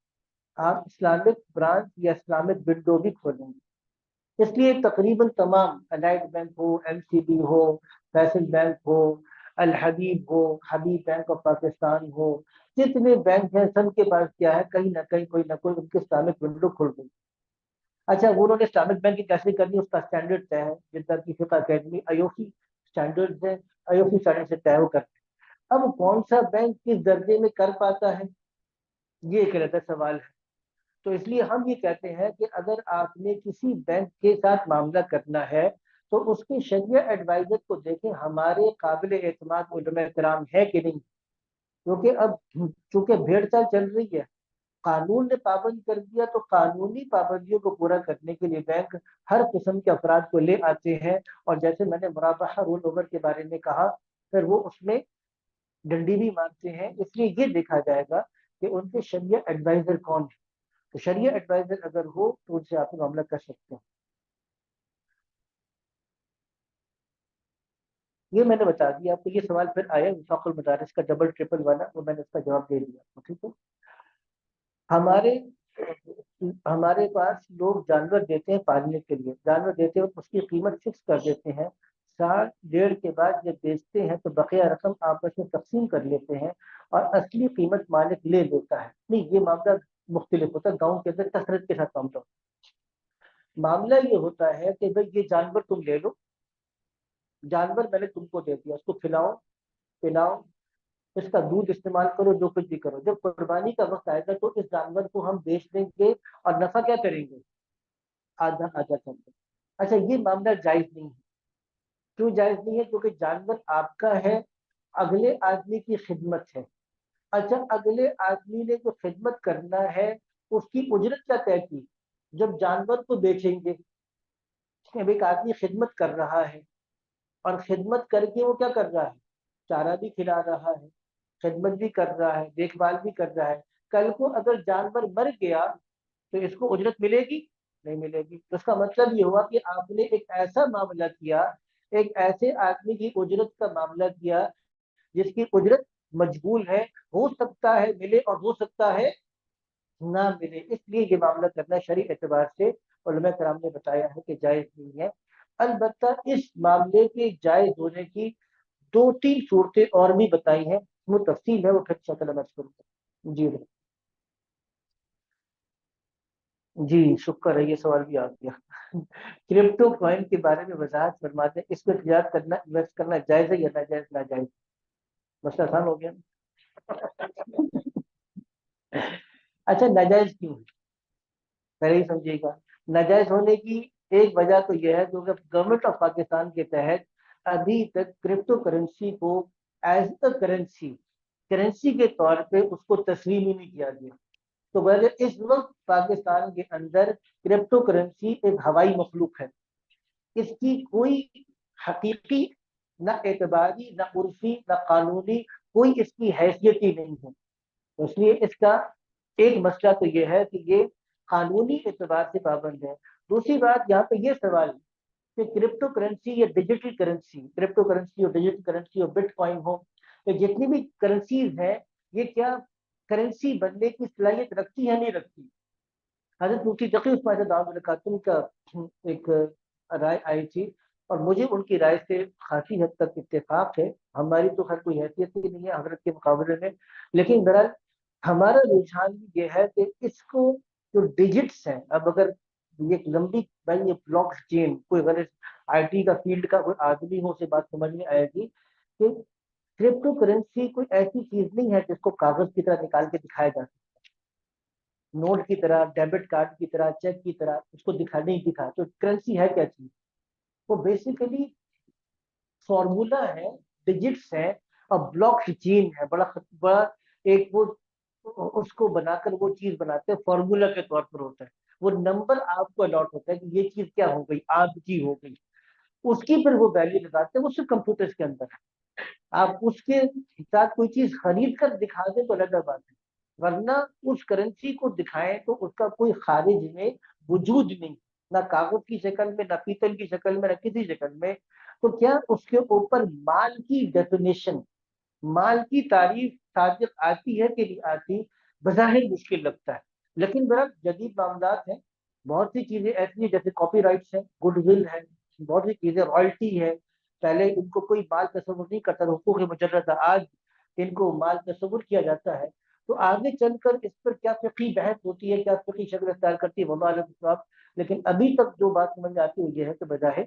आप इस्लामिक ब्रांच या इस्लामिक विंडो भी खोलेंगे। اس لیے تقریباً تمام الائڈ بینک ہو، MCB ہو، فیصل بینک ہو، الحبیب ہو، حبیب بینک آف پاکستان ہو، جتنے بینک ہیں سب کے پاس کیا ہے، کہیں نہ کہیں کوئی نہ کوئی ان کے اسلامک ونڈو کھل گئی۔ اچھا وہ انہوں نے اسلامک بینکنگ کیسے کرنی، اس کا اسٹینڈرڈ طے ہے، جدہ کی فقہ اکیڈمی ایوسی اسٹینڈرڈ ہے، ایوسی اسٹینڈرڈ سے طے ہو کرتے ہیں۔ اب کون سا بینک کس درجے میں کر پاتا ہے، یہ ایک علیحدہ سوال ہے۔ تو اس لیے ہم یہ کہتے ہیں کہ اگر آپ نے کسی بینک کے ساتھ معاملہ کرنا ہے تو اس کے شریعہ ایڈوائزر کو دیکھیں ہمارے قابل اعتماد علماء کرام ہے کہ نہیں، کیونکہ اب چونکہ بھیڑ چال چل رہی ہے، قانون نے پابند کر دیا تو قانونی پابندیوں کو پورا کرنے کے لیے بینک ہر قسم کے افراد کو لے آتے ہیں، اور جیسے میں نے مرابحہ رول اوور کے بارے میں کہا، پھر وہ اس میں ڈنڈی بھی مانتے ہیں۔ اس لیے یہ دیکھا جائے گا کہ ان کے شریعہ ایڈوائزر کون ہے، تو شریعہ ایڈوائزر اگر ہو تو ان سے آپ معاملہ کر سکتے ہیں۔ یہ میں نے بتا دیا آپ کو۔ یہ سوال پھر آیا وفاق المدارس کا ڈبل ٹرپل والا، وہ میں نے اس کا جواب دے دیا آپ کو، ٹھیک ہے۔ ہمارے ہمارے پاس لوگ جانور دیتے ہیں پالنے کے لیے، جانور دیتے ہیں اس کی قیمت فکس کر دیتے ہیں، سال ڈیڑھ کے بعد جب بیچتے ہیں تو بقیہ رقم آپس میں تقسیم کر لیتے ہیں اور اصلی قیمت مالک لے لیتا ہے۔ نہیں، یہ معاملہ مختلف ہوتا ہے، گاؤں کے اندر کثرت کے ساتھ معاملہ ہوتا ہے۔ معاملہ یہ ہوتا ہے کہ بھائی یہ جانور تم لے لو، جانور میں نے تم کو دے دیا، اس کو کھلاؤ پلاؤ، اس کا دودھ استعمال کرو، جو کچھ بھی کرو، جب قربانی کا وقت آئے گا تو اس جانور کو ہم بیچ دیں گے اور نفع کیا کریں گے، آدھا آدھا کر دیں۔ اچھا یہ معاملہ جائز نہیں ہے، کیوں جائز نہیں ہے؟ کیونکہ جانور آپ کا ہے، اگلے آدمی کی خدمت ہے۔ اچھا اگلے آدمی نے جو خدمت کرنا ہے اس کی اجرت کیا طے کی، جب جانور کو بیچیں گے، اب ایک آدمی خدمت کر رہا ہے اور خدمت کر کے وہ کیا کر رہا ہے، چارہ بھی کھلا رہا ہے، خدمت بھی کر رہا ہے، دیکھ بھال بھی کر رہا ہے، کل کو اگر جانور مر گیا تو اس کو اجرت ملے گی؟ نہیں ملے گی۔ تو اس کا مطلب یہ ہوا کہ آپ نے ایک ایسا معاملہ کیا، ایک ایسے آدمی کی اجرت کا معاملہ کیا جس کی اجرت مجبول ہے، ہو سکتا ہے ملے اور ہو سکتا ہے نہ ملے۔ اس لیے یہ معاملہ کرنا شرعی اعتبار سے علماء کرام نے بتایا ہے کہ جائز نہیں ہے۔ البتہ اس معاملے کے جائز ہونے کی دو تین صورتیں اور بھی بتائی ہیں، وہ تفصیل ہے، وہ پھر شکل میں جی جی شکر ہے، یہ سوال بھی آ گیا۔ کرپٹو کوائن کے بارے میں وضاحت فرماتے ہیں، اس میں تجارت کرنا، انویسٹ کرنا جائز ہے یا ناجائز؟ ناجائز، مسئلہ آسان ہو گیا۔ اچھا ناجائز کیوں ہے، پہلے ہی سمجھیے گا۔ ناجائز ہونے کی ایک وجہ تو یہ ہے کہ گورنمنٹ آف پاکستان کے تحت ابھی تک کرپٹو کرنسی کو ایز اے کرنسی، کرنسی کے طور پہ اس کو تسلیم ہی نہیں کیا گیا۔ تو وجہ اس وقت پاکستان کے اندر کرپٹو کرنسی ایک ہوائی مخلوق ہے، اس کی کوئی حقیقی نہ اعتباری نہ عرفی نہ قانونی کوئی اس کی حیثیت ہی نہیں ہے۔ اس لیے اس کا ایک مسئلہ تو یہ ہے کہ یہ قانونی اعتبار سے پابند ہے۔ دوسری بات یہاں پہ یہ سوال کہ کرپٹو کرنسی یا ڈیجیٹل کرنسی، کرپٹو کرنسی اور ڈیجیٹل کرنسی اور بٹ کوائن ہو، تو جتنی بھی کرنسیز ہیں یہ کیا کرنسی بننے کی صلاحیت رکھتی ہے نہیں رکھتی؟ حضرت مفتی تقی عثمان دعوت القاتم کا ایک رائے آئی تھی اور مجھے ان کی رائے سے خاصی حد تک اتفاق ہے، ہماری تو خیر کوئی حیثیت ہی نہیں ہے حضرت کے مقابلے میں، لیکن بہرحال ہمارا رجحان یہ ہے کہ اس کو جو ڈیجٹس ہیں، اب اگر یہ لمبی بھائی یہ بلاک چین، کوئی اگر آئی ٹی کا فیلڈ کا کوئی آدمی ہو اسے بات سمجھ میں آئے گی کہ کرپٹو کرنسی کوئی ایسی چیز نہیں ہے جس کو کاغذ کی طرح نکال کے دکھایا جا سکتا، نوٹ کی طرح، ڈیبٹ کارڈ کی طرح، چیک کی طرح اس کو دکھا نہیں دکھا۔ تو کرنسی ہے کیا چیز؟ وہ بیسیکلی فارمولا ہے، ڈیجٹس ہے اور بلاک چین ہے، بڑا بڑا ایک وہ اس کو بنا کر وہ چیز بناتے ہیں، فارمولا کے طور پر ہوتا ہے، وہ نمبر آپ کو الاٹ ہوتا ہے کہ یہ چیز کیا ہو گئی، آپ کی ہو گئی، اس کی پھر وہ ویلیو لگاتے ہیں، وہ صرف کمپیوٹر کے اندر ہے۔ آپ اس کے ساتھ کوئی چیز خرید کر دکھا دیں تو الگ بات ہے، ورنہ اس کرنسی کو دکھائیں تو اس کا کوئی خارج میں وجود نہیں، نہ کاغذ کی شکل میں، نہ پیتل کی شکل میں، نہ کسی شکل میں۔ تو کیا اس کے اوپر مال کی ڈیفینیشن، مال کی تعریف صادق آتی ہے کہ نہیں آتی؟ بظاہر مشکل لگتا ہے، لیکن بڑا جدید معاملات ہیں، बहुत सी चीजें ऐसी हैं जैसे कॉपी राइट्स है, गुडविल है, बहुत सी चीजें, रॉयल्टी है। पहले इनको कोई माल तस्वुर नहीं करता था, हुकूक मुजर्रद था, आज इनको माल तस्वुर किया जाता है। तो आगे चलकर इस पर क्या फिकी बहस होती है, क्या फिकी शक्ल अख्तियार करती है, वल्लाहु आलम बिस्वाब। लेकिन अभी तक जो बात समझ में आती है ये है कि बजाय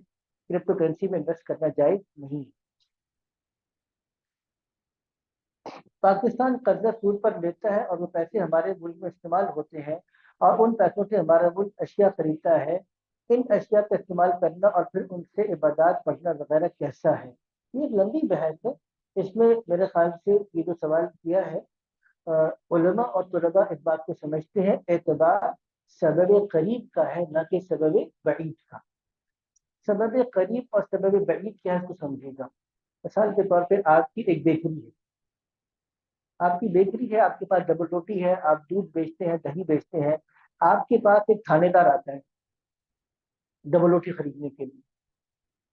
क्रिप्टो करेंसी में इन्वेस्ट करना जायज नहीं है। पाकिस्तान कर्जा सूद पर लेता है और वो पैसे हमारे मुल्क में इस्तेमाल होते हैं, और उन पैसों से हमारा मुल्क अशिया खरीदता है। इन अशिया का इस्तेमाल करना और फिर उनसे इबादत पढ़ना वगैरह कैसा है? ये एक लंबी बहस है। इसमें मेरे ख्याल से ये जो सवाल किया है, उलमा और तुलबा इस बात को समझते हैं, एतबार सबब करीब का है, ना कि सबब बईद का। सबब करीब और सबब बईद क्या है इसको समझेगा। मिसाल के तौर पे आपकी एक बेकरी है, आपकी बेकरी है, आपके पास डबल रोटी है, आप दूध बेचते हैं, दही बेचते हैं। आपके पास एक थानेदार आता है डबल रोटी खरीदने के लिए।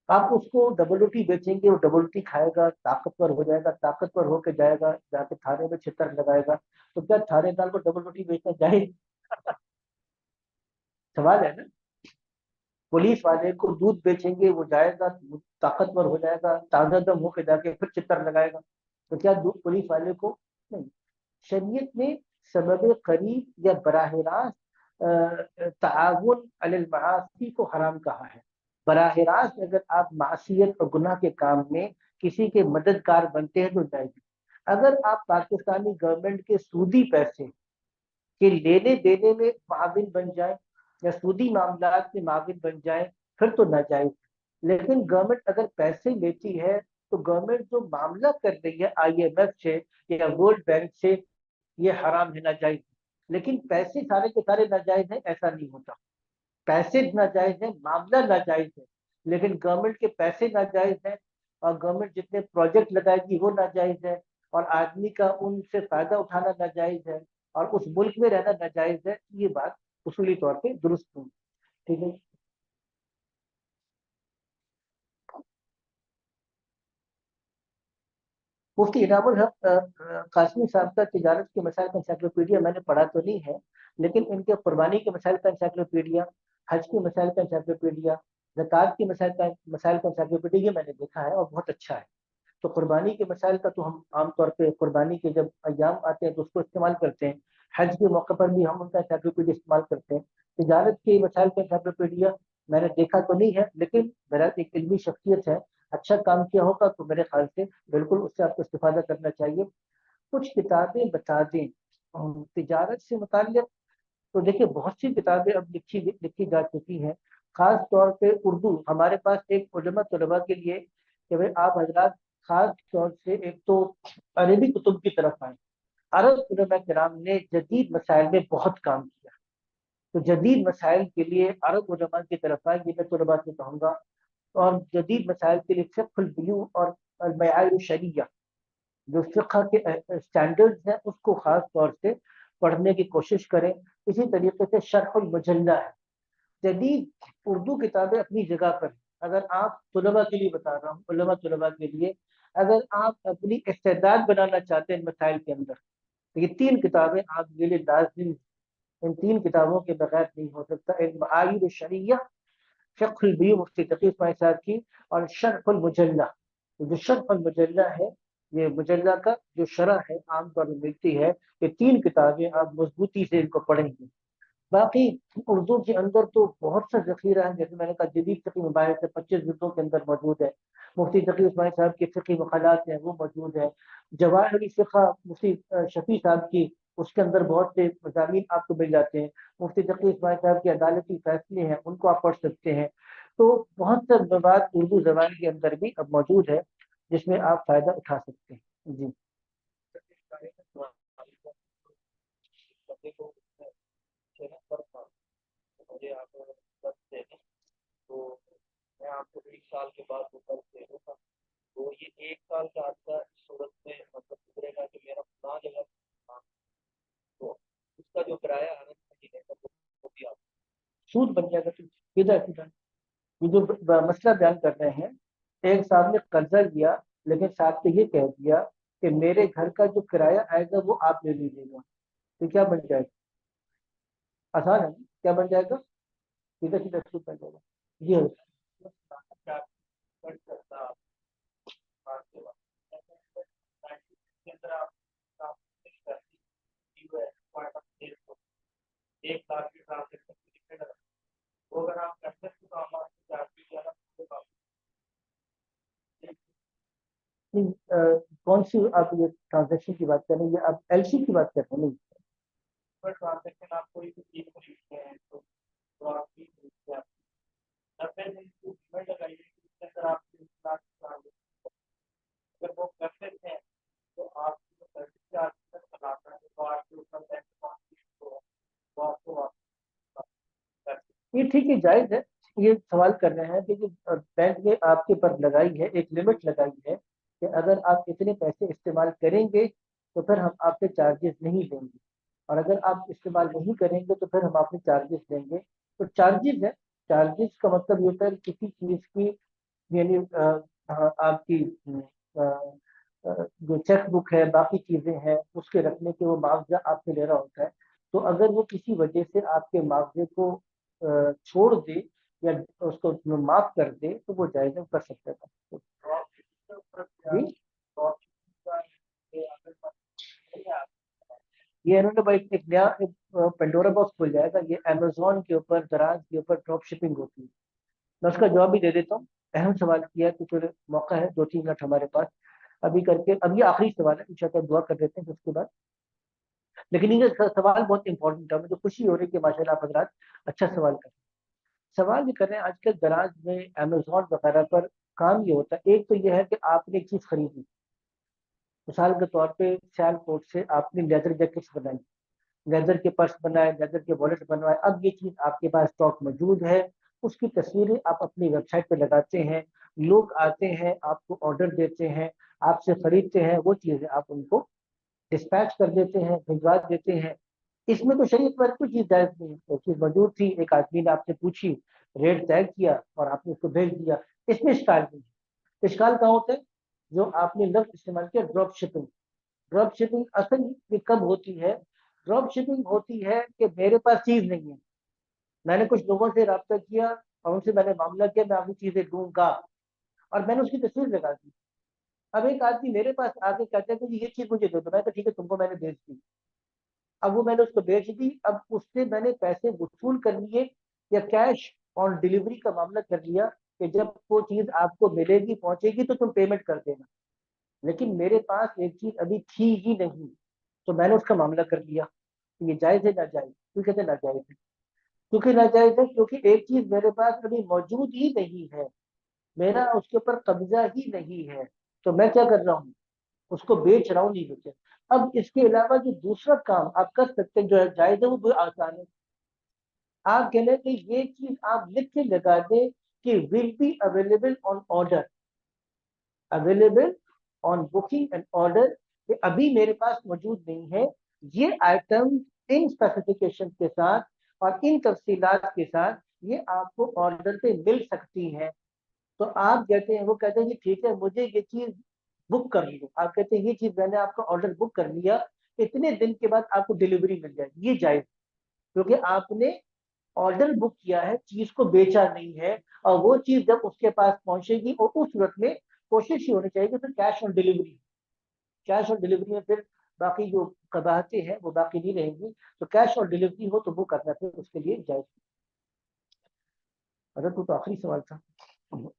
आप उसको डबल रोटी बेचेंगे, वो डबल रोटी खाएगा, ताकतवर हो जाएगा, ताकतवर होकर जाएगा, जाके थाने में छितर लगाएगा। तो क्या थानेदार को डबल रोटी बेचना जाए? सवाल है ना। पुलिस वाले को दूध बेचेंगे, वो जाएगा, ताकतवर हो जाएगा, ताजा दम होकर जाके फिर चित्तर लगाएगा। तो क्या दूध पुलिस वाले को? नहीं। शरीयत ने सबब करीब या बराह रास्त ताउन अलल मआसी को हराम कहा है। बराह रास्त अगर आप मासियत और गुनाह के काम में किसी के मददगार बनते हैं तो जायज। अगर आप पाकिस्तानी गवर्नमेंट के सूदी पैसे के लेने देने में माविन बन जाए या सूदी मामलात में माविन बन जाए फिर तो नाजायज। लेकिन गवर्नमेंट अगर पैसे लेती है तो गवर्नमेंट जो मामला कर रही है IMF से या वर्ल्ड बैंक से, ये हराम है, नाजायज। लेकिन पैसे सारे के सारे नाजायज है ऐसा नहीं होता। पैसे नाजायज है, मामला नाजायज है, लेकिन गवर्नमेंट के पैसे नाजायज है, और गवर्नमेंट जितने प्रोजेक्ट लगाएगी वो नाजायज है, और आदमी का उनसे फायदा उठाना नाजायज है, और उस मुल्क में रहना नाजायज है। ये बात उसूली तौर पे दुरुस्त हुई। ठीक है। मुफ्ती इनामुल हक कासमी साहब का तिजारत के मसाइल का इंसाइक्लोपीडिया मैंने पढ़ा तो नहीं है, लेकिन इनके कुर्बानी के मसाइल का इंसाइक्लोपीडिया, हज के मसाइल का इंसाइक्लोपीडिया, ज़कात के मसाइल का इंसाइक्लोपीडिया मैंने देखा है और बहुत अच्छा है। तो कुर्बानी के मसाइल का तो हम आमतौर पे कुर्बानी के जब अयाम आते हैं तो उसको इस्तेमाल करते हैं। हज के मौके पर भी हम उनका इंसाइक्लोपीडिया इस्तेमाल करते हैं। तिजारत के मसाइल का इंसाइक्लोपीडिया मैंने देखा तो नहीं है, लेकिन मेरा एक इल्मी शख्सियत है, अच्छा काम किया होगा तो मेरे ख्याल से बिल्कुल उससे आपको इस्तेफादा करना चाहिए। कुछ किताबें बता दें तिजारत से मुताल्लिक। तो देखिए बहुत सी किताबें अब लिखी लिखी जा चुकी हैं, खास तौर पे उर्दू। हमारे पास एक उलमा तलबा के लिए कि भाई आप हजरात खास तौर से एक तो अरबी कुतुब की तरफ आए। अरब उलमा किराम ने जदीद मसाइल में बहुत काम किया, तो जदीद मसाइल के लिए अरब उलमा की तरफ आए, ये मैं तलबा से कहूँगा। और जदीद मसाइल के लिए फ़िक़्हुल बुयू और बयान शरिया, जो फ़िक़्ह के स्टैंडर्ड्स हैं उसको खास तौर से पढ़ने की कोशिश करें। इसी तरीके से शरहुल मुजल्ला है। जदीद उर्दू किताबें अपनी जगह पर हैं। अगर आप तुलबा के लिए बता रहा हूँ, उलमा तुलबा के लिए, अगर आप अपनी इस्तेदाद बनाना चाहते हैं इन मसाइल के अंदर, तो ये तीन किताबें आपके लिए लाजिम। इन तीन किताबों के बगैर नहीं हो सकता। एक मआयिर शरिया, फ़िक़्हुल बुयू मुफ्ती तकी उस्मानी साहब की, और शरहुल मुजल्ला। तो जो शरहुल मुजल्ला है, ये मुजल्ला का जो शरह है आमतौर पर मिलती है। ये तीन किताबें आप मजबूती से इनको पढ़ेंगे। बाकी उर्दू के अंदर तो बहुत सा जखीरा है, जैसे मैंने कहा जदीद फ़िक़्ही मबाहिस है, 25 जिल्दों के अंदर मौजूद है। मुफ्ती तकी उस्मानी साहब की फ़िक़्ही मक़ालात हैं वो मौजूद है। जवाहिर फ़िक़्ह मुफ्ती शफ़ी साहब की, उसके अंदर बहुत से मज़ामीन आपको मिल जाते हैं। मुफ्ती तकी उस्मानी साहब के अदालती फैसले हैं उनको आप पढ़ सकते हैं। तो बहुत सा मवाद उर्दू ज़बान के अंदर भी अब मौजूद है जिसमें आप फ़ायदा उठा सकते हैं। जी। मुझे आप दस दे दें तो मैं आपको 1 साल के बाद वो कर्ज दे दूंगा। तो ये 1 साल का आपका इस सूरत में मतलब गुजरेगा कि मेरा पुराना जगह था, तो उसका जो किराया है ना महीने का वो भी आप सूद बन जाएगा। तो सीधा सीधा ये जो मसला बयान कर रहे हैं, एक साहब ने कर्जा लिया लेकिन साहब को ये कह दिया कि मेरे घर का जो किराया आएगा वो आप ले लीजिएगा। तो क्या बन जाएगा? आसान है ना? क्या बन जाएगा? सीधा सीधा सूद बन जाएगा। जी हाँ। नहीं, कौन सी आप ये ट्रांजेक्शन की बात कर रहे हैं, ये आप एलसी की बात कर रहे हैं? नहीं, ये ठीक है, जायज है। ये सवाल कर रहे हैं कि बैंक ने आपके पर लगाई है, एक लिमिट लगाई है कि अगर आप इतने पैसे इस्तेमाल करेंगे तो फिर हम आपसे चार्जेस नहीं लेंगे, और अगर आप इस्तेमाल नहीं करेंगे तो फिर हम आपसे चार्जेस लेंगे। तो चार्जेस है। चार्जेस का मतलब ये होता है किसी चीज की, यानी आपकी जो चेक बुक है, बाकी चीजें हैं, उसके रखने के वो मुआवजा आपसे ले रहा होता है। तो अगर वो किसी वजह से आपके मुआवजे को छोड़ दे या उसको माफ कर दे तो वो जायज कर सकता था। जी, ये इन्होंने भाई एक नया पेंडोरा बॉक्स खुल जाएगा। ये अमेजोन के ऊपर, दराज के ऊपर ड्रॉप शिपिंग होती है। मैं उसका जवाब भी दे देता हूँ। अहम सवाल किया तो फिर मौका है 2-3 मिनट हमारे पास अभी करके। अब ये आखिरी सवाल है, इंशाल्लाह दुआ कर देते हैं उसके बाद। लेकिन ये सवाल बहुत इंपॉर्टेंट है, मुझे खुशी हो रही है कि माशाल्लाह आप हजरात अच्छा सवाल कर रहे हैं। सवाल ये कर रहे हैं, आजकल दराज में, अमेजोन वगैरह पर काम ये होता है, एक तो ये है कि आपने एक चीज खरीदी, मिसाल के तौर पे सियालकोट से आपने लेदर जैकेट्स बनाई, लेदर के पर्स बनाए, लेदर के वॉलेट बनवाए। अब ये चीज आपके पास स्टॉक मौजूद है, उसकी तस्वीरें आप अपनी वेबसाइट पे लगाते हैं, लोग आते हैं, आपको ऑर्डर देते हैं, आपसे खरीदते हैं, वो चीजें आप उनको डिस्पैच कर देते हैं, भिजवा देते हैं। इसमें तो शरीयत पर कोई चीज जायज नहीं है। एक चीज मौजूद थी, एक आदमी ने आपसे पूछी, रेट तय किया और आपने उसको भेज दिया, इसमें इश्काल नहीं है। इश्काल कहाँ होता है? जो आपने लफ्ज इस्तेमाल किया, ड्रॉप शिपिंग। ड्रॉप शिपिंग असल में कब होती है? ड्रॉप शिपिंग होती है कि मेरे पास चीज नहीं है, मैंने कुछ लोगों से रब्ता किया और उनसे मैंने मामला किया, मैं आपकी चीजें दूंगा, और मैंने उसकी तस्वीर लगा दी। अब एक आदमी मेरे पास आके कहता है कि ये चीज मुझे दे दो, मैं तो ठीक है तुमको मैंने भेज दी। अब वो मैंने उसको बेच दी, अब उससे मैंने पैसे वसूल कर लिए या कैश ऑन डिलीवरी का मामला कर लिया कि जब वो चीज आपको मिलेगी, पहुंचेगी तो तुम पेमेंट कर देना। लेकिन मेरे पास एक चीज अभी थी ही नहीं, तो मैंने उसका मामला कर लिया। तो ये जायज है ना जायज? क्यों कहते हैं नाजायज है? क्योंकि नाजायज है क्योंकि एक चीज मेरे पास अभी मौजूद ही नहीं है, मेरा उसके ऊपर कब्जा ही नहीं है, तो मैं क्या कर रहा हूँ? उसको बेच रहा हूँ, नहीं बेचा। अब इसके अलावा जो दूसरा काम आप कर सकते हैं जो है जायज है, वो भी आसान है। आप कह लें कि ये चीज आप लिख के लगा दें कि will be available on order, available on booking and order, कि अभी मेरे पास मौजूद नहीं है, ये आइटम इन स्पेसिफिकेशन के साथ और इन तफसीलात के साथ ये आपको ऑर्डर पे मिल सकती है। तो आप कहते हैं, वो कहते हैं कि ठीक है मुझे ये चीज बुक कर लो, आप कहते हैं ये चीज मैंने आपका ऑर्डर बुक कर लिया, इतने दिन के बाद आपको डिलीवरी मिल जाएगी, ये जायज, क्योंकि आपने ऑर्डर बुक किया है, चीज को बेचा नहीं है। और वो चीज जब उसके पास पहुंचेगी और उस सूरत में कोशिश ये होनी चाहिए कि फिर cash on delivery, cash on delivery में फिर बाकी जो कबाहतें हैं वो बाकी नहीं रहेंगी। तो कैश ऑन डिलीवरी हो तो वो करना फिर उसके लिए जायज। अगर तो आखिरी सवाल था,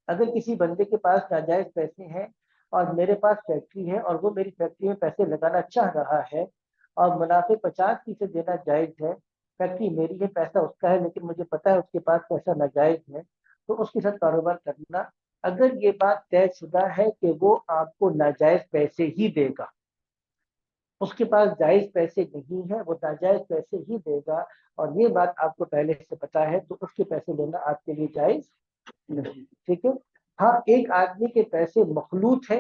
अगर किसी बंदे के पास नाजायज पैसे हैं और मेरे पास फैक्ट्री है और वो मेरी फैक्ट्री में पैसे लगाना चाह रहा है और मुनाफे 50% देना जायज है, फैक्ट्री मेरी है, पैसा उसका है, लेकिन मुझे पता है उसके पास पैसा नाजायज है, तो उसके साथ कारोबार करना, अगर ये बात तयशुदा है कि वो आपको नाजायज पैसे ही देगा, उसके पास जायज पैसे नहीं है, वो नाजायज पैसे ही देगा, और ये बात आपको पहले से पता है, तो उसके पैसे लेना आपके लिए जायज नहीं। ठीक है। हाँ, एक आदमी के पैसे मखलूत है,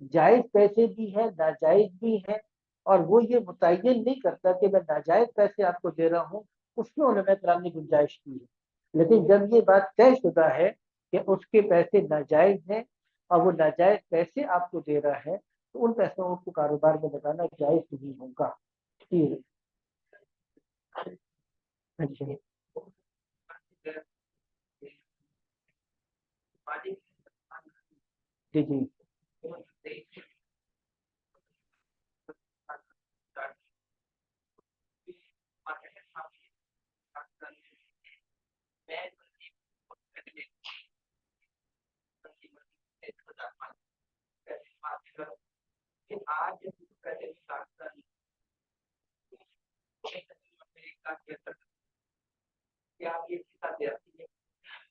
जायज पैसे भी है, नाजायज भी है, और वो ये मुतय्यन नहीं करता कि मैं नाजायज पैसे आपको दे रहा हूँ, उसमें उलमा कराम ने गुंजाइश की है। लेकिन जब ये बात तयशुदा है कि उसके पैसे नाजायज हैं और वो नाजायज पैसे आपको दे रहा है, तो उन पैसों को कारोबार में लगाना जायज नहीं होगा। ठीक है। अच्छा। جی جی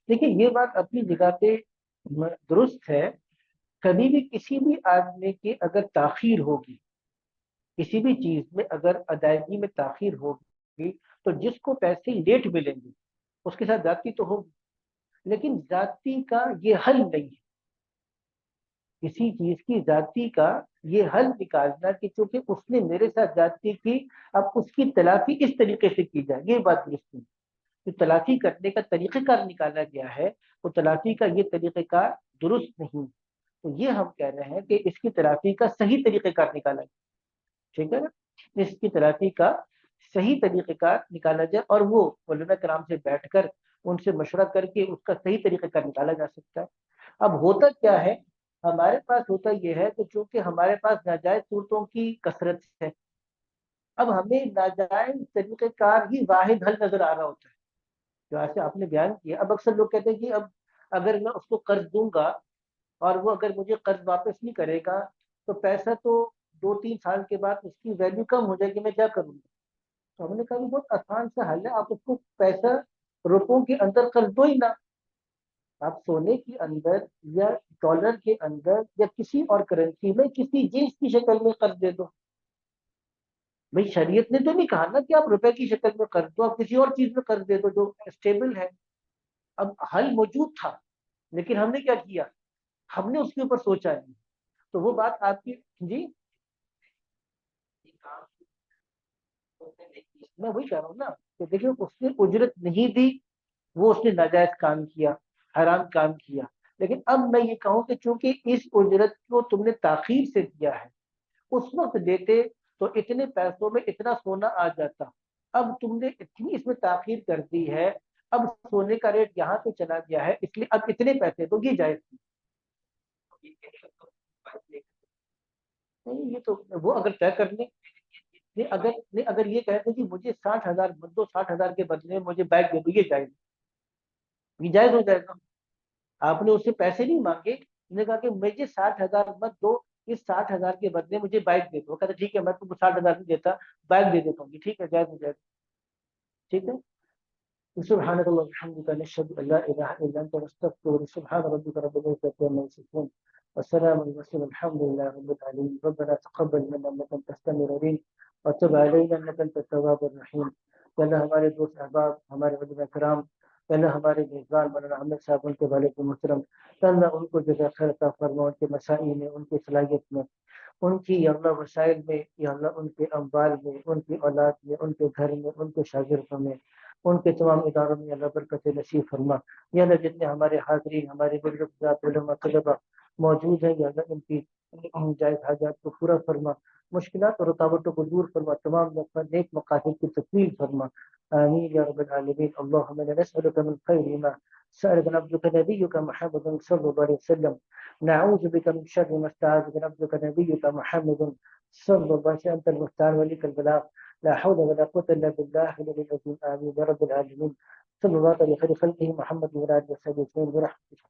دیکھیے یہ بات اپنی جگہ پہ درست ہے. کبھی بھی کسی بھی آدمی کی اگر تاخیر ہوگی، کسی بھی چیز میں اگر ادائیگی میں تاخیر ہوگی، تو جس کو پیسے لیٹ ملیں گے اس کے ساتھ زیادتی تو ہوگی. لیکن ذاتی کا یہ حل نہیں ہے. کسی چیز کی ذاتی کا یہ حل نکالنا کہ چونکہ اس نے میرے ساتھ ذاتی کی، اب اس کی تلافی اس طریقے سے کی جائے، یہ بات درست نہیں. جو تلافی کرنے کا طریقہ کار نکالا گیا ہے، وہ تلافی کا یہ طریقہ کار درست نہیں. تو یہ ہم کہہ رہے ہیں کہ اس کی تلافی کا صحیح طریقہ کار نکالا جائے. ٹھیک ہے نا؟ اس کی تلافی کا صحیح طریقہ کار نکالا جائے، اور وہ علماء کرام سے بیٹھ کر ان سے مشورہ کر کے اس کا صحیح طریقہ کار نکالا جا سکتا ہے. اب ہوتا کیا ہے، ہمارے پاس ہوتا یہ ہے کہ چونکہ ہمارے پاس ناجائز صورتوں کی کثرت ہے، اب ہمیں ناجائز طریقہ کار ہی واحد حل نظر آ رہا ہوتا ہے. جو ایسے آپ نے بیان کیا، اب اکثر لوگ کہتے ہیں کہ اب اگر میں اس کو قرض دوں گا اور وہ اگر مجھے قرض واپس نہیں کرے گا تو پیسہ تو 2-3 سال کے بعد اس کی ویلیو کم ہو جائے گی، میں کیا کروں گا؟ تو ہم نے کہا بہت آسان سا حل ہے، آپ اس کو پیسہ روپوں کے اندر قرض دو ہی نہ. آپ سونے کے اندر یا ڈالر کے اندر یا کسی اور کرنسی میں کسی جنس کی شکل میں قرض دے دو. بھائی شریعت نے تو نہیں کہا نا کہ آپ روپے کی شکل میں قرض دو، آپ کسی اور چیز میں قرض دے دو جو اسٹیبل ہے. اب حل موجود تھا لیکن ہم نے کیا کیا، ہم نے اس کے اوپر سوچا نہیں. تو وہ بات آپ کی. جی میں وہی کہہ رہا ہوں نا کہ دیکھیں اس نے اجرت نہیں دی، وہ اس نے ناجائز کام کیا، حرام کام کیا. لیکن اب میں یہ کہوں کہ چونکہ اس اجرت کو تم نے تاخیر سے دیا ہے، اس وقت دیتے تو اتنے پیسوں میں اتنا سونا آ جاتا. اب تم نے اتنی اس میں تاخیر کر دی ہے، اب سونے کا ریٹ یہاں پہ چلا گیا ہے، اس لیے اب اتنے پیسے تو یہ جائز نہیں. یہ تو وہ اگر طے کر لیں. اگر یہ کہتے کہ مجھے 60,000 مت دو، 60,000 کے بدلے میں مجھے بیگ دے دو، یہ جائز، یہ جائز ہو جائے گا. آپ نے اس سے پیسے نہیں مانگے، اس نے کہا کہ مجھے 60,000 مت دو، اس 60,000 کے بدلے مجھے بائک دے دو. کہتے ٹھیک ہے میں تم کو 60,000 نہیں دیتا، بائک دے دیتا ہوں. ٹھیک ہے جائز ہو جائے گا. ٹھیک ہے. سبحانك اللهم وبحمدك نشهد ان لا اله الا انت نستغفرك. سبحان ربك رب العزه عما يصفون والسلام على المرسلين الحمد لله رب العالمين. ربنا تقبل منا انك انت السميع العليم وتب علينا انك انت التواب الرحيم. اللہ ہمارے دوست احباب، ہمارے علماء کرام، اللہ ہمارے میزبان مولانا احمد صاحب، ان کے والد محترم، اللہ ان کو جزائے خیر عطا فرما، ان کے مسائل میں، ان کی صلاحیت میں، ان کی یا اللہ وسائل میں، یا اللہ ان کے اموال میں، ان کی اولاد میں، ان کے گھر میں، ان کے شاگردوں میں، ان کے تمام اداروں میں اللہ برکت نصیب فرما. یا اللہ جتنے ہمارے حاضرین، ہمارے بزرگ علماء طلبا موجود ہیں، یا اللہ ان کی جائز حاجات کو پورا فرما، مشکلات اور رکاوٹوں کو دور فرما، تمام نیک مقاصد کی تکمیل فرما. آمین یا رب العالمین. اللهم انا نسألك من خير ما سألك عبدك نبيك محمد صلى الله عليه وسلم، نعوذ بك من شر ما استعاذ بك عبدك نبيك محمد صلى الله عليه وسلم، أنت المختار وليك البلاغ، لا حول ولا قوة إلا بالله العلي العظيم. آمين يا رب العالمين. صلى الله عليه خير خلقه محمد وعلى آله وصحبه وسلم برحمتك.